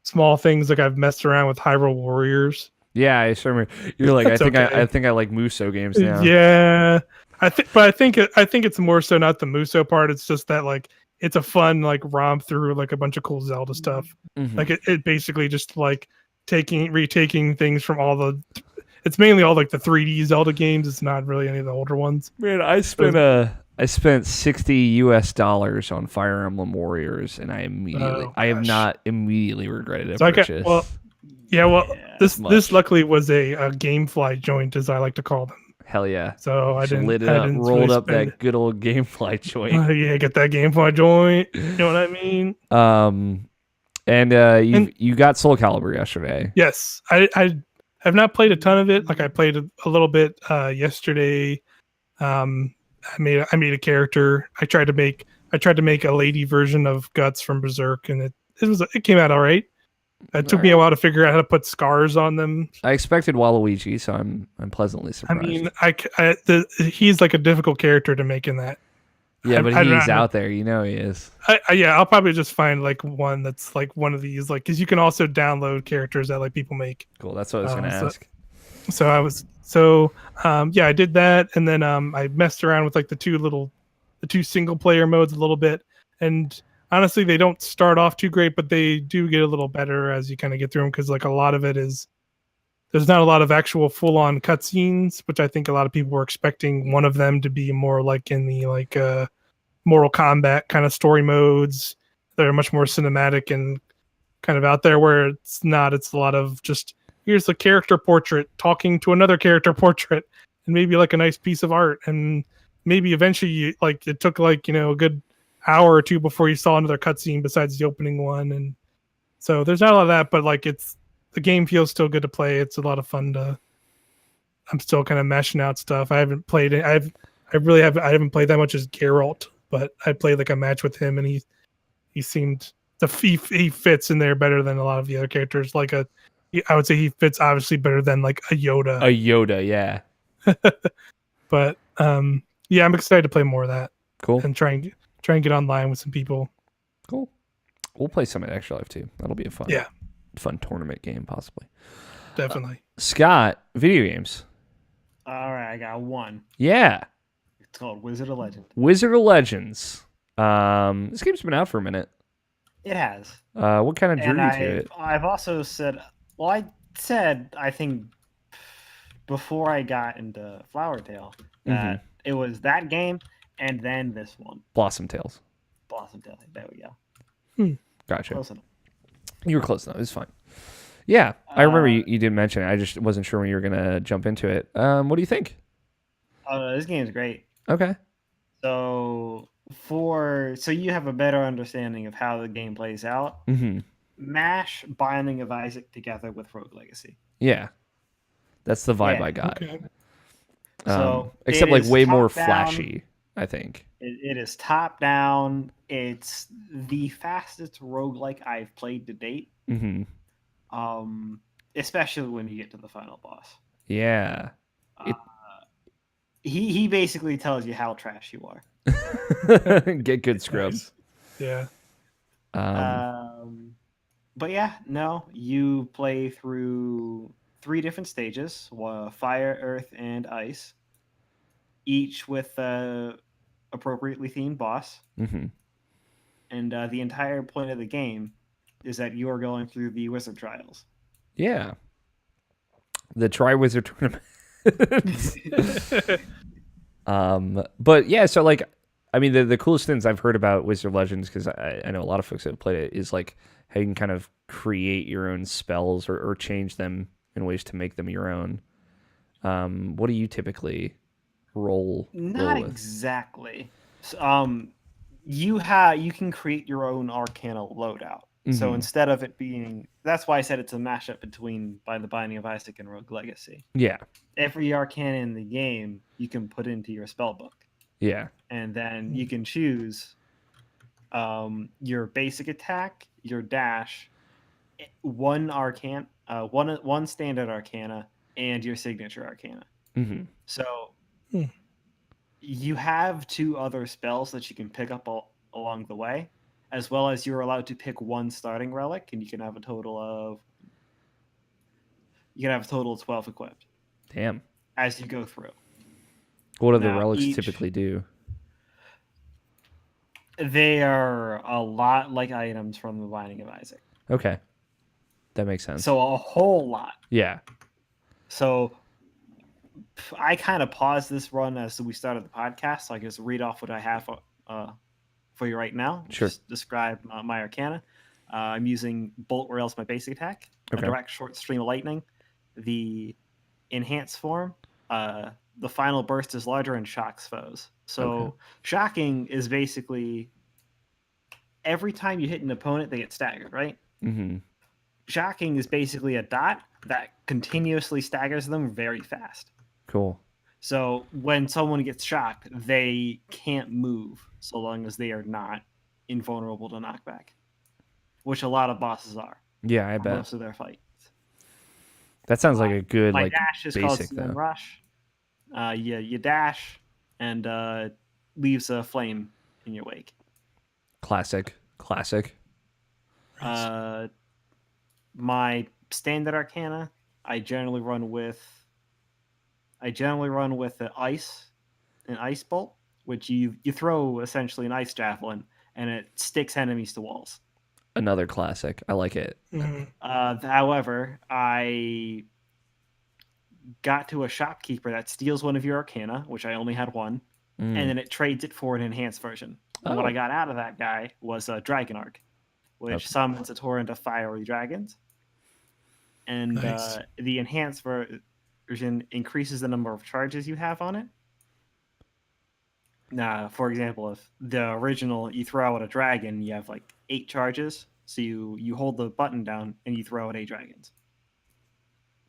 small things, like I've messed around with Hyrule Warriors. Yeah, I sure remember. You're like, I think okay. I like Muso games now. Yeah, I think it's more so not the Muso part. It's just that like it's a fun like romp through like a bunch of cool Zelda stuff. Mm-hmm. Like it basically just like retaking things from all the. It's mainly all like the 3D Zelda games. It's not really any of the older ones. Man, I spent $60 on Fire Emblem Warriors, and I have not immediately regretted a purchase. This luckily was a GameFly joint, as I like to call them. Hell yeah! So I didn't rolled really up that good old GameFly joint. Yeah, get that GameFly joint. You know what I mean? And you got Soul Calibur yesterday. Yes, I have not played a ton of it. Like I played a little bit yesterday. I made a character. I tried to make a lady version of Guts from Berserk, and it came out all right. It took me a while to figure out how to put scars on them. I expected Waluigi, so I'm pleasantly surprised. I mean, he's like a difficult character to make in that. Yeah, but he's out there. You know he is. I'll probably just find like one that's like one of these, like because you can also download characters that like people make. Cool. That's what I was going to ask. I did that, and then I messed around with like the two single player modes a little bit, and honestly, they don't start off too great, but they do get a little better as you kind of get through them because like a lot of it is there's not a lot of actual full on cutscenes, which I think a lot of people were expecting one of them to be more like in the like Mortal Kombat kind of story modes that are much more cinematic and kind of out there, where it's not. It's a lot of just here's a character portrait talking to another character portrait, and maybe like a nice piece of art, and maybe eventually it took like a good hour or two before you saw another cutscene besides the opening one, and so there's not a lot of that, but like the game feels still good to play. It's a lot of fun I'm still kind of mashing out stuff. I haven't played it. I haven't played that much as Geralt, but I played like a match with him, and he seemed he fits in there better than a lot of the other characters. I would say he fits obviously better than like a Yoda. Yeah. But I'm excited to play more of that. Cool. And try and get online with some people. Cool. We'll play some at Extra Life too. That'll be a fun tournament game possibly. Definitely. Scott, video games. All right, I got one. Yeah. It's called Wizard of Legend. Wizard of Legends. This game's been out for a minute. It has. What kind of drew you to it? I've also said, I think before I got into Flower Tale that it was that game and then this one. Blossom Tales. There we go. Gotcha. Close enough. You were close enough. It was fine. Yeah, I remember you did mention it. I just wasn't sure when you were going to jump into it. What do you think? This game is great. Okay. So you have a better understanding of how the game plays out. Mm-hmm. Mash Binding of Isaac together with Rogue Legacy. Yeah. That's the vibe I got. Okay. So except like way more down, flashy, I think. It is top down. It's the fastest roguelike I've played to date. Mm-hmm. Especially when you get to the final boss. Yeah. He basically tells you how trash you are. Get good scrub. Nice. Yeah. But yeah, no, you play through 3 different stages: fire, earth, and ice. Each with a appropriately themed boss. Mm-hmm. And the entire point of the game is that you are going through the wizard trials. Yeah. The Tri-Wizard tournament. But yeah, so like, I mean, the coolest things I've heard about Wizard Legends, because I know a lot of folks that have played it, is like how you can kind of create your own spells or change them in ways to make them your own. What do you typically roll Not with? exactly. You can create your own Arcana loadout. So instead of it being, that's why I said it's a mashup between By the Binding of Isaac and Rogue Legacy. Yeah. Every Arcana in the game you can put into your spell book. Yeah. And then you can choose your basic attack, your dash, one standard Arcana, and your signature Arcana. Mm-hmm. So you have 2 other spells that you can pick up along the way, as well as you're allowed to pick 1 starting relic, and you can have a total of 12 equipped. Damn. As you go through. What do the relics typically do? They are a lot like items from the Binding of Isaac. Okay. That makes sense. So a whole lot. Yeah. So I kind of paused this run as we started the podcast, so I just read off what I have for you right now. Sure. Just describe my Arcana. I'm using Bolt Rail as my basic attack. Okay. A direct short stream of lightning. The enhanced form. The final burst is larger and shocks foes. So shocking is basically every time you hit an opponent, they get staggered, right? Mm-hmm. Shocking is basically a dot that continuously staggers them very fast. Cool. So when someone gets shocked, they can't move so long as they are not invulnerable to knockback, which a lot of bosses are. Yeah, I bet. Most of their fights. That sounds like a good my like dash is basic called though. Rush. You dash and leaves a flame in your wake. Classic. My standard Arcana, I generally run with an ice bolt, which you throw essentially an ice javelin and it sticks enemies to walls. Another classic. I like it. However, I got to a shopkeeper that steals one of your Arcana, which I only had one, and then it trades it for an enhanced version. And what I got out of that guy was a Dragon Arc, which summons a torrent of fiery dragons. And the enhanced version increases the number of charges you have on it. Now, for example, if the original, you throw out a dragon, you have like 8 charges. So you hold the button down and you throw out 8 dragons.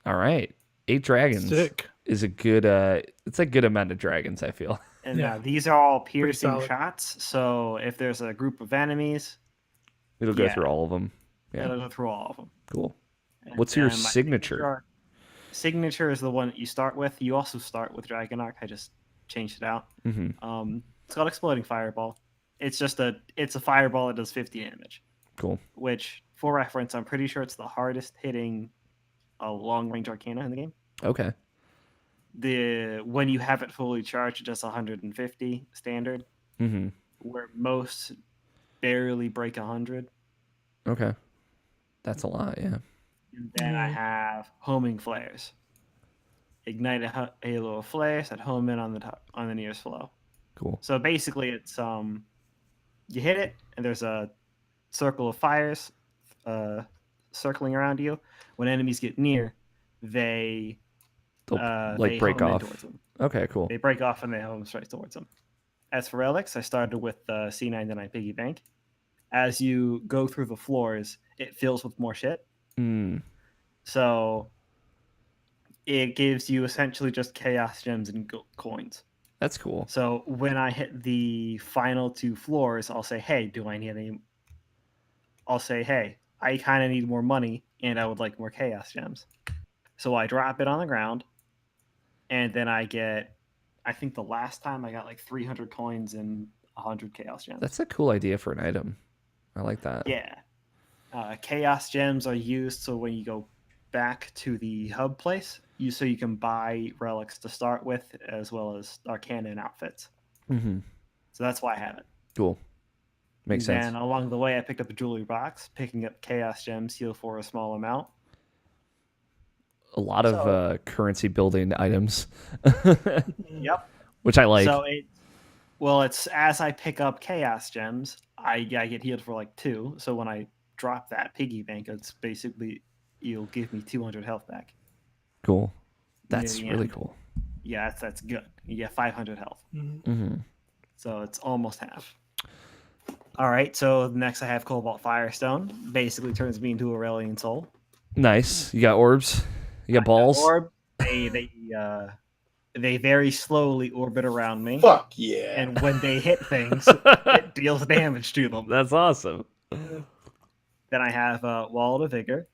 All right. 8 dragons. Sick. Is a good it's a good amount of dragons, I feel. And these are all piercing shots, so if there's a group of enemies, it'll go through all of them. Yeah. It'll go through all of them. Cool. What's your signature? Signature is the one that you start with. You also start with Dragon Arc. I just changed it out. Mm-hmm. It's called Exploding Fireball. It's a fireball that does 50 damage. Cool. Which, for reference, I'm pretty sure it's the hardest hitting long range Arcana in the game. Okay. When you have it fully charged, it does 150 standard. Mm-hmm. Where most barely break 100. Okay. That's a lot, yeah. And then I have homing flares. Ignite a halo of flares that home in on the nearest flow. Cool. So basically, it's you hit it, and there's a circle of fires circling around you. When enemies get near, they break off. Okay, cool. They break off and they home straight towards them. As for relics, I started with C99 Piggy Bank. As you go through the floors, it fills with more shit. So it gives you essentially just chaos gems and coins. That's cool. So when I hit the final 2 floors, I'll say, hey, do I need any? I'll say, hey, I kind of need more money and I would like more chaos gems. So I drop it on the ground and then I get, I think the last time I got like 300 coins and 100 chaos gems. That's a cool idea for an item. I like that. Yeah. Chaos gems are used so when you go back to the hub place, so you can buy relics to start with as well as Arcana and outfits. Mm-hmm. So that's why I have it. Cool. Makes sense. And along the way, I picked up a jewelry box, picking up chaos gems, heal for a small amount. A lot of currency building items. Yep. Which I like. So it's as I pick up chaos gems, I get healed for like 2. So when I drop that piggy bank, it's basically you'll give me 200 health back. Cool. That's really cool. Yeah, that's good. You get 500 health. Mm-hmm. So it's almost half. All right, so next I have Cobalt Firestone. Basically turns me into Aurelian Soul. Nice. You got orbs. You got balls. Orb. They very slowly orbit around me. Fuck yeah! And when they hit things, it deals damage to them. That's awesome. Then I have Wall of Vigor.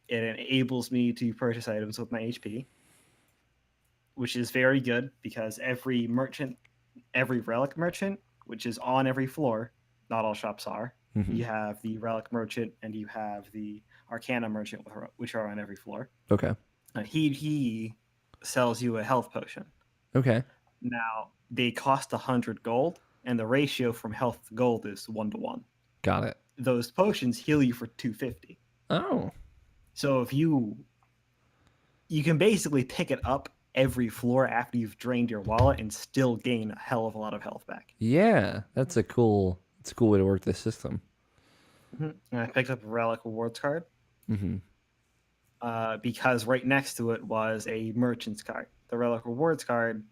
It enables me to purchase items with my HP, which is very good because every relic merchant, which is on every floor, not all shops are. Mm-hmm. You have the relic merchant and you have the Arcana merchant, which are on every floor. Okay. He sells you a health potion. Okay. Now they cost 100 gold, and the ratio from health to gold is 1-to-1. Got it. Those potions heal you for 250. Oh. So if you can basically pick it up every floor after you've drained your wallet and still gain a hell of a lot of health back. Yeah, that's a cool way to work this system. Mm-hmm. And I picked up a relic rewards card. Mm-hmm. Because right next to it was a merchant's card. The relic rewards card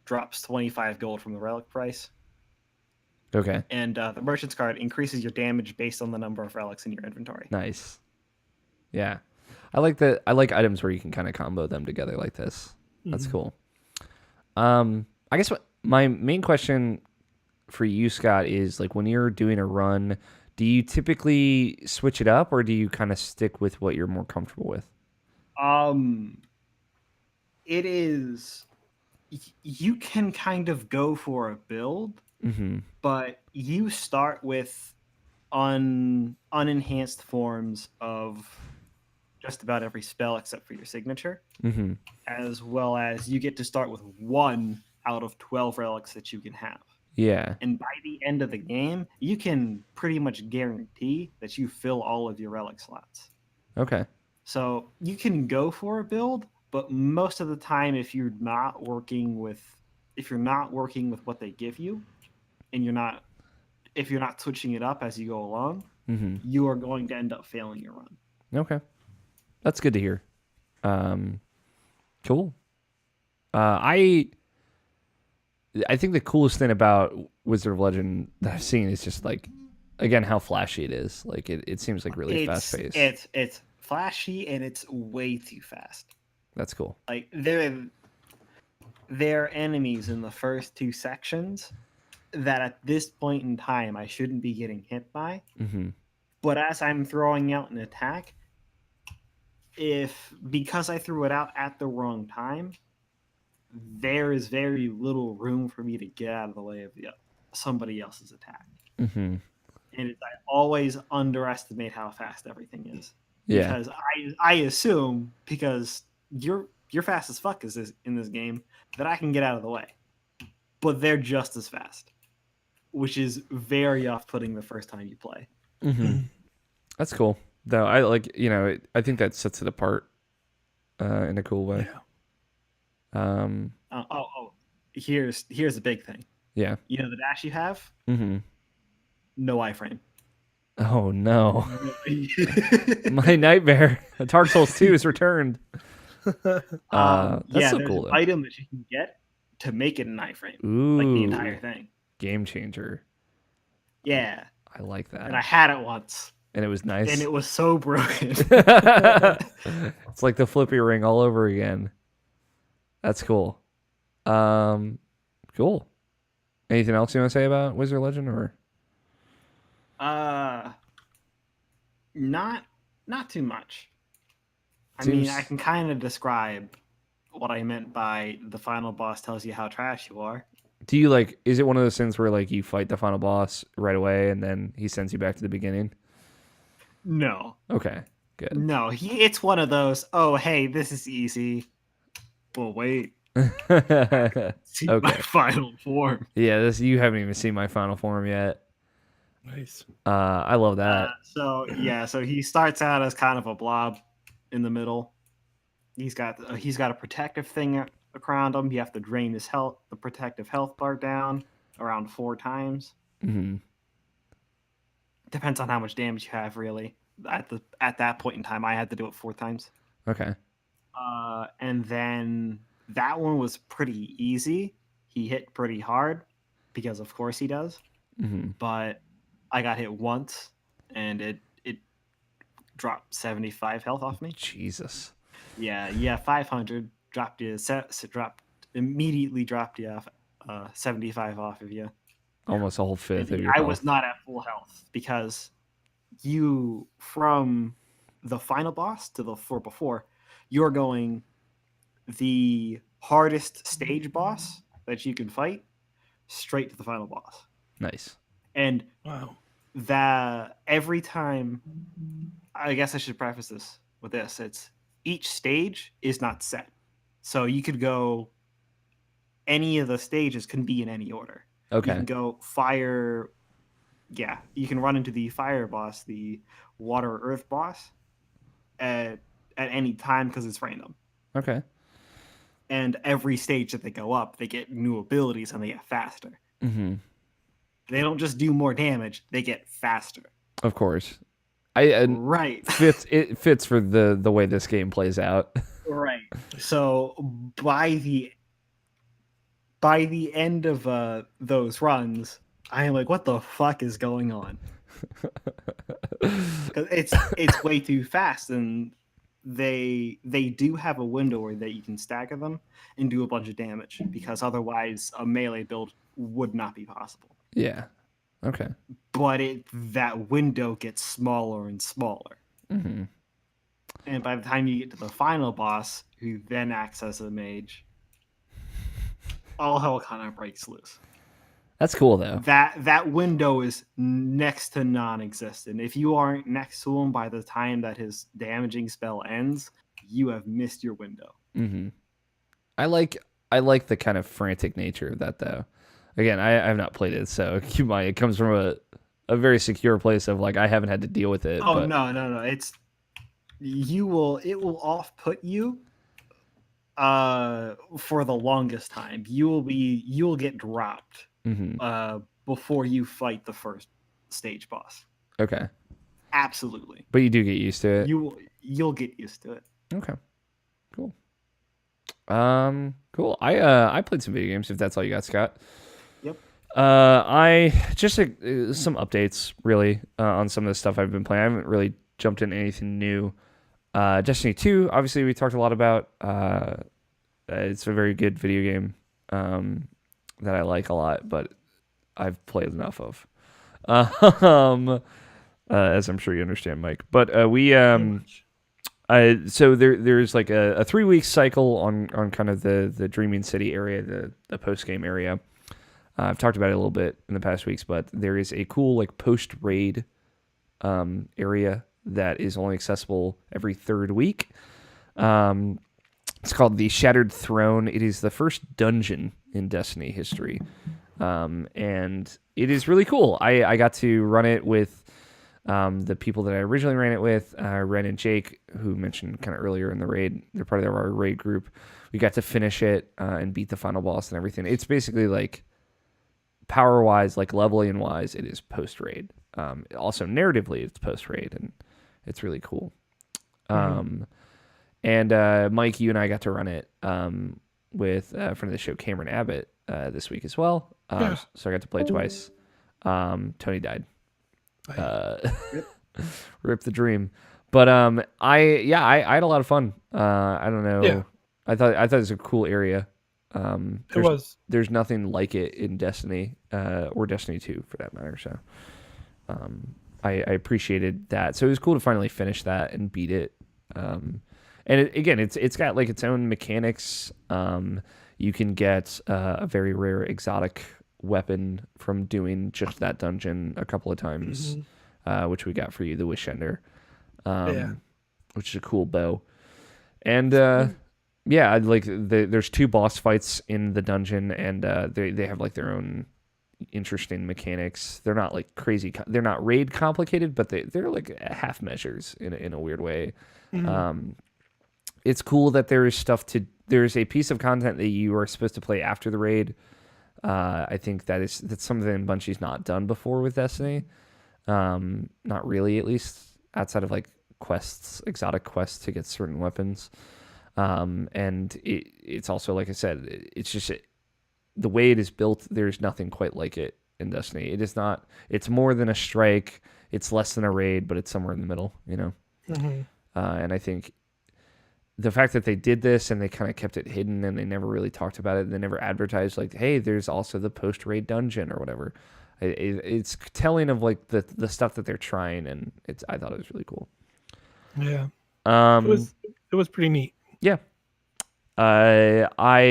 drops 25 gold from the relic price. Okay. And the merchant's card increases your damage based on the number of relics in your inventory. Nice. Yeah. I like that. I like items where you can kind of combo them together like this. That's cool. I guess my main question for you, Scott, is like when you're doing a run, do you typically switch it up or do you kind of stick with what you're more comfortable with? It is. You can kind of go for a build, but you start with unenhanced forms of just about every spell except for your signature, as well as you get to start with 1 out of 12 relics that you can have. Yeah. And by the end of the game, you can pretty much guarantee that you fill all of your relic slots. Okay. So you can go for a build, but most of the time, if you're not working with what they give you, and if you're not switching it up as you go along, you are going to end up failing your run. Okay. That's good to hear. Cool. I think the coolest thing about Wizard of Legend that I've seen is just like, again, how flashy it is. Like it seems like really fast paced. It's flashy and it's way too fast. That's cool. Like there are enemies in the first 2 sections that at this point in time I shouldn't be getting hit by. But as I'm throwing out an attack, because I threw it out at the wrong time, there is very little room for me to get out of the way of somebody else's attack. And I always underestimate how fast everything is. Yeah. Because I assume because you're fast as fuck in this game that I can get out of the way. But they're just as fast, which is very off-putting the first time you play. That's cool. Though I think that sets it apart in a cool way. Yeah. Here's the big thing. Yeah. You know the dash you have? No iframe. Oh no. My nightmare. Dark Souls 2 is returned. That's so there's cool. An item that you can get to make it an iframe. Ooh. Like the entire thing. Game changer. Yeah. I like that. And I had it once. And it was nice. And it was so broken. It's like the flippy ring all over again. That's cool. Cool. Anything else you want to say about Wizard of Legend or? Not too much. I mean, I can kind of describe what I meant by the final boss tells you how trash you are. Do you is it one of those things where you fight the final boss right away and then he sends you back to the beginning? No. Okay, good. No, it's one of those, oh, hey, this is easy. Well, wait. See my final form. Yeah, you haven't even seen my final form yet. Nice. I love that. So he starts out as kind of a blob in the middle. He's got a protective thing around him. You have to drain the protective health bar down around 4 times. Mm-hmm. Depends on how much damage you have, really. At that point in time, I had to do it 4 times. Okay. And then that one was pretty easy. He hit pretty hard because, of course, he does. Mm-hmm. But I got hit once, and it dropped 75 health off me. Jesus. Yeah, 500 immediately dropped you off 75 off of you. Almost a whole fifth of your I health. was not at full health because you, from the final boss to the floor before, you're going the hardest stage boss that you can fight straight to the final boss. Nice. And Wow. that every time, I guess I should preface this with this, it's each stage is not set. So you could go, any of the stages can be in any order. Okay. You can go fire. Yeah, you can run into the fire boss, the water earth boss, at any time because it's random. Okay. And every stage that they go up, they get new abilities and they get faster. Mm-hmm. They don't just do more damage; they get faster. Of course. Right. It fits for the way this game plays out. Right. So by the end of those runs, I am like, what the fuck is going on? 'Cause it's way too fast, and they do have a window where that you can stagger them and do a bunch of damage, because otherwise a melee build would not be possible. Yeah. Okay. But that window gets smaller and smaller. Mm-hmm. And by the time you get to the final boss, who then acts as a mage, all hell kind of breaks loose. That's cool though. That window is next to non-existent. If you aren't next to him by the time that his damaging spell ends, you have missed your window. Mm-hmm. I like the kind of frantic nature of that though. Again, I have not played it, so it comes from a very secure place of like I haven't had to deal with it. Oh but... no! It will off-put you for the longest time. You'll get dropped before you fight the first stage boss. Okay. Absolutely. But you do get used to it. You'll get used to it. Okay. Cool. Cool. I played some video games, if that's all you got, Scott. Yep. I just some updates really on some of the stuff I've been playing. I haven't really jumped into anything new. Destiny 2, obviously we talked a lot about. It's a very good video game that I like a lot, but I've played enough of. As I'm sure you understand, Mike. But so there's like a 3-week cycle on kind of the Dreaming City area, the post game area. I've talked about it a little bit in the past weeks, but there is a cool like post raid area that is only accessible every 3rd week. It's called the Shattered Throne. It is the first dungeon in Destiny history, and it is really cool. I got to run it with the people that I originally ran it with, Ren and Jake, who mentioned kind of earlier in the raid. They're part of our raid group. We got to finish it and beat the final boss and everything. It's basically like power-wise, like leveling-wise, it is post-raid. Also, narratively, it's post-raid, and it's really cool. And Mike, you and I got to run it with a friend of the show, Cameron Abbott, this week as well. So I got to play twice. Tony died. Rip the dream. But I had a lot of fun. I don't know. Yeah. I thought it was a cool area. There's nothing like it in Destiny, or Destiny 2 for that matter. So I appreciated that. So it was cool to finally finish that and beat it. And it's got like its own mechanics. You can get a very rare exotic weapon from doing just that dungeon a couple of times, which we got for you, the Wishender, which is a cool bow. And there's 2 boss fights in the dungeon, and they have like their own interesting mechanics. They're not like crazy. They're not raid complicated, but they're like half measures in a weird way. It's cool that there's a piece of content that you are supposed to play after the raid. I think that's something Bungie's not done before with Destiny. Not really, at least outside of like quests, exotic quests to get certain weapons. And it's also, like I said, it's just the way it is built. There's nothing quite like it in Destiny. It is not. It's more than a strike. It's less than a raid, but it's somewhere in the middle. And I think the fact that they did this and they kind of kept it hidden and they never really talked about it. They never advertised like, hey, there's also the post-raid dungeon or whatever. It's telling of like the stuff that they're trying, and I thought it was really cool. Yeah. It was pretty neat. Yeah.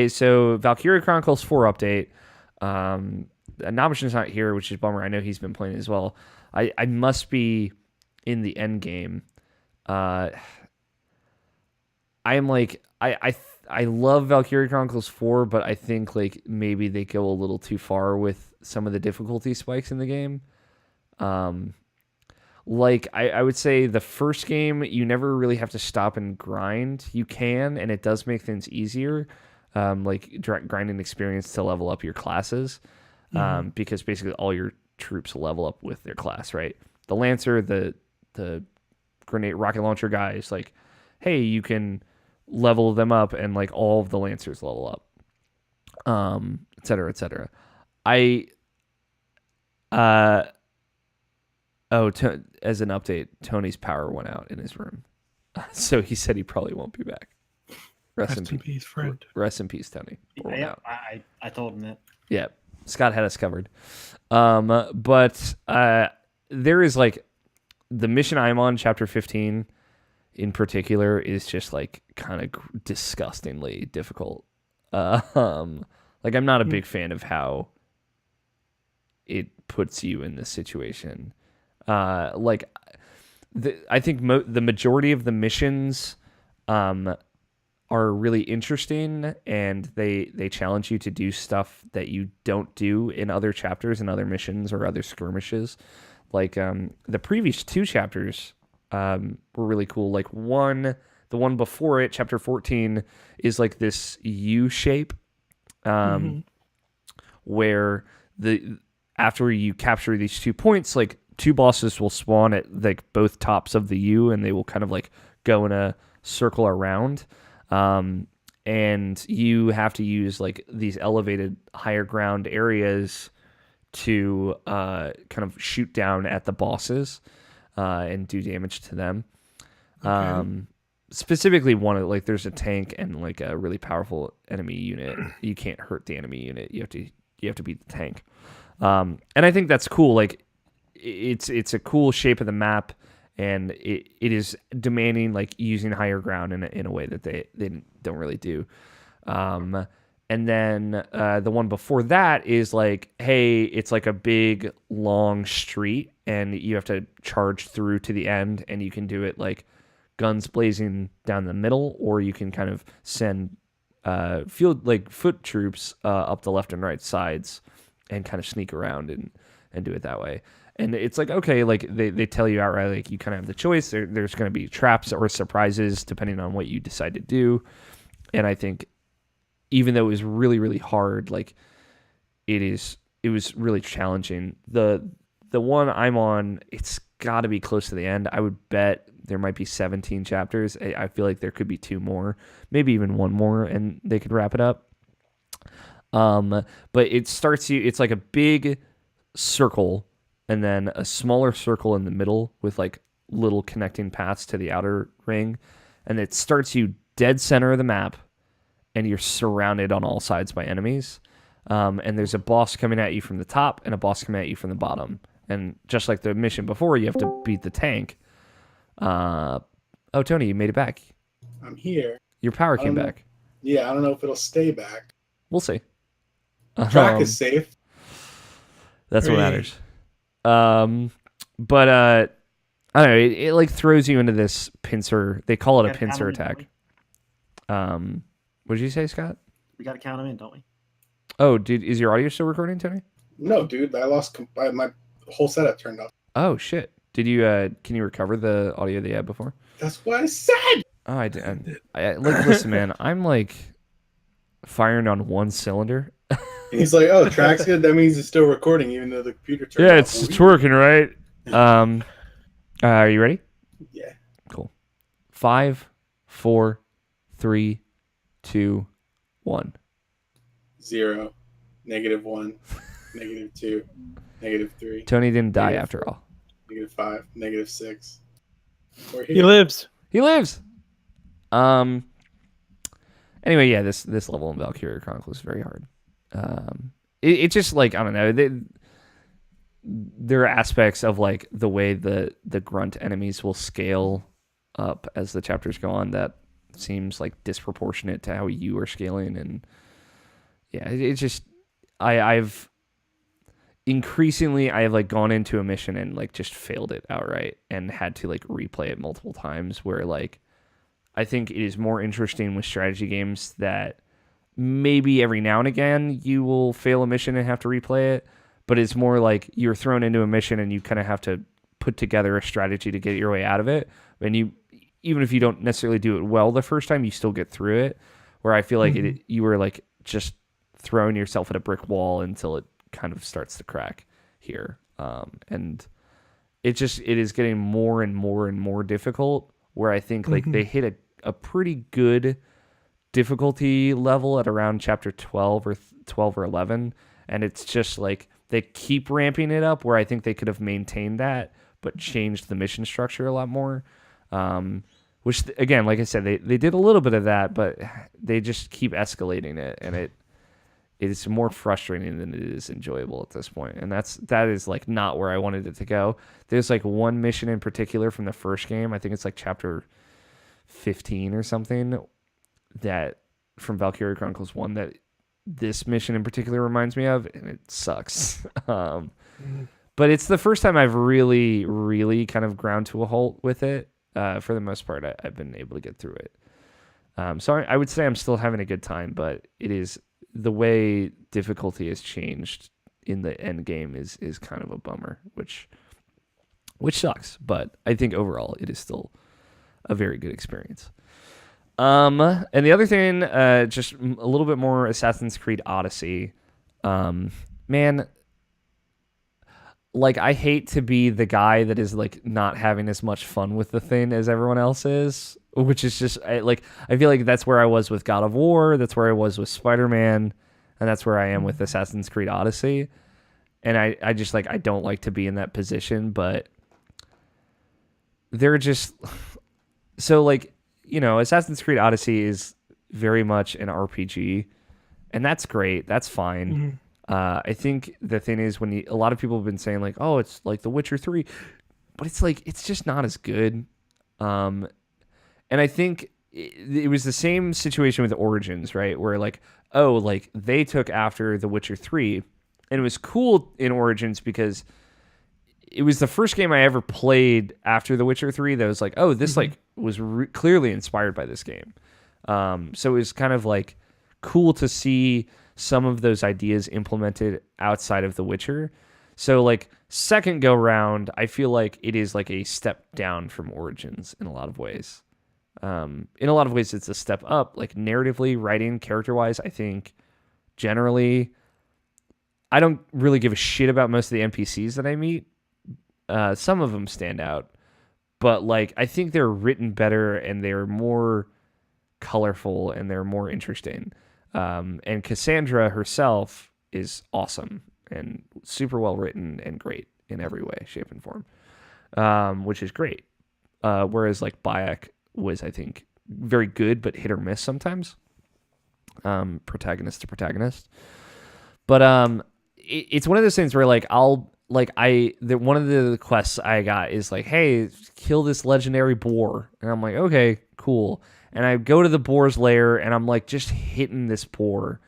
So Valkyria Chronicles 4 update. Nabishin's not here, which is a bummer. I know he's been playing as well. I must be in the end game. I am like I love Valkyria Chronicles 4, but I think like maybe they go a little too far with some of the difficulty spikes in the game. Like I would say the first game, you never really have to stop and grind. You can, and it does make things easier, like grinding experience to level up your classes, because basically all your troops level up with their class, right? The Lancer, the grenade rocket launcher guys, like, hey, you can level them up, and like all of the Lancers level up, et cetera, et cetera. As an update, Tony's power went out in his room, so he said he probably won't be back. Rest in peace, friend. Rest in peace, Tony. Yeah, I told him that. Yeah, Scott had us covered. But there is like the mission I'm on, chapter 15 in particular, is just like kind of disgustingly difficult. Like I'm not a big fan of how it puts you in this situation. I think the majority of the missions are really interesting, and they challenge you to do stuff that you don't do in other chapters and other missions or other skirmishes. Like the previous 2 chapters were really cool. Like the one before it, chapter 14, is like this U shape, where after you capture these 2 points, like 2 bosses will spawn at like both tops of the U, and they will kind of like go in a circle around. And you have to use like these elevated higher ground areas to kind of shoot down at the bosses and do damage to them. Okay. Specifically like there's a tank and like a really powerful enemy unit. You can't hurt the enemy unit. You have to beat the tank. And I think that's cool. Like it's a cool shape of the map, and it is demanding like using higher ground in a way that they don't really do. And then the one before that is like, hey, it's like a big long street, and you have to charge through to the end, and you can do it like guns blazing down the middle, or you can kind of send foot troops up the left and right sides and kind of sneak around and do it that way. And it's like, okay, like they tell you outright, like you kind of have the choice. There's going to be traps or surprises depending on what you decide to do. And I think even though it was really, really hard, like it was really challenging. The one I'm on, it's got to be close to the end. I would bet there might be 17 chapters. I feel like there could be 2 more, maybe even 1 more, and they could wrap it up. But it starts it's like a big circle, and then a smaller circle in the middle with like little connecting paths to the outer ring. And it starts you dead center of the map, and you're surrounded on all sides by enemies. And there's a boss coming at you from the top and a boss coming at you from the bottom. And just like the mission before, you have to beat the tank. Oh, Tony, you made it back. I'm here. Your power came back. Yeah, I don't know if it'll stay back. We'll see. Track is safe. That's what matters. But I don't know. It like throws you into this pincer. They call it a pincer attack. What did you say, Scott? We got to count them in, don't we? Oh, is your audio still recording, Tony? No, dude, I lost my whole setup turned off. Oh shit! Did you? Can you recover the audio that you had before? That's what I said. Oh, I did. Like, listen, man. I'm like firing on one cylinder. And he's like, "Oh, track's good. That means it's still recording, even though the computer turned off." Yeah, it's working, right? Are you ready? Yeah. Cool. 5, 4, 3, 2, 1. 0, -1, -2, -3. Tony didn't die Negative after 4, all. -5, -6. We're He here. lives. He lives. Anyway, yeah, this level in Valkyria Chronicles is very hard. It just like, I don't know. There are aspects of like the way the grunt enemies will scale up as the chapters go on that seems like disproportionate to how you are scaling, and yeah, it's just I've increasingly like gone into a mission and like just failed it outright and had to like replay it multiple times, where like I think it is more interesting with strategy games that maybe every now and again you will fail a mission and have to replay it, but it's more like you're thrown into a mission and you kind of have to put together a strategy to get your way out of it. And you, even if you don't necessarily do it well the first time, you still get through it. Where I feel like you were like just throwing yourself at a brick wall until it kind of starts to crack here. And it is getting more and more and more difficult, where I think like they hit a pretty good difficulty level at around chapter 12 or 11. And it's just like they keep ramping it up, where I think they could have maintained that, but changed the mission structure a lot more. Which, again, like I said, they did a little bit of that, but they just keep escalating it. And it is more frustrating than it is enjoyable at this point. And that is like not where I wanted it to go. There's like one mission in particular from the first game. I think it's like chapter 15 or something, that from Valkyria Chronicles 1 that this mission in particular reminds me of, and it sucks. But it's the first time I've really, really kind of ground to a halt with it. For the most part, I've been able to get through it. So I would say I'm still having a good time, but it is the way difficulty has changed in the end game is kind of a bummer, which sucks. But I think overall it is still a very good experience. And the other thing, just a little bit more Assassin's Creed Odyssey. Man, like I hate to be the guy that is like not having as much fun with the thing as everyone else is, which is just I feel like that's where I was with God of War, that's where I was with Spider-Man, and that's where I am with Assassin's Creed Odyssey. And I just like I don't like to be in that position, but they're just so like, you know, Assassin's Creed Odyssey is very much an RPG, and that's great. That's fine. I think the thing is when a lot of people have been saying like, oh, it's like The Witcher 3, but it's like, it's just not as good. And I think it was the same situation with Origins, right? Where like, oh, like they took after The Witcher 3, and it was cool in Origins because it was the first game I ever played after The Witcher 3 that was like, oh, this like was clearly inspired by this game. So it was kind of like cool to see some of those ideas implemented outside of The Witcher. So like second go round, I feel like it is like a step down from Origins in a lot of ways. In a lot of ways, it's a step up, like narratively, writing, character-wise. I think generally, I don't really give a shit about most of the NPCs that I meet. Some of them stand out, but like I think they're written better and they're more colorful and they're more interesting. And Cassandra herself is awesome and super well written and great in every way, shape, and form, which is great. Whereas like Bayek was, I think, very good but hit or miss sometimes, protagonist to protagonist. But it's one of those things where like one of the quests I got is like, hey, kill this legendary boar, and I'm like, okay, cool. And I go to the boar's lair, and I'm like just hitting this boar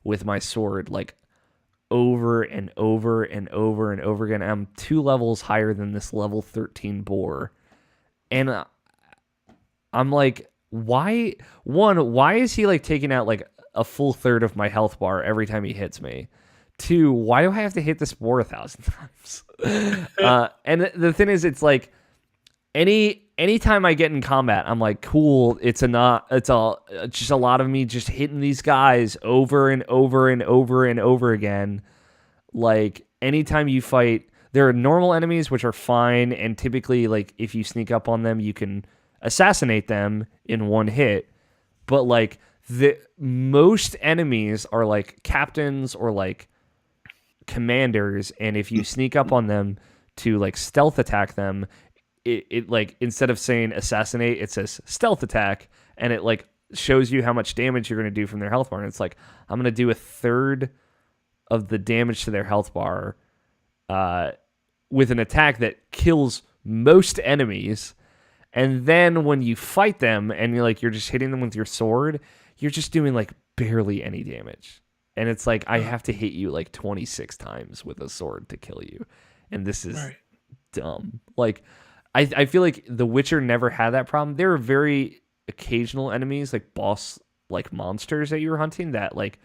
with my sword like over and over and over and over again. I'm 2 levels higher than this level 13 boar, and I'm like, why is he like taking out like a full third of my health bar every time he hits me? 2, why do I have to hit this 4,000 times? And the thing is, it's like anytime I get in combat, I'm like, cool. It's just a lot of me just hitting these guys over and over and over and over again. Like anytime you fight, there are normal enemies which are fine, and typically, like if you sneak up on them, you can assassinate them in one hit. But like the most enemies are like captains or like commanders, and if you sneak up on them to like stealth attack them, it like instead of saying assassinate, it says stealth attack, and it like shows you how much damage you're going to do from their health bar. And it's like, I'm going to do a third of the damage to their health bar with an attack that kills most enemies. And then when you fight them and you're just hitting them with your sword, you're just doing like barely any damage. And it's like, I have to hit you like 26 times with a sword to kill you. And this is dumb. Like, I feel like The Witcher never had that problem. There are very occasional enemies, like boss like monsters that you were hunting that like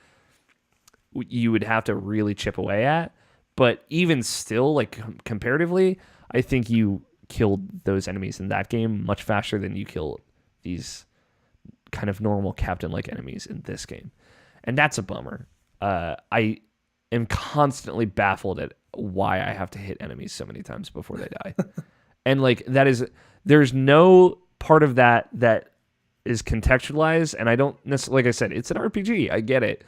you would have to really chip away at. But even still, like comparatively, I think you killed those enemies in that game much faster than you kill these kind of normal captain-like enemies in this game. And that's a bummer. I am constantly baffled at why I have to hit enemies so many times before they die. And like there's no part of that is contextualized, and I don't necessarily, like I said, it's an RPG. I get it.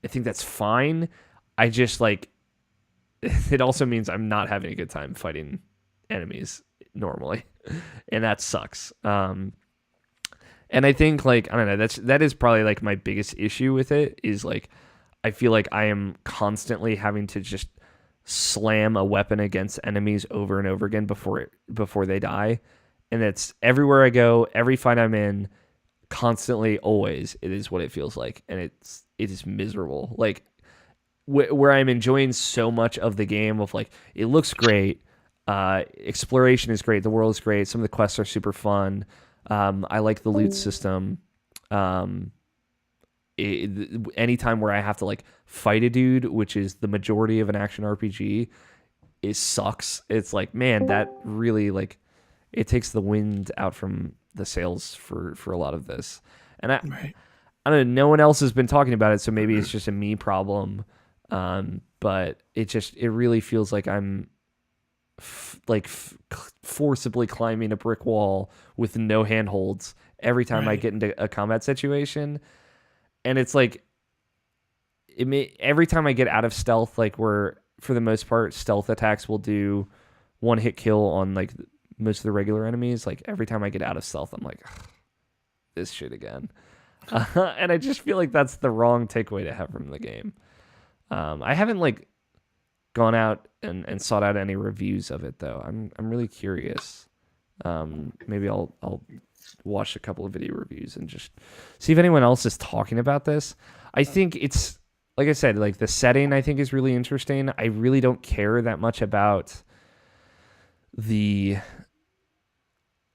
I think that's fine. I just like, it also means I'm not having a good time fighting enemies normally, and that sucks. And I think like, I don't know, that is probably like my biggest issue with it is like, I feel like I am constantly having to just slam a weapon against enemies over and over again before they die. And it's everywhere I go, every fight I'm in, constantly, always, it is what it feels like. And it is miserable. Like where I'm enjoying so much of the game of like, it looks great. Exploration is great. The world is great. Some of the quests are super fun. I like the loot system. Anytime where I have to like fight a dude, which is the majority of an action RPG, it sucks. It's like, man, that really like, it takes the wind out from the sails for a lot of this. And I don't know, no one else has been talking about it, so maybe it's just a me problem. But it really feels like I'm forcibly climbing a brick wall with no handholds every time I get into a combat situation. And it's like, every time I get out of stealth, like where for the most part stealth attacks will do one hit kill on like most of the regular enemies. Like every time I get out of stealth, I'm like, this shit again. And I just feel like that's the wrong takeaway to have from the game. I haven't like gone out and sought out any reviews of it though. I'm really curious. Maybe I'll watch a couple of video reviews and just see if anyone else is talking about this. I think it's, like I said, like the setting I think is really interesting. I really don't care that much about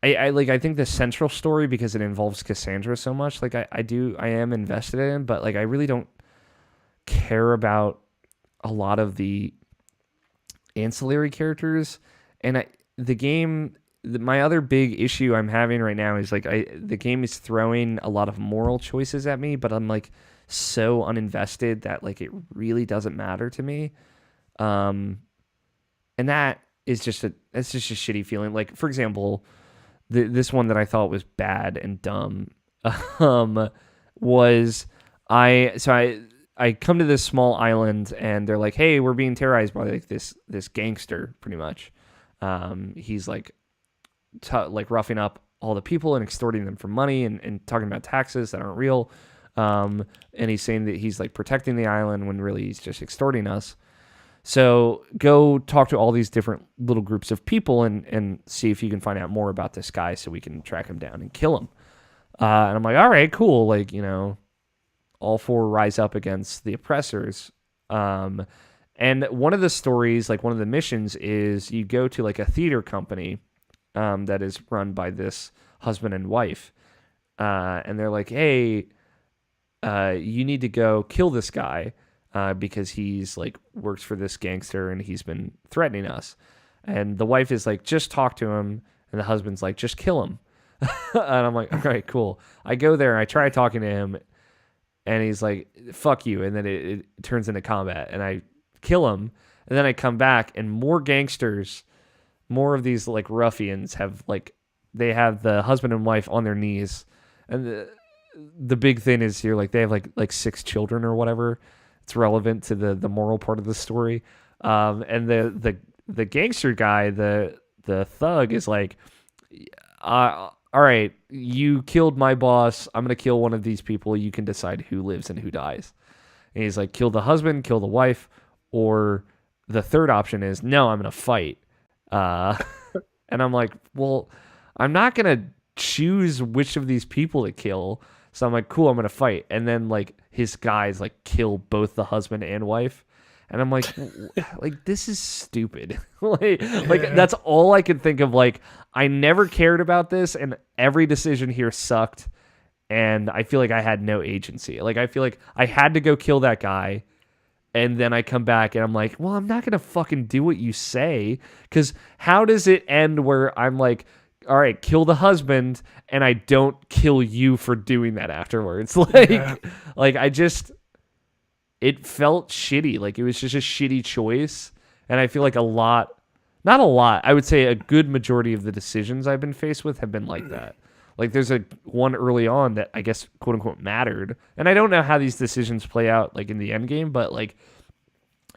I think the central story, because it involves Cassandra so much, like I am invested in, but like I really don't care about a lot of the ancillary characters. And my other big issue I'm having right now is like the game is throwing a lot of moral choices at me, but I'm like so uninvested that like it really doesn't matter to me. And that is just a shitty feeling. Like for example, this one that I thought was bad and dumb was I come to this small island and they're like, hey, we're being terrorized by like this gangster pretty much. He's like roughing up all the people and extorting them for money and talking about taxes that aren't real. And he's saying that he's like protecting the island when really he's just extorting us. So go talk to all these different little groups of people and see if you can find out more about this guy so we can track him down and kill him. And I'm like, all right, cool. Like, you know, all four rise up against the oppressors. And one of the stories, like one of the missions is you go to like a theater company that is run by this husband and wife. And they're like, hey, you need to go kill this guy. because he's like works for this gangster and he's been threatening us. And the wife is like, just talk to him. And the husband's like, just kill him. And I'm like, all right, cool. I go there and I try talking to him and he's like, fuck you. And then it turns into combat and I kill him. And then I come back and more gangsters, more of these like ruffians they have the husband and wife on their knees. And the big thing is here, like they have like 6 children or whatever. It's relevant to the moral part of the story. And the gangster guy, the thug is like, all right, you killed my boss. I'm going to kill one of these people. You can decide who lives and who dies. And he's like, kill the husband, kill the wife. Or the third option is, no, I'm going to fight. And I'm like, well, I'm not going to choose which of these people to kill. So I'm like, cool, I'm going to fight. And then like his guys like kill both the husband and wife. And I'm like, this is stupid. like that's all I could think of. Like, I never cared about this, and every decision here sucked. And I feel like I had no agency. Like, I feel like I had to go kill that guy, and then I come back and I'm like, well, I'm not gonna fucking do what you say, because how does it end where I'm like, all right, kill the husband, and I don't kill you for doing that afterwards? Like I just. It felt shitty. Like it was just a shitty choice. And I feel like not a lot, I would say a good majority of the decisions I've been faced with have been like that. Like there's one early on that I guess quote unquote mattered. And I don't know how these decisions play out like in the end game, but like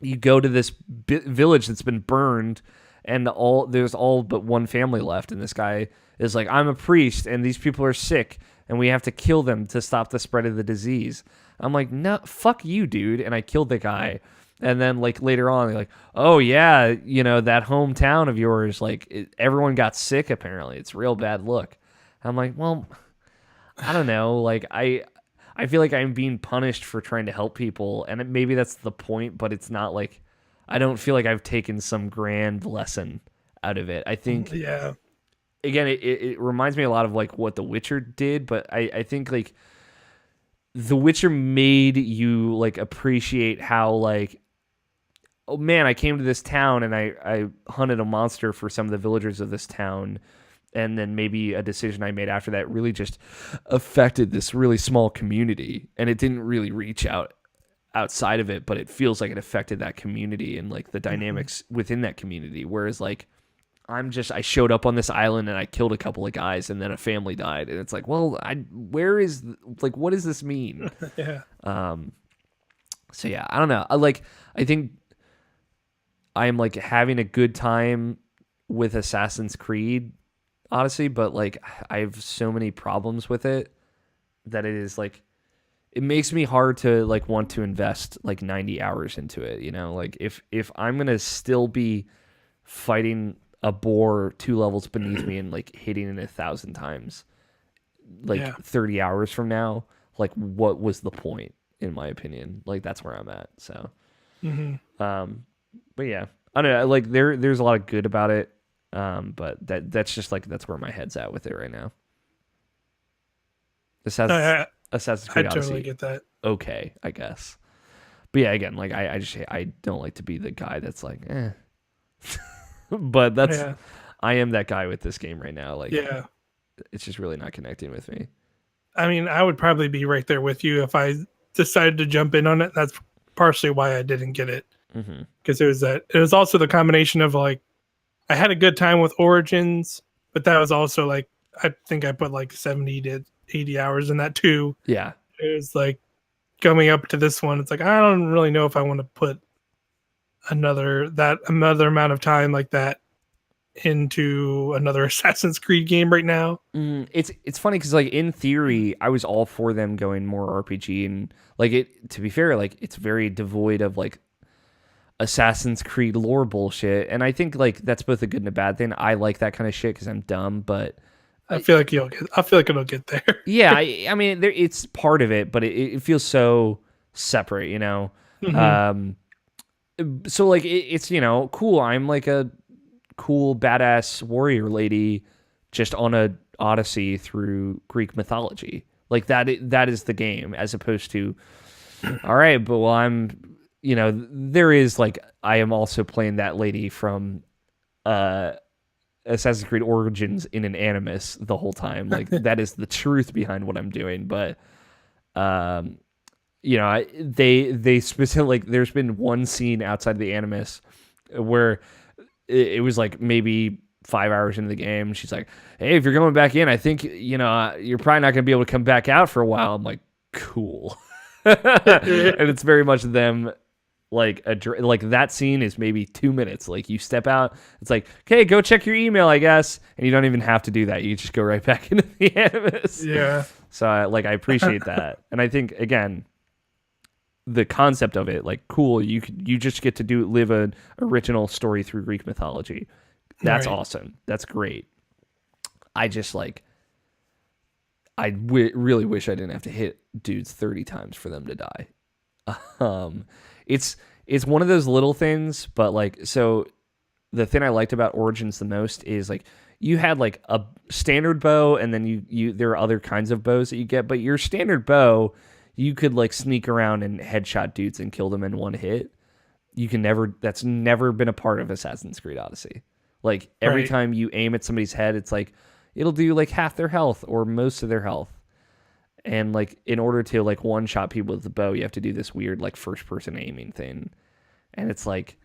you go to this village that's been burned and there's all but one family left. And this guy is like, I'm a priest and these people are sick and we have to kill them to stop the spread of the disease. I'm like, no, fuck you, dude. And I killed the guy. And then like later on, they're like, oh yeah, that hometown of yours, like everyone got sick apparently. It's a real bad look. I'm like, well, I don't know. Like I feel like I'm being punished for trying to help people. And maybe that's the point, but it's not like, I don't feel like I've taken some grand lesson out of it. I think, yeah. Again, it reminds me a lot of like what The Witcher did, but I think like, The Witcher made you like appreciate how like, oh man, I came to this town and I hunted a monster for some of the villagers of this town, and then maybe a decision I made after that really just affected this really small community, and it didn't really reach outside of it, but it feels like it affected that community and like the dynamics within that community. Whereas like I showed up on this island and I killed a couple of guys and then a family died. And it's like, well, what does this mean? Yeah. So yeah, I don't know. I think I'm like having a good time with Assassin's Creed Odyssey, but like I have so many problems with it that it is like, it makes me hard to like want to invest like 90 hours into it. Like if I'm going to still be fighting a boar 2 levels beneath me and like hitting it 1,000 times, like 30 hours from now, like what was the point, in my opinion? Like that's where I'm at. So, but yeah, I don't know. Like there's a lot of good about it, but that's just like that's where my head's at with it right now. Assassin's Creed Odyssey, totally get that. Okay, I guess. But yeah, again, like I don't like to be the guy that's like, eh. But I am that guy with this game right now. Like, it's just really not connecting with me. I mean, I would probably be right there with you if I decided to jump in on it. That's partially why I didn't get it, because it was also the combination of like I had a good time with Origins, but that was also like I think I put like 70 to 80 hours in that too. Yeah, it was like coming up to this one. It's like I don't really know if I want to put another amount of time like that into another Assassin's Creed game right now. It's funny because like in theory I was all for them going more RPG, and like it, to be fair, like it's very devoid of like Assassin's Creed lore bullshit, and I think like that's both a good and a bad thing. I like that kind of shit because I'm dumb, but I feel like it'll get there. Yeah, I mean it's part of it, but it feels so separate, So like it's cool. I'm like a cool badass warrior lady just on a odyssey through Greek mythology. Like that is the game, as opposed to all right, but well, I'm there is like I am also playing that lady from Assassin's Creed Origins in an Animus the whole time. Like that is the truth behind what I'm doing. But they specifically, like, there's been one scene outside the Animus where it was like maybe 5 hours into the game. She's like, "Hey, if you're going back in, I think you're probably not going to be able to come back out for a while." I'm like, "Cool," and it's very much them. Like that scene is maybe 2 minutes. Like you step out, it's like, "Okay, go check your email, I guess," and you don't even have to do that. You just go right back into the Animus. Yeah. So I appreciate that, and I think again, the concept of it, like, cool. You just get to live an original story through Greek mythology. That's awesome. That's great. I just really wish I didn't have to hit dudes 30 times for them to die. It's one of those little things, but like, so the thing I liked about Origins the most is like you had like a standard bow, and then you there are other kinds of bows that you get, but your standard bow, you could like sneak around and headshot dudes and kill them in one hit. That's never been a part of Assassin's Creed Odyssey. Like every time you aim at somebody's head, it's like it'll do like half their health or most of their health. And like in order to like one shot people with the bow, you have to do this weird like first person aiming thing. And it's like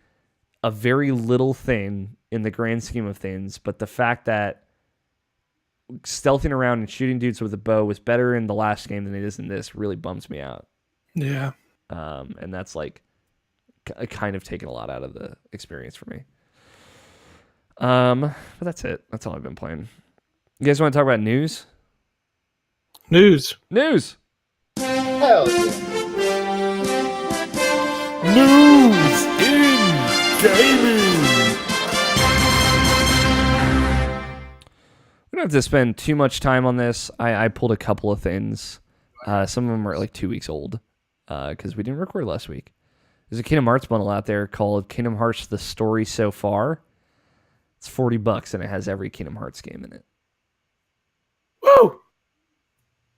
a very little thing in the grand scheme of things, but the fact that stealthing around and shooting dudes with a bow was better in the last game than it is in this really bums me out. Yeah. And that's like kind of taken a lot out of the experience for me. But that's it. That's all I've been playing. You guys want to talk about news? News. Hell yeah. News in gaming. We don't have to spend too much time on this. I pulled a couple of things. Some of them are like 2 weeks old because we didn't record last week. There's a Kingdom Hearts bundle out there called Kingdom Hearts: The Story So Far. It's $40 and it has every Kingdom Hearts game in it. Woo!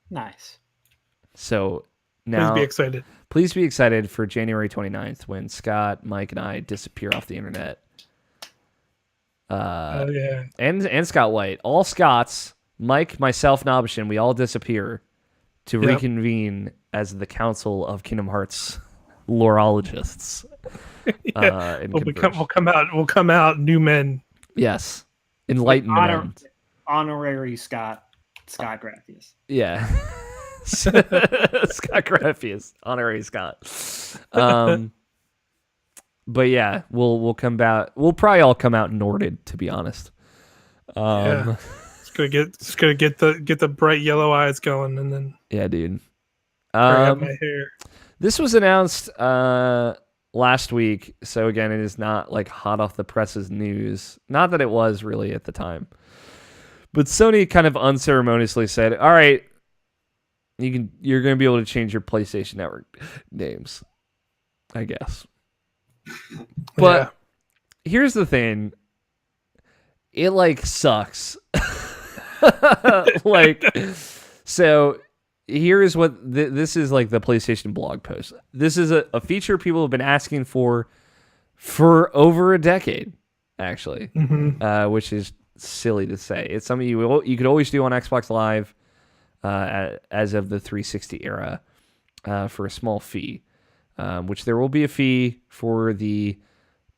Nice. So now, please be excited for January 29th when Scott, Mike, and I disappear off the internet. Oh yeah. And Scott White, all Scots, Mike, myself, Nobishin, we all disappear to reconvene as the Council of Kingdom Hearts loreologists. We'll come out new men. Yes, enlightenment. Honorary Scott Graphius. Yeah. Scott Graphius, honorary Scott. But yeah, we'll come out. We'll probably all come out Norded, to be honest. It's gonna get the bright yellow eyes going, and then dude. out my hair. This was announced last week, so again, it is not like hot off the presses news. Not that it was really at the time, but Sony kind of unceremoniously said, "All right, you're going to be able to change your PlayStation Network names, I guess." But here's the thing: it like sucks. So here's what this is like the PlayStation blog post. This is a feature people have been asking for over a decade, actually, which is silly to say. It's something you could always do on Xbox Live as of the 360 era for a small fee, which there will be a fee for the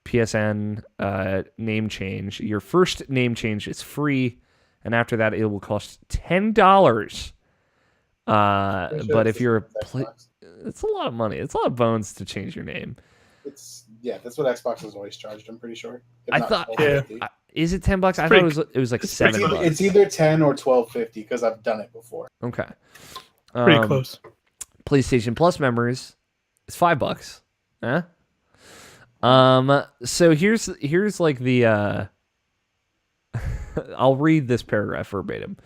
PSN name change. Your first name change is free, and after that, it will cost $10. But if you're it's a lot of money. It's a lot of bones to change your name. That's what Xbox has always charged. I'm pretty sure. I thought, is it $10? I thought it was like $7. It's either 10 or $12.50 because I've done it before. Okay, pretty close. PlayStation Plus members, it's $5. Huh? So here's like the I'll read this paragraph verbatim.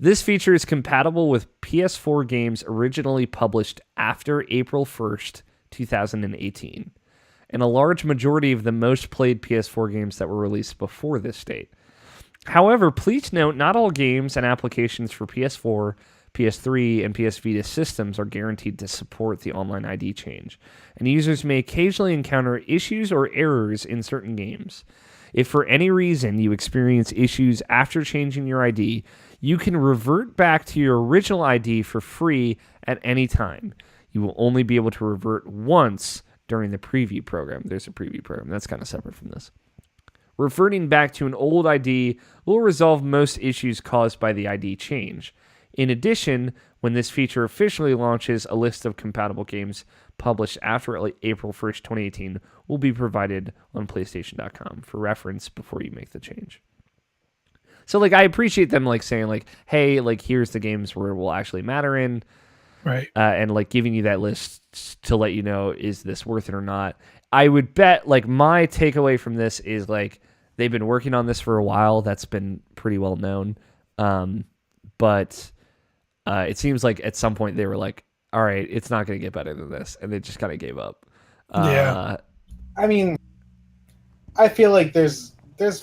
This feature is compatible with PS4 games originally published after April 1st, 2018, and a large majority of the most played PS4 games that were released before this date. However, please note not all games and applications for PS4, PS3, and PS Vita systems are guaranteed to support the online ID change, and users may occasionally encounter issues or errors in certain games. If for any reason you experience issues after changing your ID, you can revert back to your original ID for free at any time. You will only be able to revert once during the preview program. There's a preview program. That's kind of separate from this. Reverting back to an old ID will resolve most issues caused by the ID change. In addition, when this feature officially launches, a list of compatible games published after April 1st, 2018 will be provided on PlayStation.com for reference before you make the change. So, like, I appreciate them, like, saying, like, hey, like, here's the games where it will actually matter in. Right. And, like, giving you that list to let you know, is this worth it or not? I would bet, like, my takeaway from this is, like, they've been working on this for a while. That's been pretty well known. But it seems like at some point they were like, all right, it's not going to get better than this. And they just kind of gave up. Yeah. I mean, I feel like there's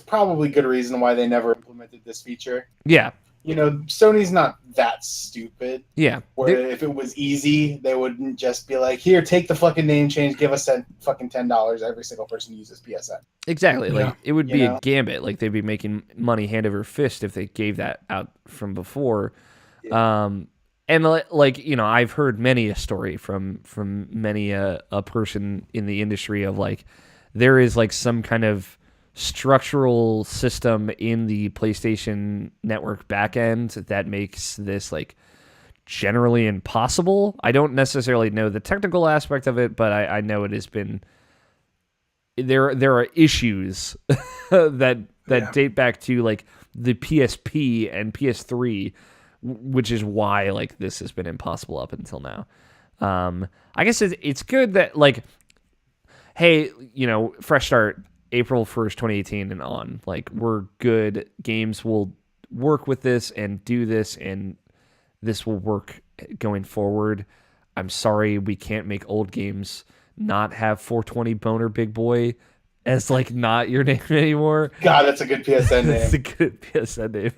probably good reason why they never implemented this feature. Yeah. You know, Sony's not that stupid. Yeah. Where if it was easy, they wouldn't just be like, here, take the fucking name change, give us that fucking $10 every single person who uses PSN. Exactly. Yeah. Like, it would be a gambit. Like, they'd be making money hand over fist if they gave that out from before. Yeah. And, like, you know, I've heard many a story from many a person in the industry of, like, there is, like, some kind of structural system in the PlayStation Network backend that makes this, like, generally impossible. I don't necessarily know the technical aspect of it, but I know it has been... There are issues that date back to, like, the PSP and PS3, which is why, like, this has been impossible up until now. I guess it's good that, like, hey, you know, fresh start, April 1st, 2018 and on. Like, we're good. Games will work with this and do this, and this will work going forward. I'm sorry we can't make old games not have 420 Boner Big Boy as, like, not your name anymore. God, that's a good PSN name. It's a good PSN name.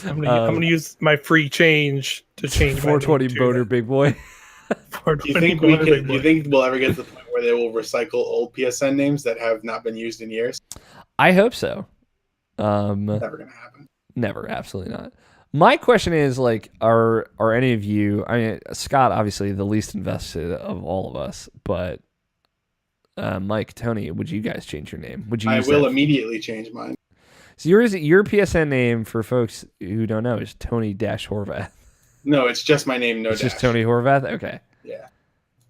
I'm gonna use my free change to change 420 Boner Big Boy. Do you think we'll ever get to the point where they will recycle old PSN names that have not been used in years? I hope so. Never gonna happen. Never, absolutely not. My question is, like, are any of you? I mean, Scott, obviously the least invested of all of us, but Mike, Tony, would you guys change your name? Would you? I will immediately change mine. So your PSN name, for folks who don't know, is Tony-Horvath. No, it's just my name, no it's dash. Just Tony Horvath? Okay. Yeah.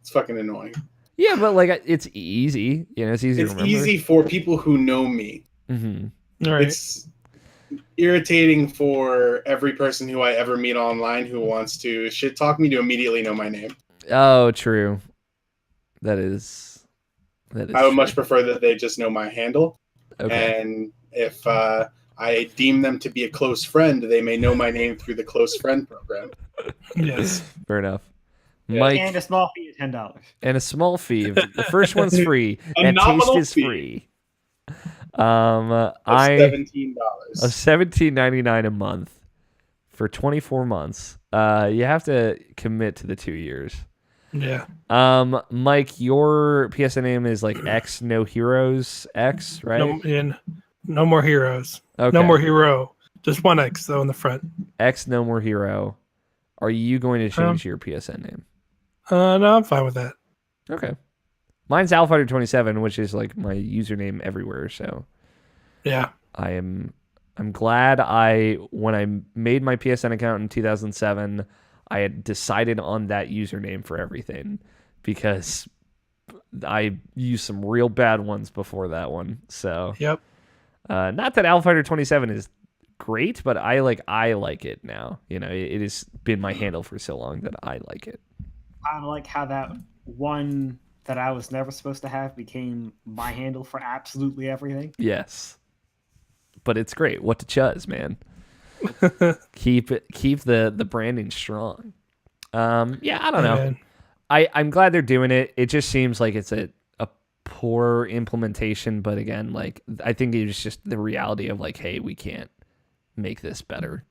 It's fucking annoying. Yeah, but, like, it's easy. You know, it's easy to remember. It's easy for people who know me. Mm-hmm. All right. It's irritating for every person who I ever meet online who wants to shit talk me to immediately know my name. Oh, true. That is I would much prefer that they just know my handle. Okay. And if I deem them to be a close friend, they may know my name through the close friend program. Yes. Fair enough. Yeah. Mike, And a small fee of $10. and a small fee. The first one's free, and taste is free. $17. Of $17.99 a month for 24 months. You have to commit to the 2 years. Yeah. Mike, your PSN name is, like, X No Heroes X, right? No more heroes. Okay. No more hero. Just one X though in the front. X No More Hero. Are you going to change your PSN name? No, I'm fine with that. Okay. Mine's Alfighter27, which is, like, my username everywhere. So yeah, I'm glad when I made my PSN account in 2007, I had decided on that username for everything, because I used some real bad ones before that one. So yep. Not that Alfighter27 is great, but I like it now. You know, it has been my handle for so long that I like it. I like how that one that I was never supposed to have became my handle for absolutely everything. Yes, but it's great. What to chuzz, man. keep the branding strong. Yeah, I don't know. Man. I'm glad they're doing it. It just seems like it's a poor implementation, but again, like, I think it's just the reality of, like, hey, we can't make this better.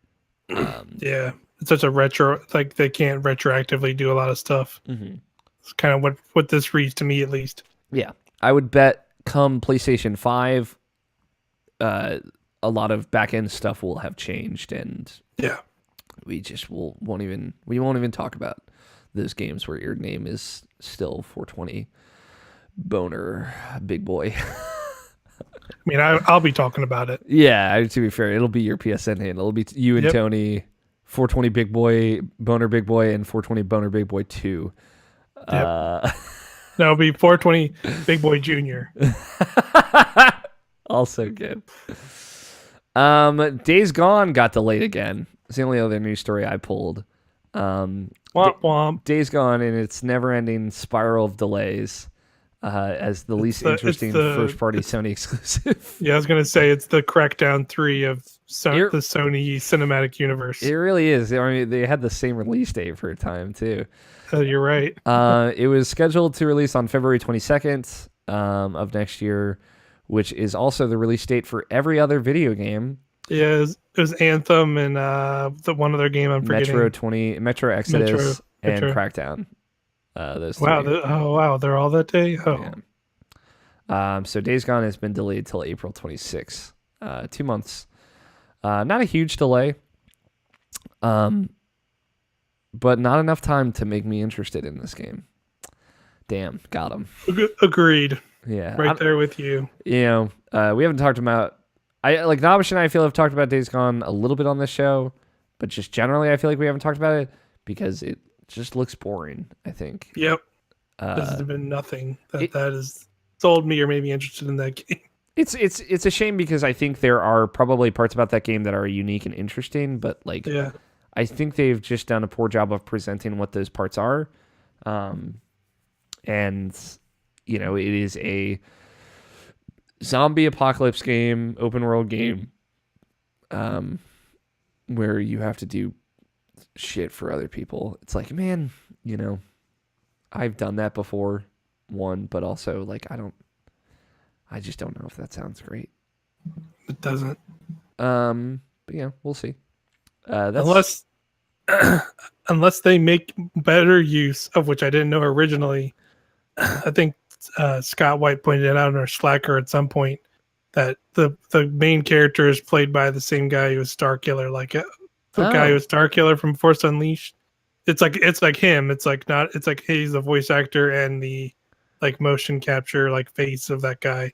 Yeah, it's such a retro, like they can't retroactively do a lot of stuff. Mm-hmm. It's kind of what this reads to me, at least. Yeah, I would bet come PlayStation 5, a lot of back end stuff will have changed, and yeah, we just won't even talk about those games where your name is still 420 boner big boy. I mean, I'll be talking about it. Yeah, to be fair, it'll be your PSN handle. It'll be you and Yep. Tony, 420 big boy, boner big boy, and 420 boner big boy 2. Yep. That'll be 420 Big Boy Junior. Also good. Days Gone got delayed again. It's the only other news story I pulled. Womp womp. Days Gone in its never-ending spiral of delays, as the least interesting first-party Sony exclusive. Yeah, I was gonna say it's the Crackdown 3 of the Sony cinematic universe. It really is. I mean, they had the same release date for a time too. You're right. It was scheduled to release on February 22nd of next year, which is also the release date for every other video game. Yeah, it was Anthem and the one other game I'm forgetting. Metro Exodus, and Metro. Crackdown. Those Wow! three. Wow! They're all that day. Oh, yeah. So Days Gone has been delayed till April 26th. 2 months. Not a huge delay. But not enough time to make me interested in this game. Damn, got him. Agreed. Yeah, right there with you. You know, we haven't talked about. Nabish and I feel have talked about Days Gone a little bit on this show, but just generally, I feel like we haven't talked about it because it just looks boring. I think. Yep. This has been nothing that has sold me or made me interested in that game. It's a shame because I think there are probably parts about that game that are unique and interesting, but yeah. I think they've just done a poor job of presenting what those parts are. And, you know, it is a zombie apocalypse game, open world game, where you have to do shit for other people. It's like, man, you know, I've done that before, but also, I just don't know if that sounds great. It doesn't. But yeah, we'll see. Unless they make better use of, which I didn't know originally. I think Scott White pointed it out in our Slacker at some point that the main character is played by the same guy who was Starkiller, guy who was Starkiller from Force Unleashed. It's like him. It's like he's the voice actor and the motion capture face of that guy.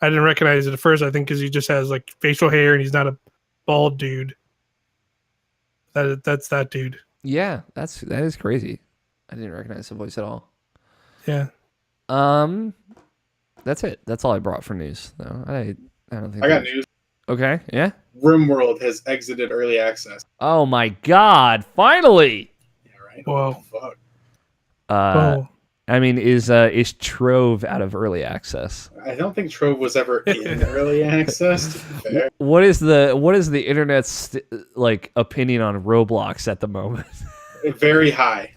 I didn't recognize it at first. I think because he just has facial hair and he's not a bald dude. That's that dude. Yeah, that is crazy. I didn't recognize the voice at all. Yeah. That's it. That's all I brought for news, though. I don't think I got news. Okay, yeah. RimWorld has exited early access. Oh my God! Finally. Yeah, right. Whoa. Fuck. Whoa. I mean, is Trove out of early access? I don't think Trove was ever in early access. To be fair. What is the internet's opinion on Roblox at the moment? Very high.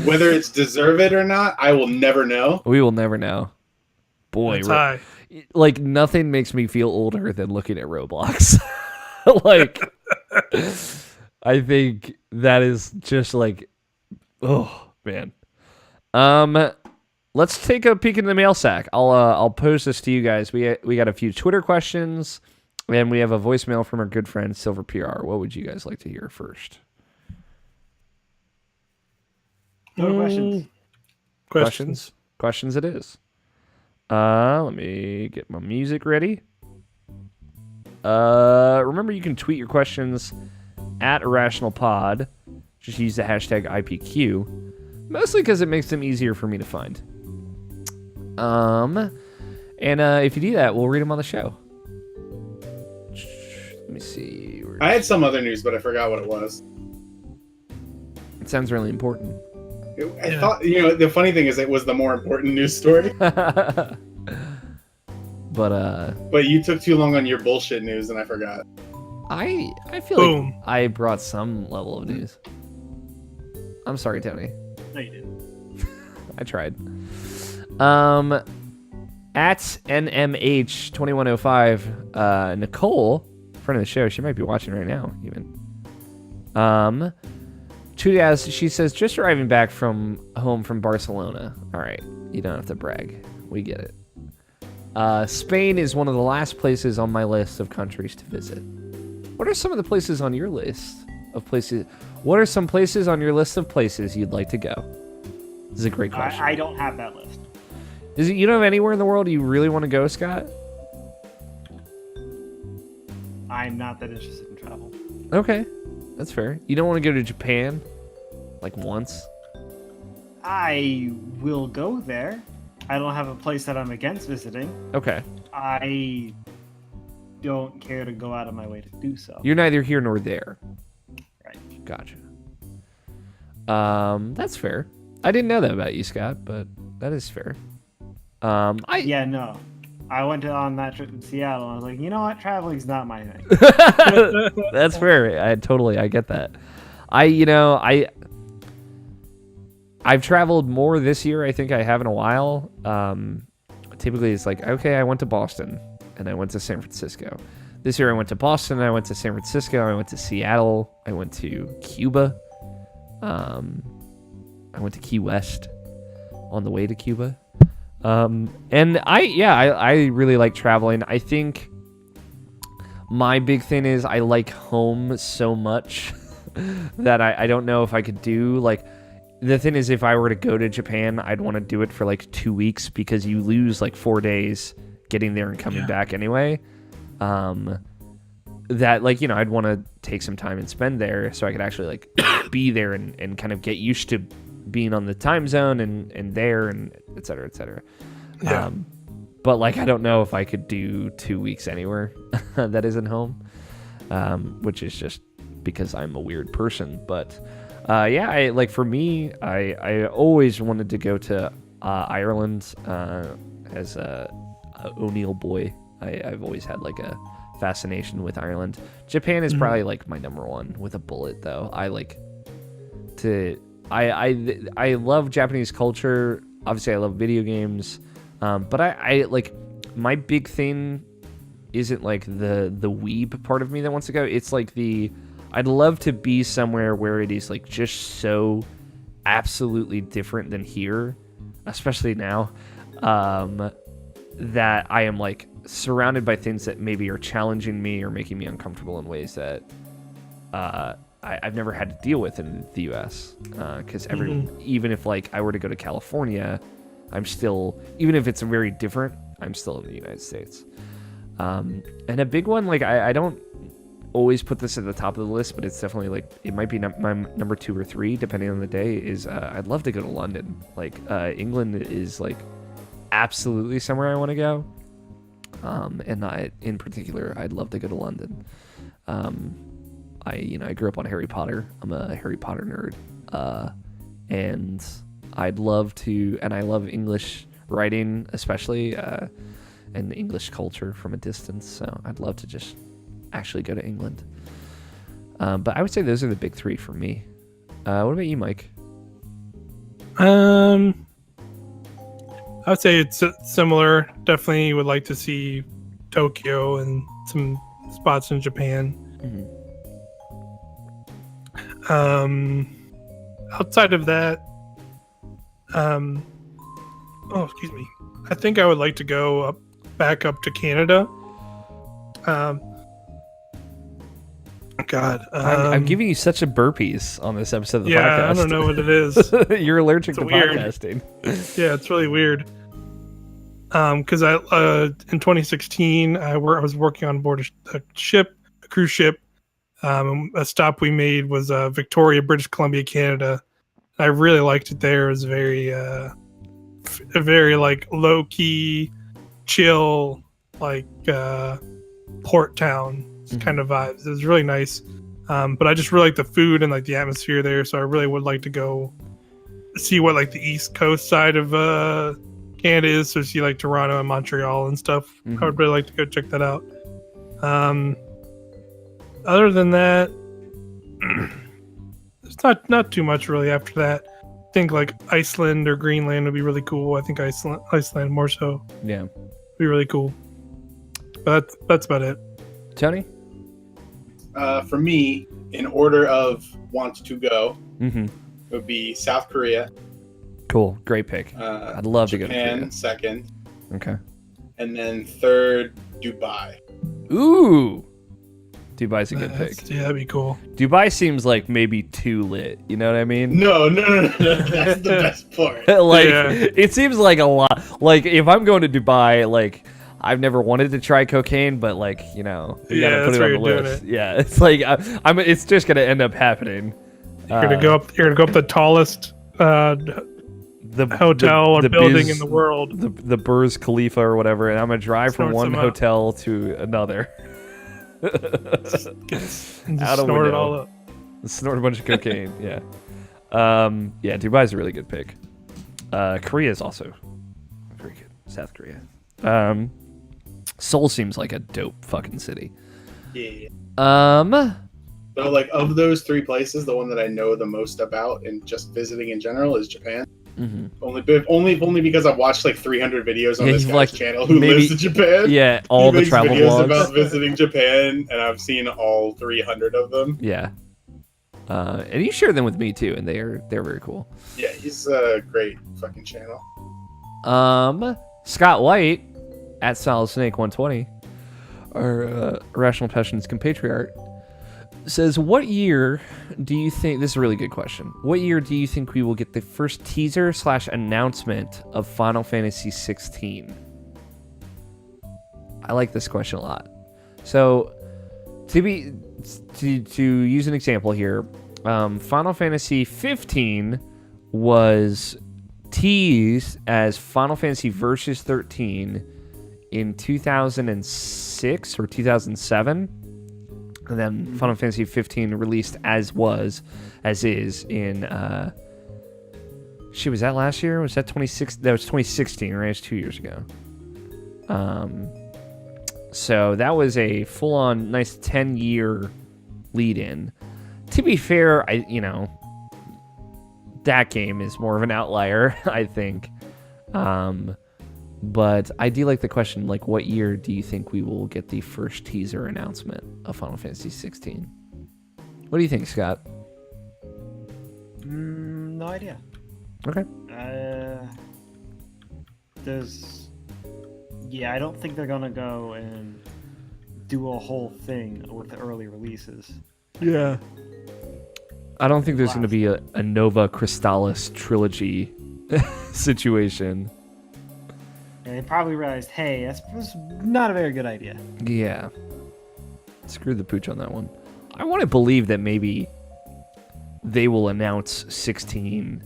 Whether it's deserved or not, I will never know. We will never know. Boy, it's high. Nothing makes me feel older than looking at Roblox. I think that is just oh man. Let's take a peek in the mail sack. I'll post this to you guys. We got a few Twitter questions, and we have a voicemail from our good friend Silver PR. What would you guys like to hear first? Questions it is. Let me get my music ready. Remember, you can tweet your questions at IrrationalPod. Just use the hashtag IPQ. Mostly because it makes them easier for me to find. And if you do that, we'll read them on the show. Let me see. I had some other news, but I forgot what it was. It sounds really important. I thought, the funny thing is it was the more important news story. But you took too long on your bullshit news and I forgot. I feel like I brought some level of news. I'm sorry, Tony. No, you didn't. I tried. At NMH2105, Nicole, friend of the show, she might be watching right now, even. Chudias, she says, just driving back home from Barcelona. All right, you don't have to brag. We get it. Spain is one of the last places on my list of countries to visit. What are some of the places on your list of places? What are some places on your list of places you'd like to go? This is a great question. I don't have that list. You don't have anywhere in the world you really want to go, Scott? I'm not that interested in travel. Okay, that's fair. You don't want to go to Japan, like once? I will go there. I don't have a place that I'm against visiting. Okay. I don't care to go out of my way to do so. You're neither here nor there. Right. Gotcha. That's fair. I didn't know that about you, Scott, but that is fair. Yeah, no. I went on that trip in Seattle and I was like, you know what? Traveling's not my thing. That's fair. I get that. I've traveled more this year, I think I have in a while. Typically it's like, okay, I went to Boston and I went to San Francisco. This year I went to Boston, I went to San Francisco, I went to Seattle, I went to Cuba. I went to Key West on the way to Cuba. And I really like traveling. I think my big thing is I like home so much that I don't know if I could do, like, the thing is, if I were to go to Japan, I'd want to do it for like 2 weeks because you lose like 4 days getting there and coming back anyway. That, like, you know, I'd want to take some time and spend there so I could actually like be there and kind of get used to being on the time zone and there and et cetera, et cetera. Yeah. But like, I don't know if I could do 2 weeks anywhere that isn't home, which is just because I'm a weird person. But for me, I always wanted to go to Ireland as a O'Neill boy. I've always had like a fascination with Ireland. Japan is probably like my number one with a bullet, though. I love Japanese culture. Obviously, I love video games. But I like, my big thing isn't like the weeb part of me that wants to go. It's like I'd love to be somewhere where it is like just so absolutely different than here, especially now, that I am like surrounded by things that maybe are challenging me or making me uncomfortable in ways that I've never had to deal with in the U.S. Because even if like I were to go to California, I'm still, even if it's very different, I'm still in the United States. And a big one, like I don't always put this at the top of the list, but it's definitely like, it might be my number 2 or 3 depending on the day, is I'd love to go to London. Like England is like absolutely somewhere I want to go. And in particular, I'd love to go to London. I grew up on Harry Potter. I'm a Harry Potter nerd. And I'd love to, and I love English writing, especially, and English culture from a distance. So I'd love to just actually go to England. But I would say those are the big 3 for me. What about you, Mike? I would say it's similar. Definitely would like to see Tokyo and some spots in Japan. Outside of that, excuse me. I think I would like to go back up to Canada. God, I'm giving you such a burpees on this episode of the podcast. Yeah, I don't know what it is. You're allergic to weird. podcasting. Yeah, it's really weird. Because in 2016, I was working on board a cruise ship. A stop we made was Victoria, British Columbia, Canada. I really liked it there. It was a very like low key, chill, like port town kind of vibes. It was really nice. But I just really like the food and like the atmosphere there. So I really would like to go see what like the East Coast side of Canada is. So see like Toronto and Montreal and stuff. I would really like to go check that out. Other than that, it's not too much really after that. I think like Iceland or Greenland would be really cool. I think Iceland more so. Yeah. Be really cool. But that's about it. Tony? for me, in order of want to go, Mm-hmm. it would be South Korea. Cool, great pick. I'd love to go to Japan Korea. second, Okay. and then third, Dubai. Ooh, Dubai's a good pick. Yeah, that'd be cool. Dubai seems like maybe too lit. You know what I mean? No. That's the best part. Like Yeah. it seems like a lot. Like if I'm going to Dubai, like I've never wanted to try cocaine, but like you gotta put that's it where on the you're doing list. it. Yeah, it's like I'm. It's just gonna end up happening. You're gonna go up. You're gonna go up the tallest The hotel or the building Biz- in the world. the Burj Khalifa or whatever, and I'm gonna drive from Snort one some out. hotel to another. And just Out a snort it window. all up. Snort a bunch of cocaine. Yeah. Yeah, Dubai's a really good pick. Korea is also very good. South Korea. Seoul seems like a dope fucking city. Yeah. So, So, like, of those three places, the one that I know the most about and just visiting in general is Japan. mhm. Only because I've watched like 300 videos on Yeah, this you've, guy's like, channel who maybe- lives in Japan. Yeah, all He the makes travel videos vlogs. about visiting Japan, and I've seen all 300 of them. Yeah. And you share them with me too, and they're very cool. Yeah, he's a great fucking channel. Scott White at Solid Snake 120, our Irrational Passions compatriot, says, "What year do you think?" This is a really good question. What year do you think we will get the first teaser / announcement of Final Fantasy 16? I like this question a lot. So, to use an example here, Final Fantasy 15 was teased as Final Fantasy Versus 13 in 2006 or 2007, and then Final Fantasy 15 released as is in was that last year? Was that 26? That was 2016, right? It's 2 years ago. So that was a full-on nice 10-year lead-in. To be fair, that game is more of an outlier, I think. But I do like the question, like, what year do you think we will get the first teaser announcement of Final Fantasy 16? What do you think, Scott? No idea. Okay. I don't think they're gonna go and do a whole thing with the early releases. Yeah. I don't think there's going to be a Nova Crystallis trilogy situation. And they probably realized, hey, that was not a very good idea. Yeah. Screw the pooch on that one. I want to believe that maybe they will announce 16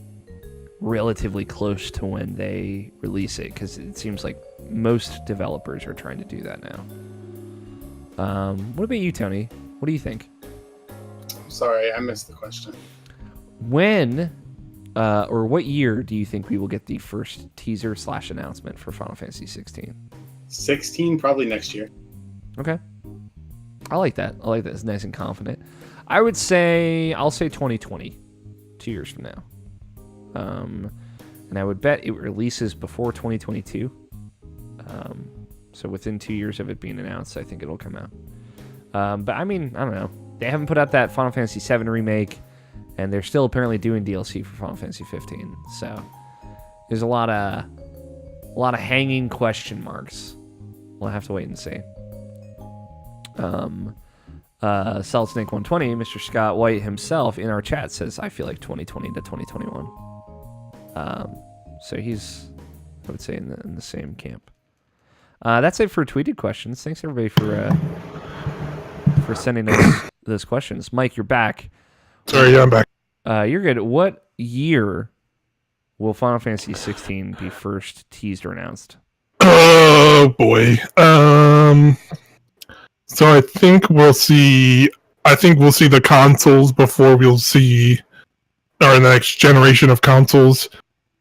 relatively close to when they release it, because it seems like most developers are trying to do that now. What about you, Tony? What do you think? Sorry, I missed the question. When or what year do you think we will get the first teaser / announcement for Final Fantasy 16? 16, probably next year. Okay. I like that. It's nice and confident. I'll say 2020, 2 years from now. And I would bet it releases before 2022. So within 2 years of it being announced, I think it'll come out. But I mean, I don't know. They haven't put out that Final Fantasy VII remake, and they're still apparently doing DLC for Final Fantasy 15. So there's a lot of hanging question marks. We'll have to wait and see. Solid Snake 120, Mr. Scott White himself in our chat says, I feel like 2020 to 2021. So he's, I would say, in the same camp. That's it for tweeted questions. Thanks everybody for sending us those questions. Mike, you're back. Sorry, yeah, I'm back. You're good. What year will Final Fantasy 16 be first teased or announced? Oh boy. So I think we'll see the consoles before we'll see, or the next generation of consoles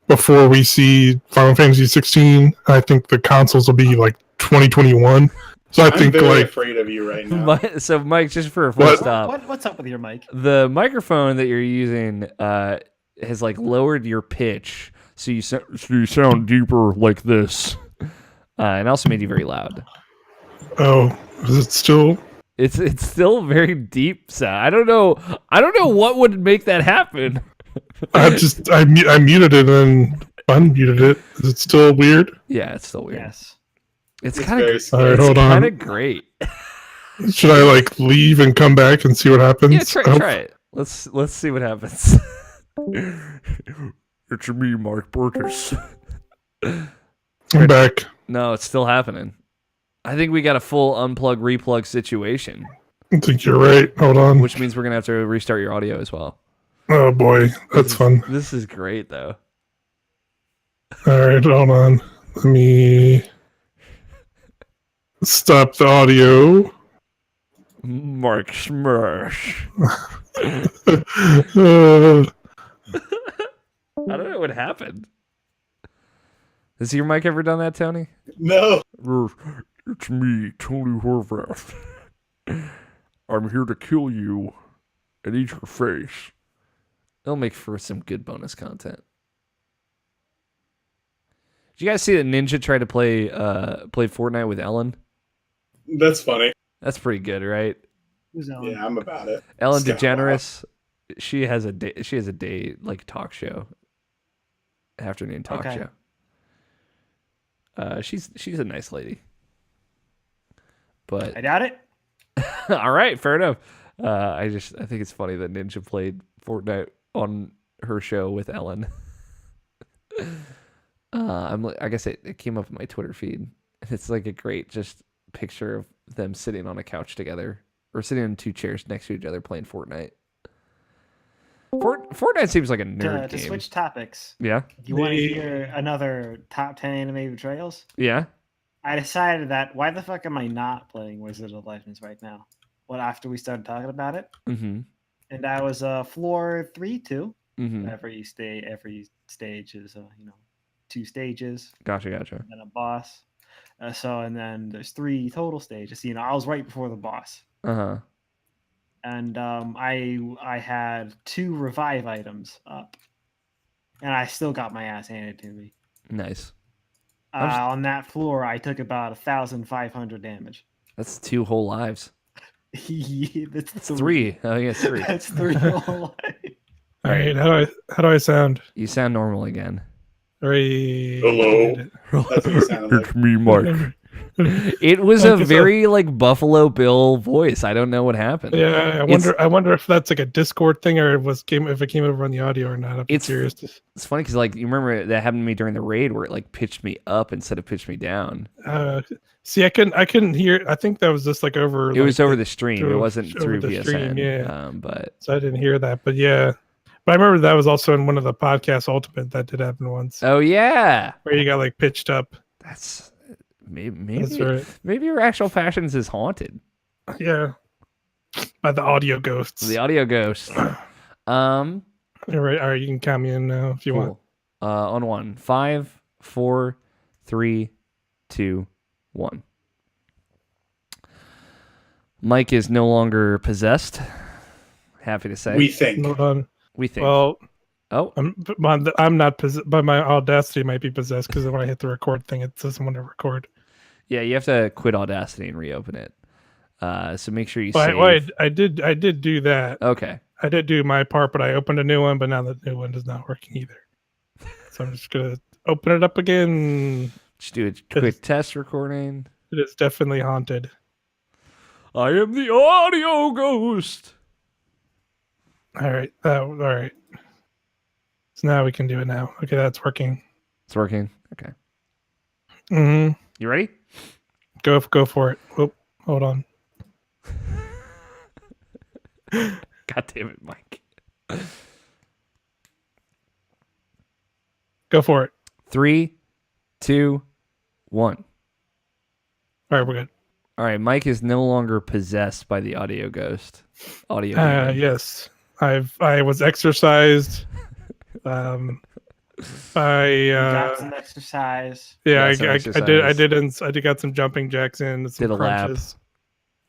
before we see Final Fantasy 16. I think the consoles will be like 2021. So I'm think very like afraid of you right now. So Mike, just for a full stop, What's up with your mic? the microphone that you're using has like lowered your pitch, so you sound deeper like this, and also made you very loud. oh, is it still? It's still very deep sound. I don't know what would make that happen. I muted it and unmuted it. Is it still weird? Yeah, it's still weird. Yes. It's kind of Hold on. great. Should I like leave and come back and see what happens? Yeah, try it. Let's see what happens. It's me, Mark Burtis. I'm back. No, it's still happening. I think we got a full unplug replug situation. I think you're right. Hold on. Which means we're gonna have to restart your audio as well. Oh boy, that's fun. This is great though. All right, hold on. Let me stop the audio. Mark Smirsh. I don't know what happened. Has your mic ever done that, Tony? No. It's me, Tony Horvath. I'm here to kill you and eat your face. It'll make for some good bonus content. Did you guys see that Ninja tried to play Fortnite with Ellen? That's funny. That's pretty good, right? Who's Ellen? Yeah, I'm about it. Ellen Step DeGeneres. She has a day like talk show. Afternoon talk show. She's a nice lady. But I doubt it. all right, fair enough. I think it's funny that Ninja played Fortnite on her show with Ellen. I guess it came up in my Twitter feed. It's like a great just picture of them sitting on a couch together or sitting in two chairs next to each other playing Fortnite. Fortnite seems like a nerd To game. switch topics. Yeah. You want to hear another top 10 anime betrayals? Yeah. I decided that why the fuck am I not playing Wizard of Legends right now? Well, after we started talking about it, Mm-hmm. and I was floor 3-2. Mm-hmm. Every stage is 2 stages. Gotcha. And then a boss. And then there's 3 total stages. I was right before the boss. Uh-huh. And I had 2 revive items up, and I still got my ass handed to me. Nice. On that floor, I took about 1,500 damage. That's 2 whole lives. That's 3. Oh, yeah, 3. That's 3 whole lives. All right, how do I sound? You sound normal again. Hello. That's what you sounded like. It's me, Mark. It was a very like Buffalo Bill voice. I don't know what happened. Yeah, I wonder if that's like a Discord thing or if it came over on the audio or not. I'm curious. It's funny because like you remember that happened to me during the raid where it like pitched me up instead of pitched me down. See, I couldn't hear. I think that was just like over. It was over the stream. It wasn't over through the PSN. stream, yeah. But so I didn't hear that. But yeah, but I remember that was also in one of the podcasts Ultimate that did happen once. Oh yeah, where you got like pitched up. That's maybe That's right. Maybe Irrational Passions is haunted. Yeah, by the audio ghosts. The audio ghost. All right, you can count me in now if you want. On 1, 5, 4, 3, 2, 1. Mike is no longer possessed. Happy to say. We think. Hold on. We think. Well, I'm not possessed, but my Audacity might be possessed because when I hit the record thing, it doesn't want to record. Yeah, you have to quit Audacity and reopen it. So make sure you save. Wait, I did do that. Okay. I did do my part, but I opened a new one, but now the new one is not working either. So I'm just gonna open it up again. Just do a quick test recording. It is definitely haunted. I am the audio ghost. All right. All right. So now we can do it now. Okay, that's working. It's working. Okay. Mm-hmm. You ready? Go for it. Oh, hold on. God damn it, Mike. Go for it. 3, 2, 1. All right, we're good. All right, Mike is no longer possessed by the audio ghost. Audio. Yes, I was exercised. I got some exercise. Yeah, I did got some jumping jacks in. Some did a crunches. lap.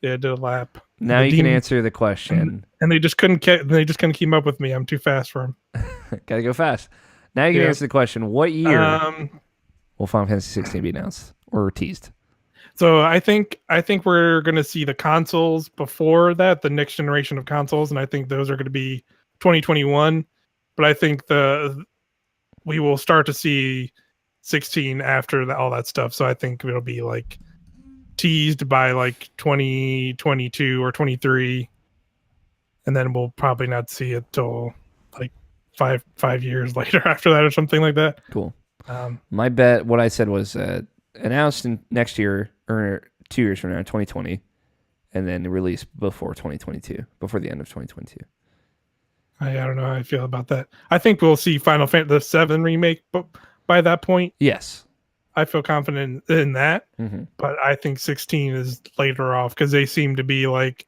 Yeah, I did a lap. Now you can answer the question. And they just couldn't keep up with me. I'm too fast for them. Gotta go fast. Now you can answer the question. What year will Final Fantasy 16 be announced or teased? So I think we're going to see the consoles before that, the next generation of consoles, and I think those are going to be 2021. But I think we will start to see 16 after all that stuff. So I think it'll be like teased by like 2022 or 23, and then we'll probably not see it till like five years later after that or something like that. Cool. My bet, what I said was announced in next year or 2 years from now, 2020, and then released before 2022, before the end of 2022. I don't know how I feel about that. I think we'll see Final Fantasy VII remake by that point. Yes. I feel confident in that, but I think 16 is later off because they seem to be like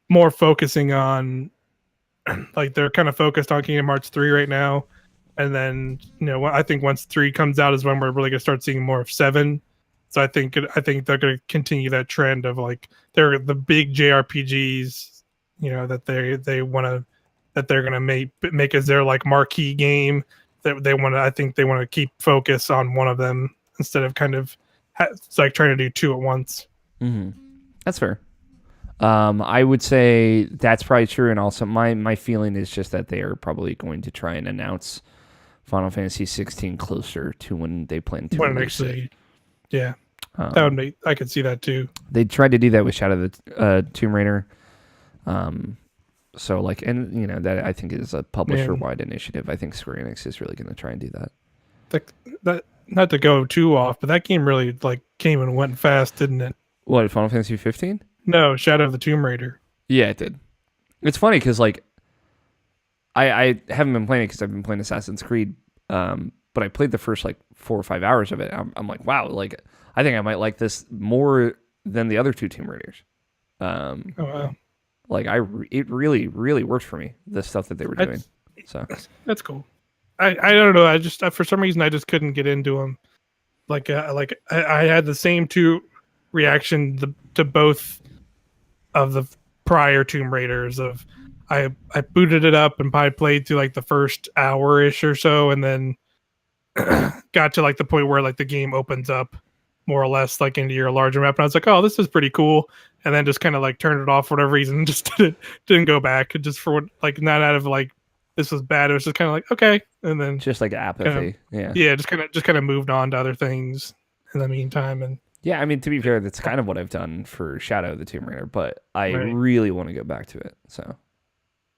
more focusing on, like they're kind of focused on Kingdom Hearts 3 right now. And then, I think once 3 comes out is when we're really going to start seeing more of 7. So I think they're going to continue that trend of like they're the big JRPGs, that they want to, that they're going to make as their like marquee game. That they want to, I think they want to keep focus on one of them instead of kind of it's like trying to do 2 at once. That's fair. I would say that's probably true, and also my feeling is just that they are probably going to try and announce Final Fantasy 16 closer to when they plan to release it. Yeah, that would make, I could see that too. They tried to do that with Shadow of the Tomb Raider. So like, and that I think is a publisher-wide initiative. I think Square Enix is really going to try and do that. That not to go too off, but that game really like came and went fast, didn't it? What, Final Fantasy 15? No, Shadow of the Tomb Raider. Yeah, it did. It's funny because like I haven't been playing it because I've been playing Assassin's Creed, but I played the first like 4 or 5 hours of it. I'm like, wow, like I think I might like this more than the other 2 Tomb Raiders. Oh wow! Like it really, really worked for me, the stuff that they were doing. So that's cool. I don't know. I just for some reason I just couldn't get into them. Like I had the same 2 reaction to both of the prior Tomb Raiders. Of I booted it up and probably played through like the first hour-ish or so, and then got to like the point where like the game opens up more or less like into your larger map, and I was like, oh, this is pretty cool, and then just kind of like turned it off for whatever reason, and just didn't go back, just for what, like not out of like this was bad, it was just kind of like okay, and then just like apathy. Just kind of moved on to other things in the meantime. And yeah, I mean, to be fair, that's kind of what I've done for Shadow of the Tomb Raider, but I really want to go back to it. So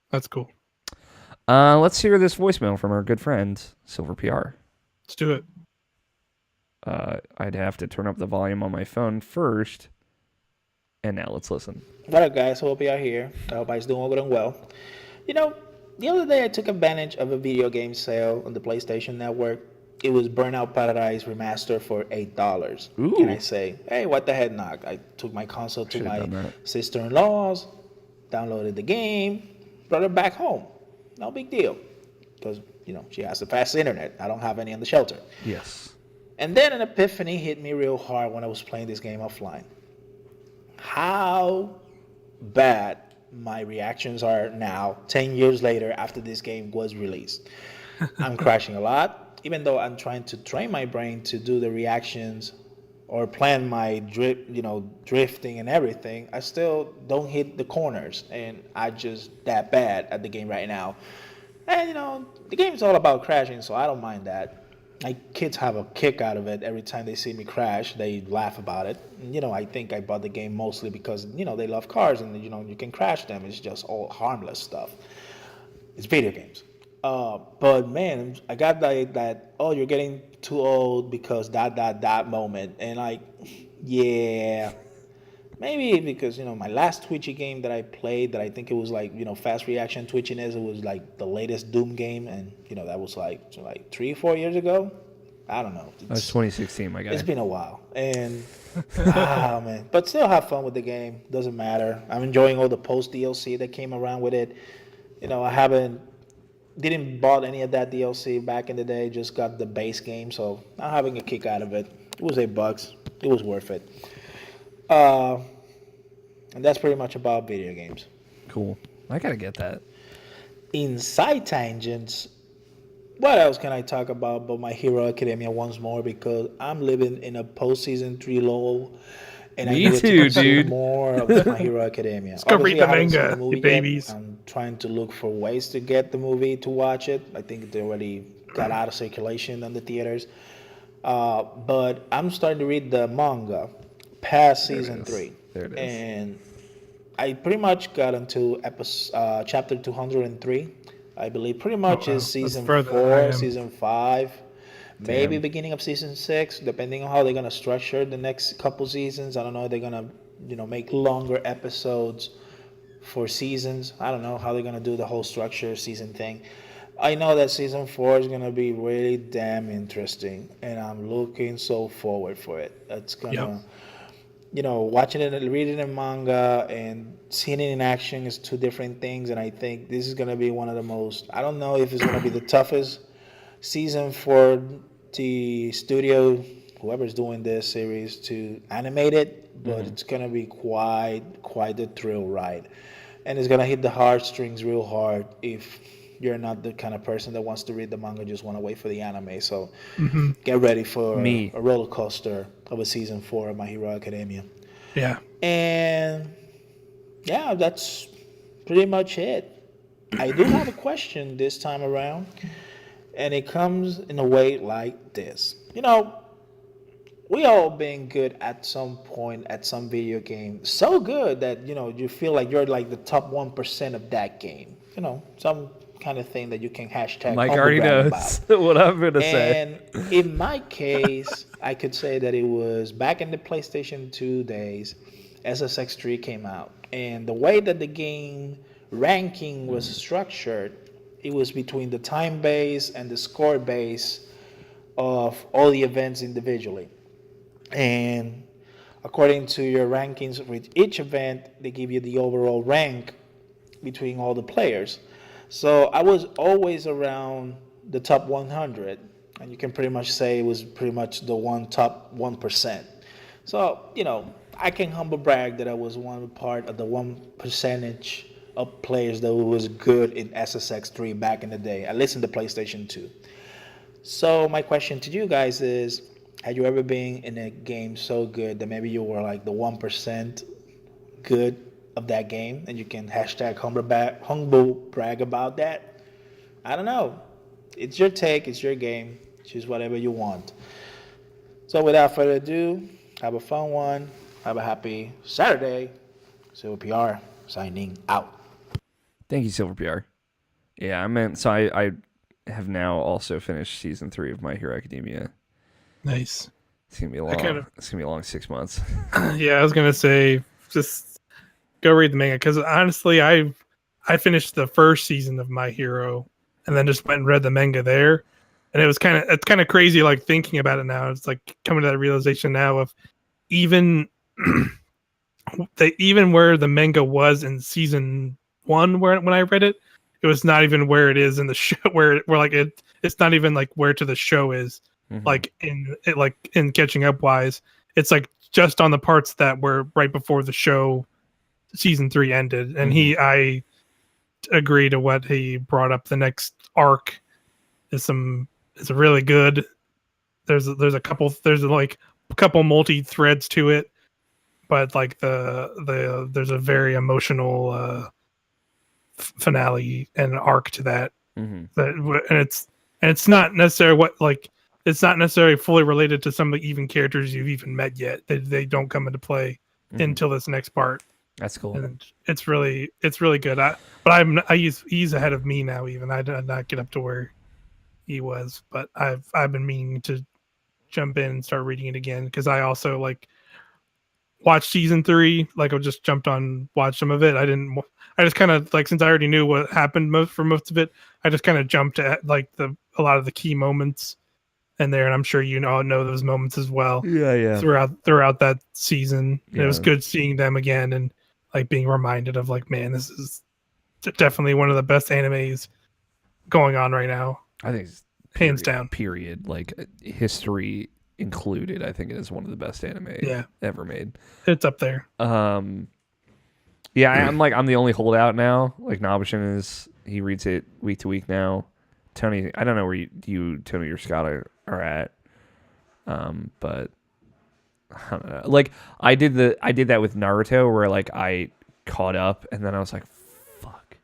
that's cool. Let's hear this voicemail from our good friend Silver PR. Let's do it. I'd have to turn up the volume on my phone first. And now let's listen. What up, guys? Hope you are here. I hope everybody's doing good and well. The other day I took advantage of a video game sale on the PlayStation Network. It was Burnout Paradise Remastered for $8. Ooh. And I say, hey, what the heck not? I took my console to my sister-in-law's, downloaded the game, brought it back home. No big deal. Because, she has the fast internet. I don't have any in the shelter. Yes. And then an epiphany hit me real hard when I was playing this game offline. How bad my reactions are now, 10 years later after this game was released. I'm crashing a lot, even though I'm trying to train my brain to do the reactions or plan my drifting and everything. I still don't hit the corners, and I just that bad at the game right now. And the game is all about crashing, so I don't mind that. My kids have a kick out of it every time they see me crash. They laugh about it. And, I think I bought the game mostly because, they love cars and, you can crash them. It's just all harmless stuff. It's video games. But, man, I got that, oh, you're getting too old because that moment. And, yeah, maybe because, my last Twitchy game that I played that I think it was fast reaction twitchiness, it was the latest Doom game, and that was like 3-4 years ago. I don't know. That was 2016, my guy. It's been a while, and man, but still have fun with the game. Doesn't matter. I'm enjoying all the post DLC that came around with it. I didn't bought any of that DLC back in the day. Just got the base game, so I'm having a kick out of it. It was $8. It was worth it. And that's pretty much about video games. Cool. I gotta get that. In side tangents, what else can I talk about but My Hero Academia once more, because I'm living in a post-season 3 lull, and I Me needed to too, consume dude. more of My Hero Academia. Let's go read the I haven't seen manga, the you movie babies. yet. I'm trying to look for ways to get the movie to watch it. I think they already got out of circulation on the theaters. But I'm starting to read the manga past season 3. There it is. And I pretty much got into chapter 203. I believe pretty much wow. is That's season further than I 4, am. season 5, maybe Damn. beginning of season 6, depending on how they're gonna structure the next couple seasons. I don't know if they're gonna, make longer episodes for seasons. I don't know how they're gonna do the whole structure season thing. I know that season 4 is gonna be really damn interesting, and I'm looking so forward for it. It's gonna. Watching it and reading in manga and seeing it in action is two different things. And I think this is going to be one of the most, I don't know if it's going to be the toughest season for the studio, whoever's doing this series, to animate it, but it's going to be quite the thrill ride. And it's going to hit the heartstrings real hard if you're not the kind of person that wants to read the manga, just want to wait for the anime. So get ready for Me. a roller coaster of a season 4 of My Hero Academia. Yeah. And yeah, that's pretty much it. I do have a question this time around, and it comes in a way like this. We all been good at some point at some video game. So good that, you feel like you're like the top 1% of that game. Some kind of thing that you can hashtag Mike humble already brag knows about. what I'm going to say. And in my case, I could say that it was back in the PlayStation 2 days, SSX3 came out. And the way that the game ranking was structured, it was between the time base and the score base of all the events individually. And according to your rankings with each event, they give you the overall rank between all the players. So I was always around the top 100, and you can pretty much say it was pretty much the top 1%. So, I can humble brag that I was one part of the 1% of players that was good in SSX3 back in the day, at least in the PlayStation 2. So my question to you guys is, had you ever been in a game so good that maybe you were like the 1% good of that game, and you can hashtag humble brag about that? I don't know. It's your take, it's your game. Choose whatever you want. So without further ado, have a fun one. Have a happy Saturday. Silver PR signing out. Thank you, Silver PR. Yeah, I have now also finished season 3 of My Hero Academia. Nice. It's gonna be a long. It's gonna be a long 6 months. Yeah, I was gonna say just go read the manga, because honestly, I finished the first season of My Hero and then just went and read the manga there, and it's kind of crazy, like thinking about it now. It's like coming to that realization now of even even where the manga was in season 1, when I read it, it was not even where it is in the show. Where like it's not even like where to the show is. Like in catching up wise, it's like just on the parts that were right before the show season 3 ended. And I agree to what he brought up. The next arc is really good. There's like a couple multi threads to it, but like there's a very emotional finale and arc to that. And it's not necessarily fully related to some of the even characters you've even met yet. They don't come into play until this next part. That's cool. And it's really good. He's ahead of me now. Even I did not get up to where he was, but I've been meaning to jump in and start reading it again, because I also watched season 3. Like I just jumped on, watched some of it. I just kind of since I already knew what happened for most of it, I just kind of jumped at a lot of the key moments in there, and I'm sure know those moments as well. Yeah. Throughout that season, Yeah. It was good seeing them again and being reminded of man, this is definitely one of the best animes going on right now. I think it's hands down. Period. History included, I think it is one of the best anime ever made. It's up there. Yeah, I'm the only holdout now. Nabishin he reads it week to week now. Tony, I don't know where Tony or Scott are at, but I don't know. Like I did that with Naruto, where like I caught up, and then I was like, fuck,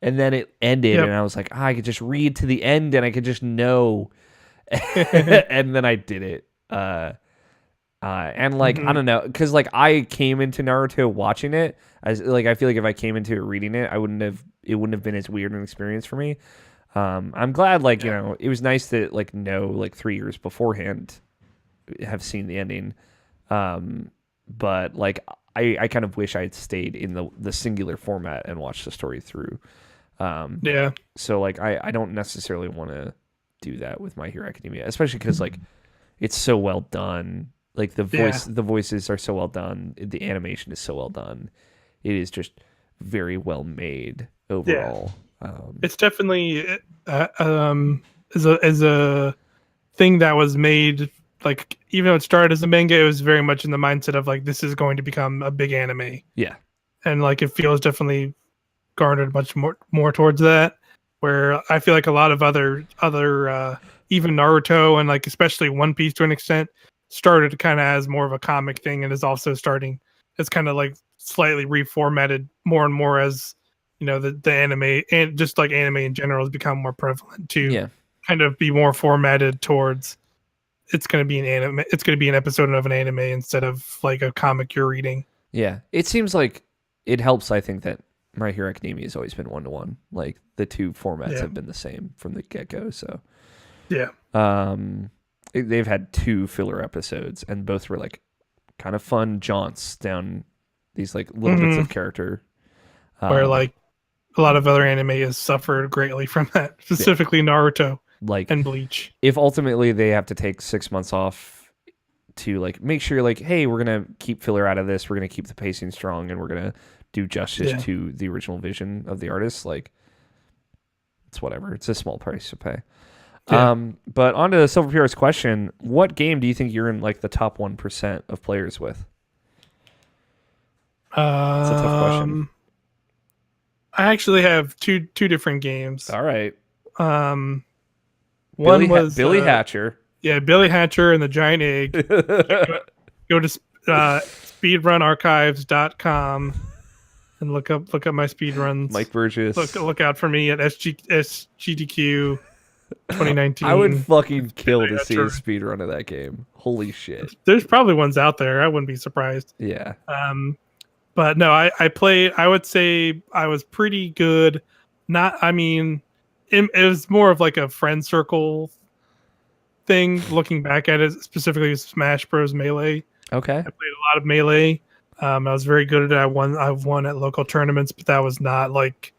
and then it ended, and I was like, I could just read to the end, and I could just know, and then I did it. And like I don't know, because like I came into Naruto watching it as like I feel like if I came into it reading it, it wouldn't have been as weird an experience for me. I'm glad like you know it was nice to like know like 3 years beforehand have seen the ending, but like I kind of wish I had stayed in the singular format and watched the story through. So like I don't necessarily want to do that with My Hero Academia, especially because like it's so well done. Like the voices are so well done. The animation is so well done. It is just very well made overall. It's definitely is a thing that was made like even though it started as a manga, it was very much in the mindset of like this is going to become a big anime. Yeah, and like it feels definitely garnered much more towards that. Where I feel like a lot of other even Naruto and like especially One Piece to an extent started kind of as more of a comic thing and is also starting it's kind of like slightly reformatted more and more as you know the anime and just like anime in general has become more prevalent to kind of be more formatted towards it's going to be an anime, it's going to be an episode of an anime instead of like a comic you're reading. Yeah, it seems like it helps. I think that My Hero Academia has always been 1-to-1. Like the two formats have been the same from the get-go. So they've had 2 filler episodes, and both were like kind of fun jaunts down these like little bits of character. Where like a lot of other anime has suffered greatly from that, specifically Naruto like and Bleach. If ultimately they have to take 6 months off to like make sure like, hey, we're gonna keep filler out of this, we're gonna keep the pacing strong, and we're gonna do justice to the original vision of the artist, like it's whatever. It's a small price to pay. But on to Silver Pierre's question, what game do you think you're in like the top 1% of players with? It's a tough question. I actually have two different games. All right. One was Billy Hatcher. Yeah, Billy Hatcher and the Giant Egg. Go to speedrunarchives.com and look up my speedruns. Mike Burgess. Look out for me at SGDQ 2019. I would fucking kill to see a speedrun of that game. Holy shit. There's probably ones out there. I wouldn't be surprised. Yeah. But no, I would say I was pretty good. It was more of like a friend circle thing looking back at it, specifically with Smash Bros. Melee. Okay. I played a lot of Melee. I was very good at it. I've won at local tournaments, but that was not like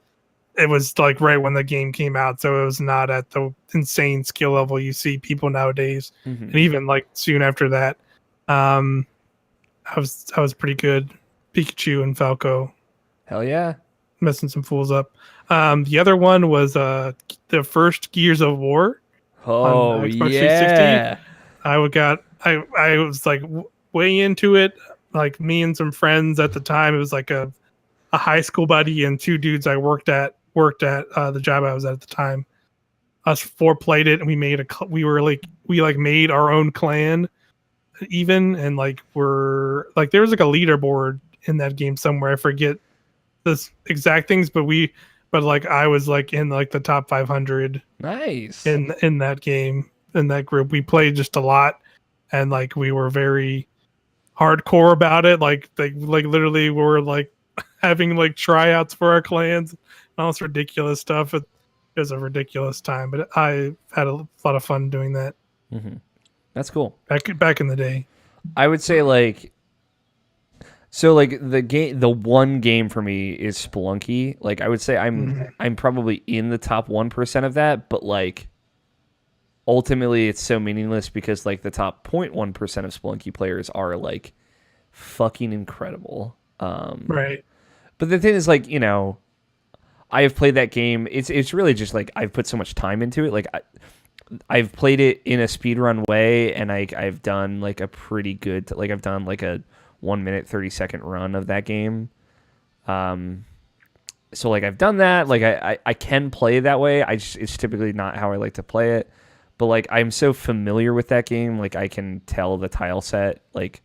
it was like right when the game came out, so it was not at the insane skill level you see people nowadays. And even like soon after that, I was pretty good. Pikachu and Falco. Hell yeah. Messing some fools up. The other one was the first Gears of War. Oh, on Xbox 360. I was like way into it. Like me and some friends at the time. It was like a high school buddy and 2 dudes I worked at the job I was at the time. Us 4 played it, and we made we made our own clan even, and like we're like there was like a leaderboard in that game somewhere. I forget the exact things, but like I was like in like the top 500. Nice. In that game, in that group. We played just a lot, and like we were very hardcore about it. Like they like literally were like having like tryouts for our clans and all this ridiculous stuff. It was a ridiculous time, but I had a lot of fun doing that. That's cool. Back in the day. I would say like so like the one game for me is Spelunky. Like I would say I'm probably in the top 1% of that, but like ultimately it's so meaningless because like the top 0.1% of Spelunky players are like fucking incredible. Right. But the thing is like, you know, I have played that game. It's really just like I've put so much time into it. Like I've played it in a speedrun way, and I've done like a pretty good like I've done like a 1 minute 30-second run of that game. so like I've done that. Like I can play that way. It's typically not how I like to play it. But like I'm so familiar with that game, like I can tell the tile set like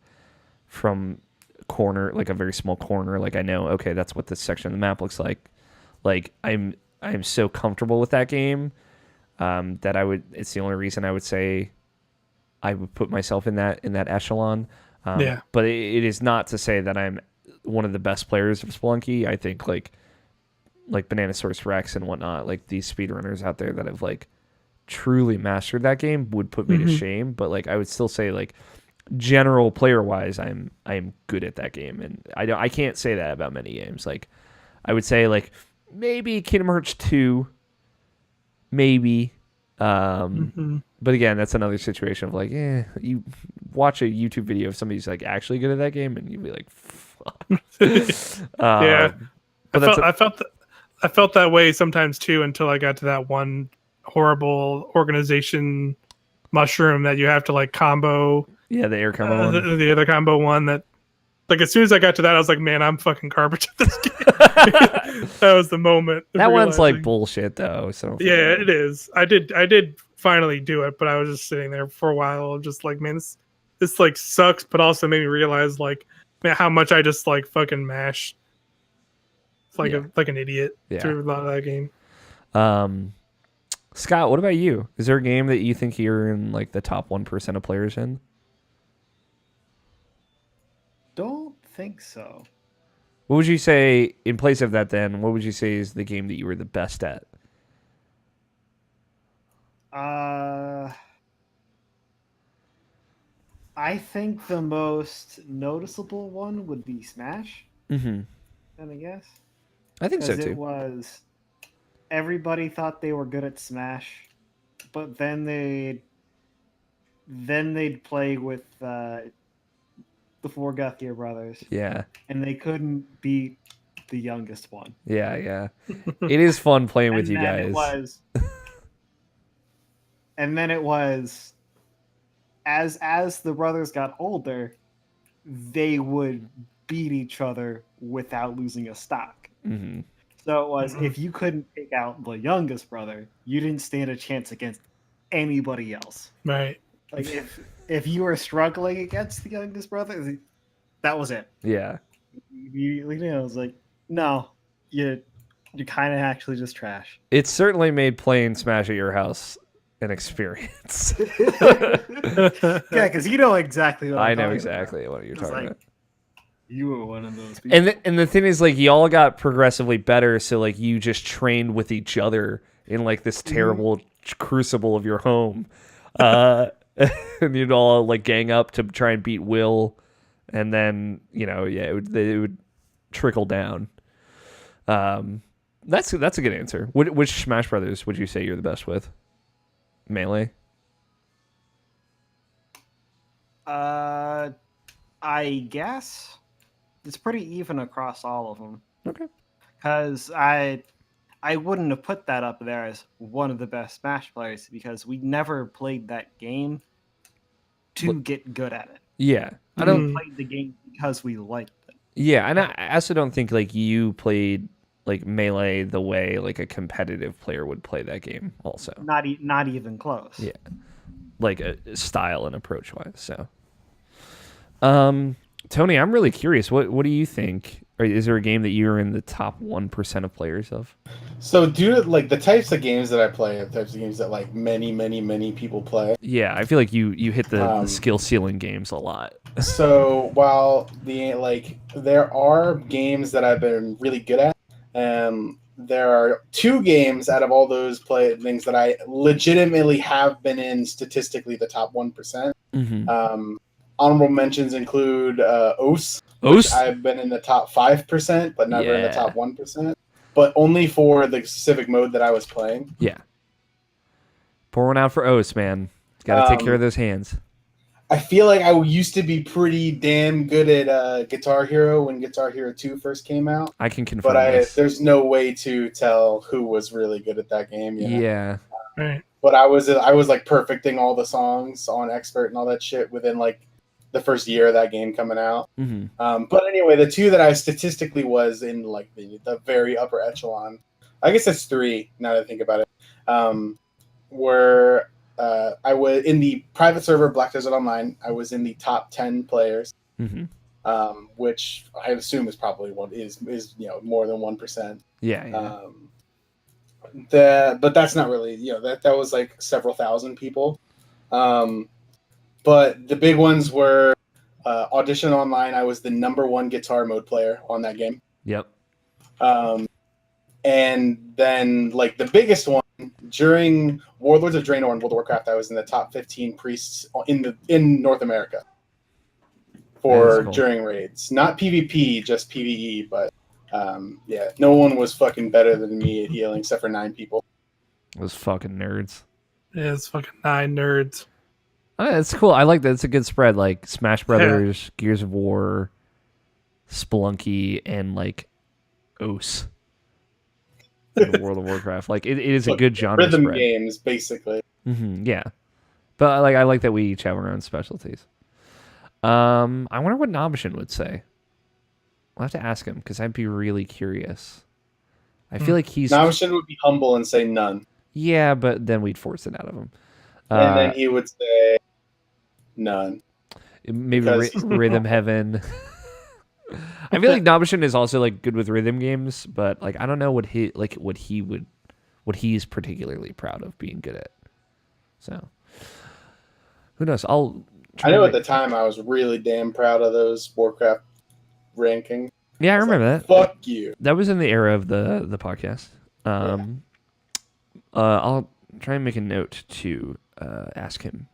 from corner, like a very small corner. Like I know, okay, that's what this section of the map looks like. Like I'm so comfortable with that game that it's the only reason I would say I would put myself in that echelon. But it is not to say that I'm one of the best players of Spelunky. I think like Banana Source Rex and whatnot, like these speedrunners out there that have like truly mastered that game would put me to shame. But like I would still say like general player wise, I'm good at that game, and I can't say that about many games. Like I would say like maybe Kingdom Hearts 2, maybe. But again, that's another situation of like, you watch a YouTube video of somebody who's like actually good at that game, and you'd be like, fuck. I felt that way sometimes too until I got to that one horrible organization mushroom that you have to like combo. Yeah, the air combo one. The other combo one that, like, as soon as I got to that, I was like, man, I'm fucking garbage at this game. That was the moment. That one's like bullshit though. So yeah, it is. I did finally do it, but I was just sitting there for a while, just like, man, this like sucks, but also made me realize like, man, how much I just like fucking mashed. It's like like an idiot through a lot of that game. Scott, what about you? Is there a game that you think you're in like the top 1% of players in? Don't think so. What would you say in place of that then? What would you say is the game that you were the best at? I think the most noticeable one would be Smash. Mm-hmm. I guess. I think so too. It was everybody thought they were good at Smash, but then they'd play with the four Guthrie brothers. Yeah. And they couldn't beat the youngest one. Yeah. It is fun playing with you guys. And then it was as the brothers got older, they would beat each other without losing a stock. Mm-hmm. So it was if you couldn't pick out the youngest brother, you didn't stand a chance against anybody else. Right. Like if you were struggling against the youngest brother, that was it. Yeah. You know, it was like, no, you're kind of actually just trash. It certainly made playing Smash at your house an experience. Yeah, because you know exactly what I know exactly what you're talking about. You were one of those people. And the thing is, like, y'all got progressively better, so like you just trained with each other in like this terrible crucible of your home. And you'd all like gang up to try and beat Will, and then it would trickle down. That's a good answer. Which Smash Brothers would you say you're the best with? Melee. I guess it's pretty even across all of them. Okay. Because I wouldn't have put that up there as one of the best Smash players because we never played that game to get good at it. Yeah. I don't play the game because we liked it. Yeah, and I also don't think like you played like Melee the way like a competitive player would play that game also. Not even close. Yeah. Like a style and approach wise. So Tony, I'm really curious. What do you think? Or is there a game that you're in the top 1% of players of? So due to like the types of games that I play are the types of games that like many people play. Yeah, I feel like you hit the skill ceiling games a lot. So while there are games that I've been really good at, there are two games out of all those things that I legitimately have been in statistically the top 1%. Mm-hmm. Honorable mentions include OS. I've been in the top 5%, but never in the top 1%. But only for the specific mode that I was playing. Yeah. Pour one out for OS, man. Got to take care of those hands. I feel like I used to be pretty damn good at Guitar Hero when Guitar Hero 2 first came out. I can confirm But there's no way to tell who was really good at that game. Yeah. Right. But I was like perfecting all the songs on Expert and all that shit within like the first year of that game coming out. Mm-hmm. But anyway, the two that I statistically was in like the very upper echelon, I guess it's three now that I think about it, were I was in the private server Black Desert Online. I was in the top 10 players, which I assume is probably is more than 1%. Yeah. But that's not really that was like several thousand people. But the big ones were Audition Online. I was the #1 guitar mode player on that game. Yep. And then like the biggest one during Warlords of Draenor and World of Warcraft, I was in the top 15 priests in North America for cool. During raids. Not PvP, just PvE, but no one was fucking better than me at healing except for 9 people. Those fucking nerds. Yeah, it's fucking 9 nerds. It's cool. I like that. It's a good spread. Like Smash Brothers, Gears of War, Spelunky, and like OS. World of Warcraft. Like it is a good genre Rhythm spread. games, basically. Yeah, but I like that we each have our own specialties. I wonder what Nobishin would say. I'll have to ask him because I'd be really curious. I feel like Nobishin would be humble and say none. Yeah, but then we'd force it out of him. And then he would say none. Maybe Rhythm Heaven. I feel like Nobishin is also like good with rhythm games, but like I don't know what he's particularly proud of being good at. So who knows? I know at the time I was really damn proud of those Warcraft rankings. Yeah, I remember that. Fuck you. That was in the era of the podcast. I'll try and make a note to ask him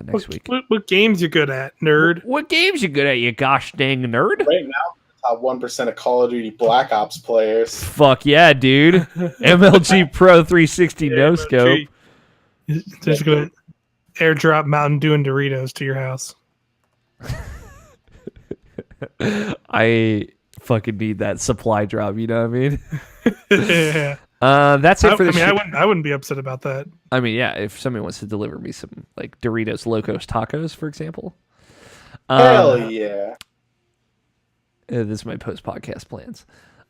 next week. What games you good at, nerd? What games you good at, you gosh dang nerd? Right now, top 1% of Call of Duty Black Ops players. Fuck yeah, dude. MLG Pro 360 no scope. Just gonna airdrop Mountain Dew and Doritos to your house. I fucking need that supply drop, you know what I mean? Yeah. That's it for the show. I wouldn't be upset about that. I mean, yeah, if somebody wants to deliver me some like Doritos Locos Tacos, for example. Hell yeah. This is my post-podcast plans.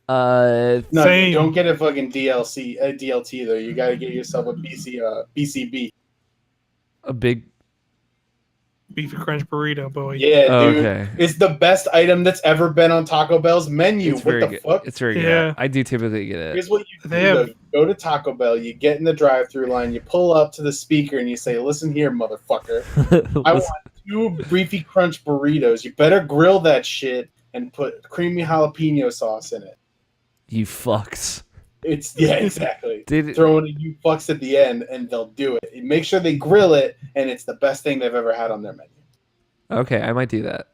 No, you don't get a fucking DLT though. You gotta get yourself a BCB. A big Beefy Crunch burrito, boy. Yeah, dude. Okay. It's the best item that's ever been on Taco Bell's menu. What the fuck? It's very good. Yeah. I do typically get it. Here's what you do. Though. You go to Taco Bell, you get in the drive-thru line, you pull up to the speaker, and you say, "Listen here, motherfucker. I want 2 Beefy Crunch burritos. You better grill that shit and put creamy jalapeno sauce in it." You fucks. Exactly. Throw in a "you fucks" at the end, and they'll do it. Make sure they grill it, and it's the best thing they've ever had on their menu. Okay, I might do that.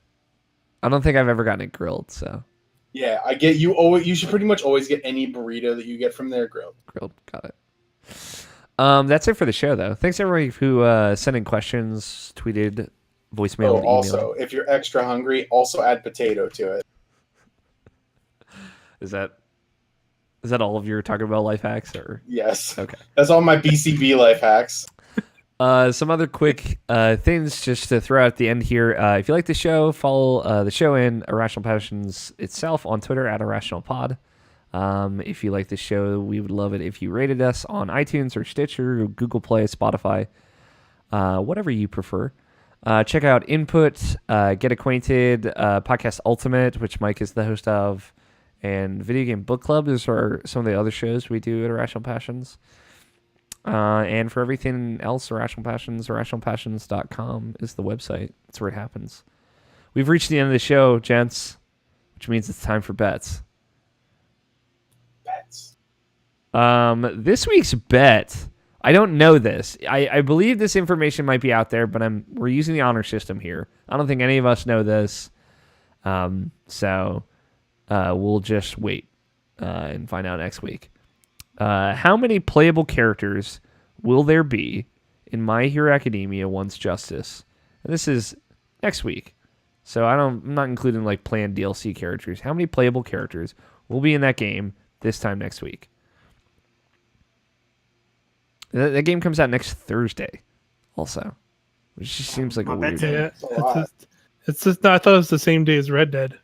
I don't think I've ever gotten it grilled, so. Yeah, I get you. You should pretty much always get any burrito that you get from there grilled. Got it. That's it for the show, though. Thanks everybody who sent in questions, tweeted, voicemail. Also, if you're extra hungry, also add potato to it. Is that all of your Taco Bell life hacks, or? Yes. Okay. That's all my BCB life hacks. Some other quick things just to throw out at the end here. If you like the show, follow the show and Irrational Passions itself on Twitter at IrrationalPod. If you like the show, we would love it if you rated us on iTunes or Stitcher, or Google Play, Spotify, whatever you prefer. Check out Input, Get Acquainted, Podcast Ultimate, which Mike is the host of, and Video Game Book Club. Those are some of the other shows we do at Irrational Passions. And for everything else, Irrational Passions, IrrationalPassions.com is the website. That's where it happens. We've reached the end of the show, gents, which means it's time for bets. This week's bet, I don't know this. I believe this information might be out there, but we're using the honor system here. I don't think any of us know this. So we'll just wait and find out next week. How many playable characters will there be in My Hero Academia Once Justice? And this is next week. So I'm not including like planned DLC characters. How many playable characters will be in that game this time next week? That game comes out next Thursday also. which just seems like a I bet weird. you- Yeah, That's a lot. it's just. I thought it was the same day as Red Dead.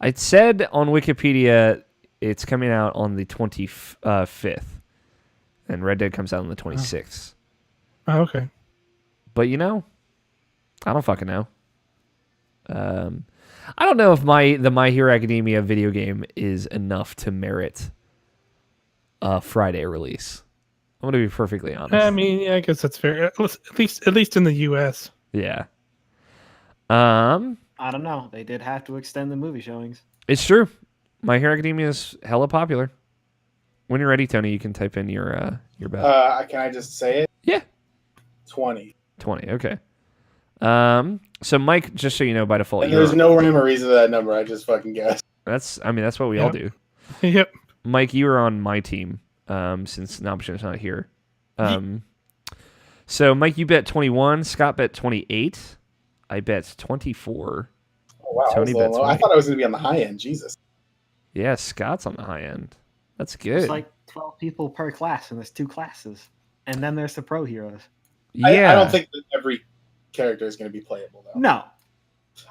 It said on Wikipedia it's coming out on the 25th, and Red Dead comes out on the 26th. Oh, okay. But I don't fucking know. I don't know if the My Hero Academia video game is enough to merit a Friday release. I'm gonna be perfectly honest. I mean, yeah, I guess that's fair. At least in the U.S. Yeah. I don't know. They did have to extend the movie showings. It's true. My Hero Academia is hella popular. When you're ready, Tony, you can type in your bet. Can I just say it? Yeah. 20. 20. Okay. So Mike, just so you know, by default, And there's no rhyme or reason to that number. I just fucking guessed. that's what we all do. Yep. Mike, you were on my team, since Nabshin's not here. So Mike, you bet 21. Scott bet 28. I bet 24. Oh, wow. Tony I bets 20. thought I was going to be on the high end. Jesus. Yeah, Scott's on the high end. That's good. It's like 12 people per class, and there's 2 classes. And then there's the pro heroes. Yeah. I don't think that every character is going to be playable, though. No.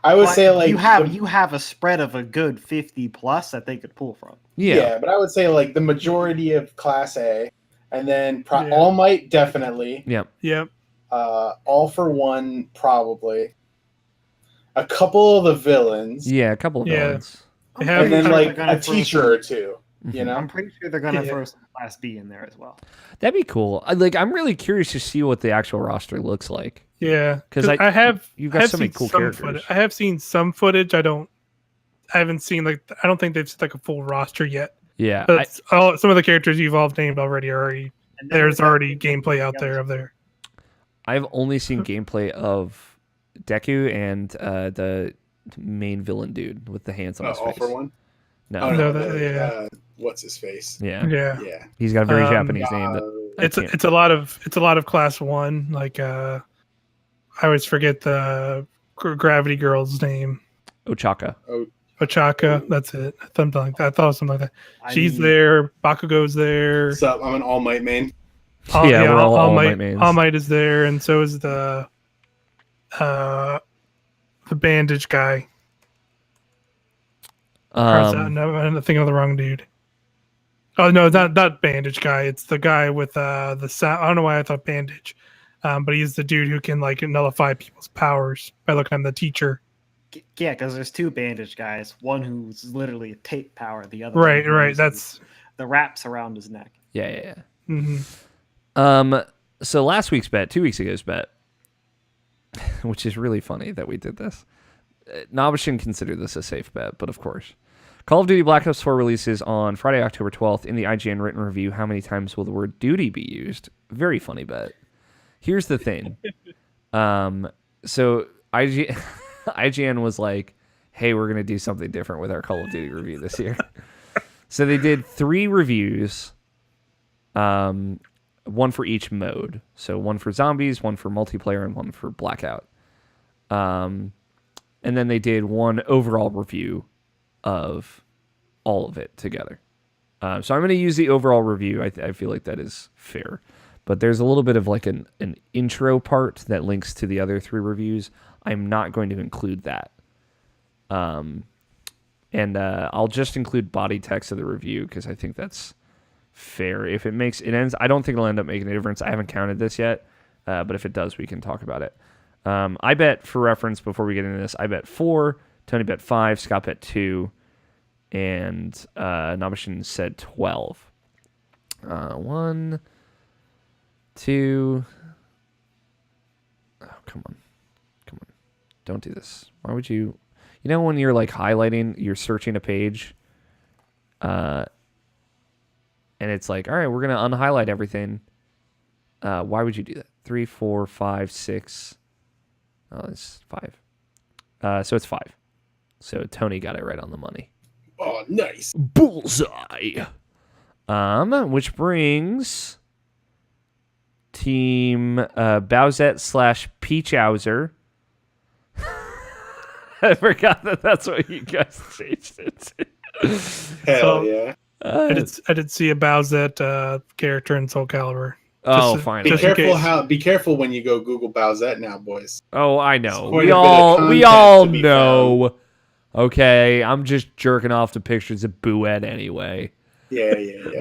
I would But say, like... you have a spread of a good 50 plus that they could pull from. Yeah. But I would say, like, the majority of Class A, and then Yeah. All Might, definitely. Yep. Yep. All for One, probably. A couple of the villains. Yeah, a couple of Yeah. villains. They have- And then, They're like, gonna a throw teacher some- or two. You know? I'm pretty sure they're going to Yeah. throw some Class B in there as well. That'd be cool. I'm really curious to see what the actual roster looks like. Yeah. 'Cause I have. you've got I have so many seen cool some characters. footage. I have seen some footage. I haven't seen I don't think they've set a full roster yet. Yeah. But some of the characters you've all named already And then there's we got already the gameplay out others. there. I've only seen gameplay of Deku and the main villain dude with the hands on his All face. for One? No. Oh, No, no. yeah. What's his face? Yeah. Yeah. Yeah. He's got a very Um, Japanese name. That I It's can't- a lot of class 1. Like I always forget the Gravity Girl's name. Ochaka. Ochaka. That's it. Something like that. I thought it was something like that. I She's mean, there. Bakugo's there. What's up? I'm an All Might main. Yeah, we're all Might mains. All Might is there, and so is the bandage guy. Or is that- no, I'm thinking of the wrong dude. Oh no, it's not bandage guy. It's the guy with the sound. I don't know why I thought bandage, but he's the dude who can nullify people's powers by looking at the teacher. Yeah, because there's 2 bandage guys. One who's literally a tape power. The other Right. one who uses That's. the wraps around his neck. Yeah. Mhm. So last week's bet, 2 weeks ago's bet, which is really funny that we did this. Nabashin considered this a safe bet, but of course. Call of Duty Black Ops 4 releases on Friday, October 12th. In the IGN written review, how many times will the word duty be used? Very funny bet. Here's the thing. So IGN was like, hey, we're going to do something different with our Call of Duty review this year. So they did 3 reviews, one for each mode. So one for zombies, one for multiplayer, and one for Blackout. And then they did one overall review of all of it together. So I'm going to use the overall review. I feel like that is fair. But there's a little bit of like an intro part that links to the other 3 reviews. I'm not going to include that. And I'll just include body text of the review because I think that's fair. If it ends, I don't think it'll end up making a difference. I haven't counted this yet, but if it does, we can talk about it. I bet, for reference, before we get into this, I bet 4, Tony bet 5, Scott bet 2, and Nabashin said 12. 1, 2. Oh, come on. Don't do this. Why would you? You know when you're like highlighting, you're searching a page, and it's like, all right, we're gonna unhighlight everything. Why would you do that? 3, 4, 5, 6. Oh, it's 5. So it's 5. So Tony got it right on the money. Oh, nice. Bullseye. Which brings Team Bowsette / Peachhauser. I forgot that's what you guys changed it to. Hell yeah. I did see a Bowsette character in Soul Calibur. Oh, fine. Be careful when you go Google Bowsette now, boys. Oh, I know. Quite We a bit of all content to be know. Okay, I'm just jerking off to pictures of Booette anyway. Yeah.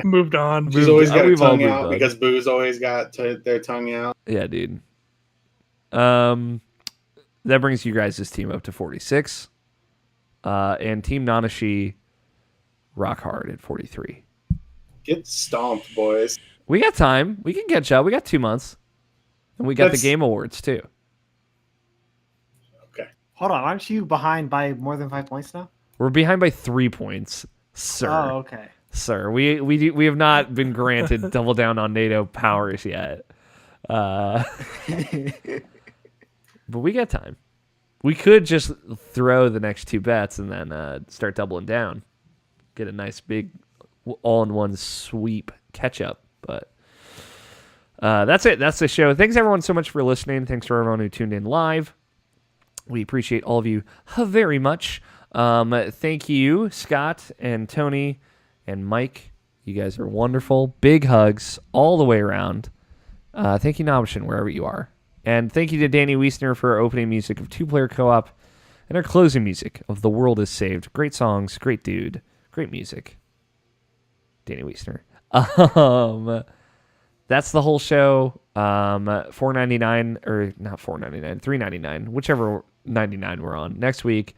Moved on. She's always got her We've all tongue moved out on. because Boo's always got their tongue out. Yeah, dude. That brings you guys' team up to 46. And Team Nanashi rock hard at 43. Get stomped, boys. We got time. We can catch up. We got 2 months. And we got the Game Awards, too. Okay. Hold on, aren't you behind by more than 5 points now? We're behind by 3 points, sir. Oh, okay. Sir, we have not been granted double down on NATO powers yet. But we got time. We could just throw the next 2 bets and then start doubling down. Get a nice big all-in-one sweep catch-up. But that's it. That's the show. Thanks, everyone, so much for listening. Thanks for everyone who tuned in live. We appreciate all of you very much. Thank you, Scott and Tony and Mike. You guys are wonderful. Big hugs all the way around. Thank you, Nobshin, wherever you are. And thank you to Danny Wiesner for our opening music of 2-Player Co-op and our closing music of The World is Saved. Great songs, great dude, great music. Danny Wiesner. That's the whole show. $4.99 or not $4.99, $3.99, whichever 99 we're on next week.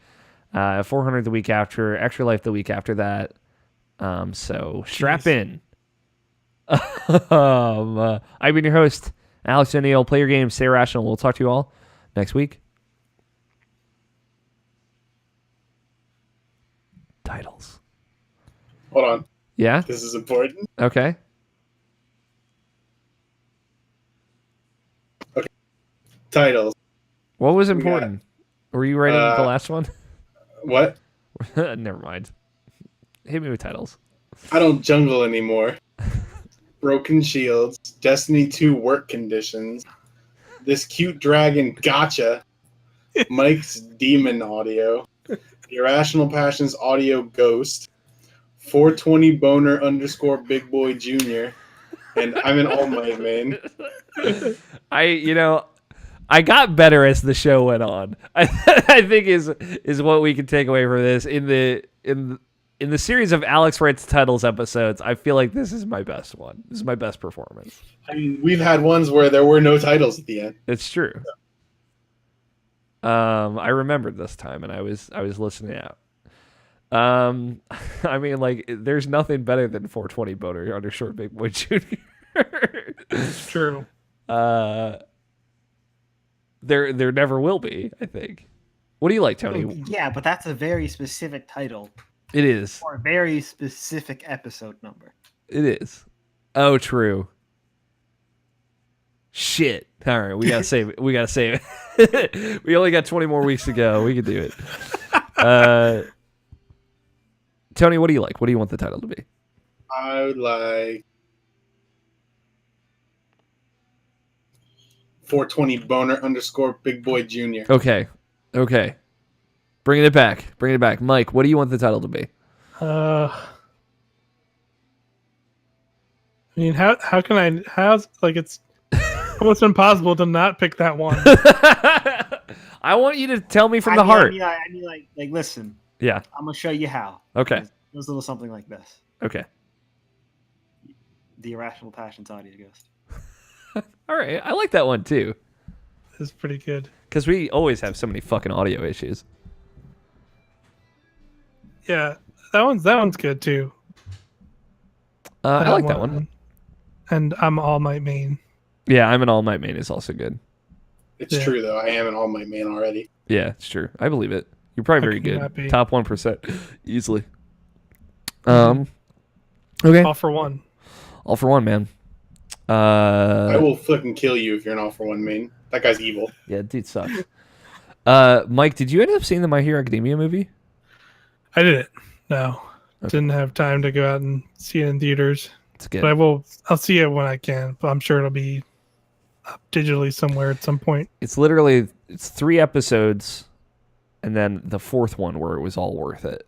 400 the week after, Extra Life the week after that. So strap in. I've been your host, Alex O'Neill. Play your game, stay rational. We'll talk to you all next week. Titles. Hold on. Yeah? This is important. Okay. Titles. What was important? Were you writing the last one? What? Never mind. Hit me with titles. I don't jungle anymore. Broken Shields. Destiny 2 work conditions. This cute dragon gotcha. Mike's demon audio. Irrational Passions audio ghost. 420 boner _ big boy junior. And I'm an All Might main. I got better as the show went on. I think is what we can take away from this. In the series of Alex Writes Titles episodes, I feel like this is my best one. This is my best performance. I mean, we've had ones where there were no titles at the end. It's true. I remembered this time, and I was listening out. I mean, like, there's nothing better than 420 boner _ big boy junior. It's true. There never will be, I think. What do you like, Tony? Yeah, but that's a very specific title. It is. Or a very specific episode number. It is. Oh, true. Shit. All right, we gotta save it. We gotta save it. We only got 20 more weeks to go. We can do it. Tony, what do you like? What do you want the title to be? I would like 420 boner _ big boy junior. Okay. Bringing it back. Mike, what do you want the title to be? I mean, how's like it's almost impossible to not pick that one. I want you to tell me from the heart. I mean, like, listen. Yeah. I'm gonna show you how. Okay. It was a little something like this. Okay. The Irrational Passions audio ghost. All right. I like that one too. It's pretty good. Because we always have so many fucking audio issues. Yeah, that one's good too. I like that one. And I'm All Might main. Yeah, I'm an All Might main is also good. It's true though. I am an All Might main already. Yeah, it's true. I believe it. You're probably very good. Top 1% easily. Okay. All for one. All for one, man. I will fucking kill you if you're an All for One main. That guy's evil. Yeah, dude sucks. Mike, did you end up seeing the My Hero Academia movie? I didn't. No. Okay. Didn't have time to go out and see it in theaters. It's good. But I'll see it when I can. But I'm sure it'll be up digitally somewhere at some point. It's 3 episodes, and then the 4th one where it was all worth it.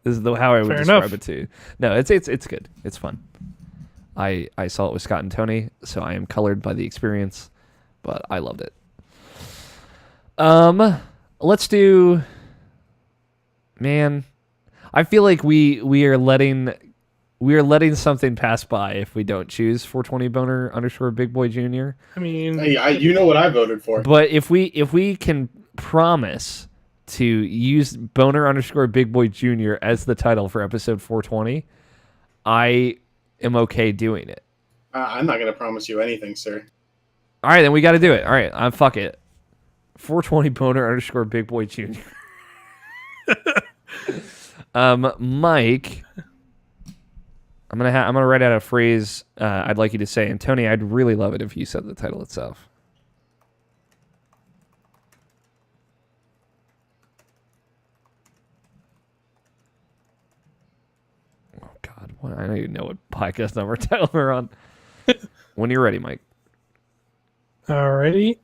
This is how I would describe it to you. No, it's good. It's fun. I saw it with Scott and Tony, so I am colored by the experience, but I loved it. Let's do. Man, I feel like we are letting something pass by if we don't choose 420 boner _ big boy junior. I mean, you know what I voted for. But if we can promise to use boner _ big boy junior as the title for episode 420, I am okay doing it. I'm not going to promise you anything, sir. All right, then we got to do it. All right, fuck it. 420 boner _ big boy junior. Mike, I'm gonna write out a phrase I'd like you to say, and Tony, I'd really love it if you said the title itself. Oh God, I don't even know what podcast number title we're on. When you're ready, Mike. Alrighty.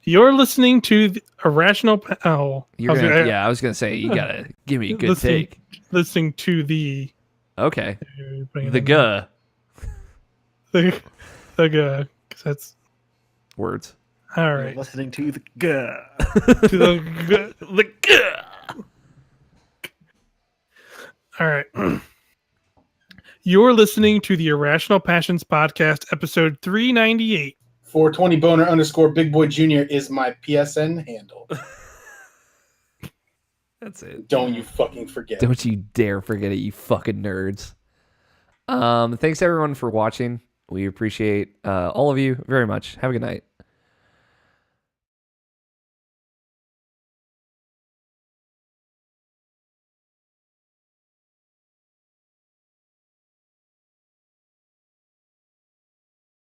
You're listening to the Irrational. I was gonna say you gotta give me a good take. Listening to the. Okay. The guh. The guh. Because that's words. All right. You're listening to the guh. To the guh. The guh. All right. You're listening to the Irrational Passions Podcast, episode 398. 420 boner _ big boy junior is my PSN handle. That's it. Don't you fucking forget. Don't you dare forget it, you fucking nerds. Thanks everyone for watching. We appreciate all of you very much. Have a good night.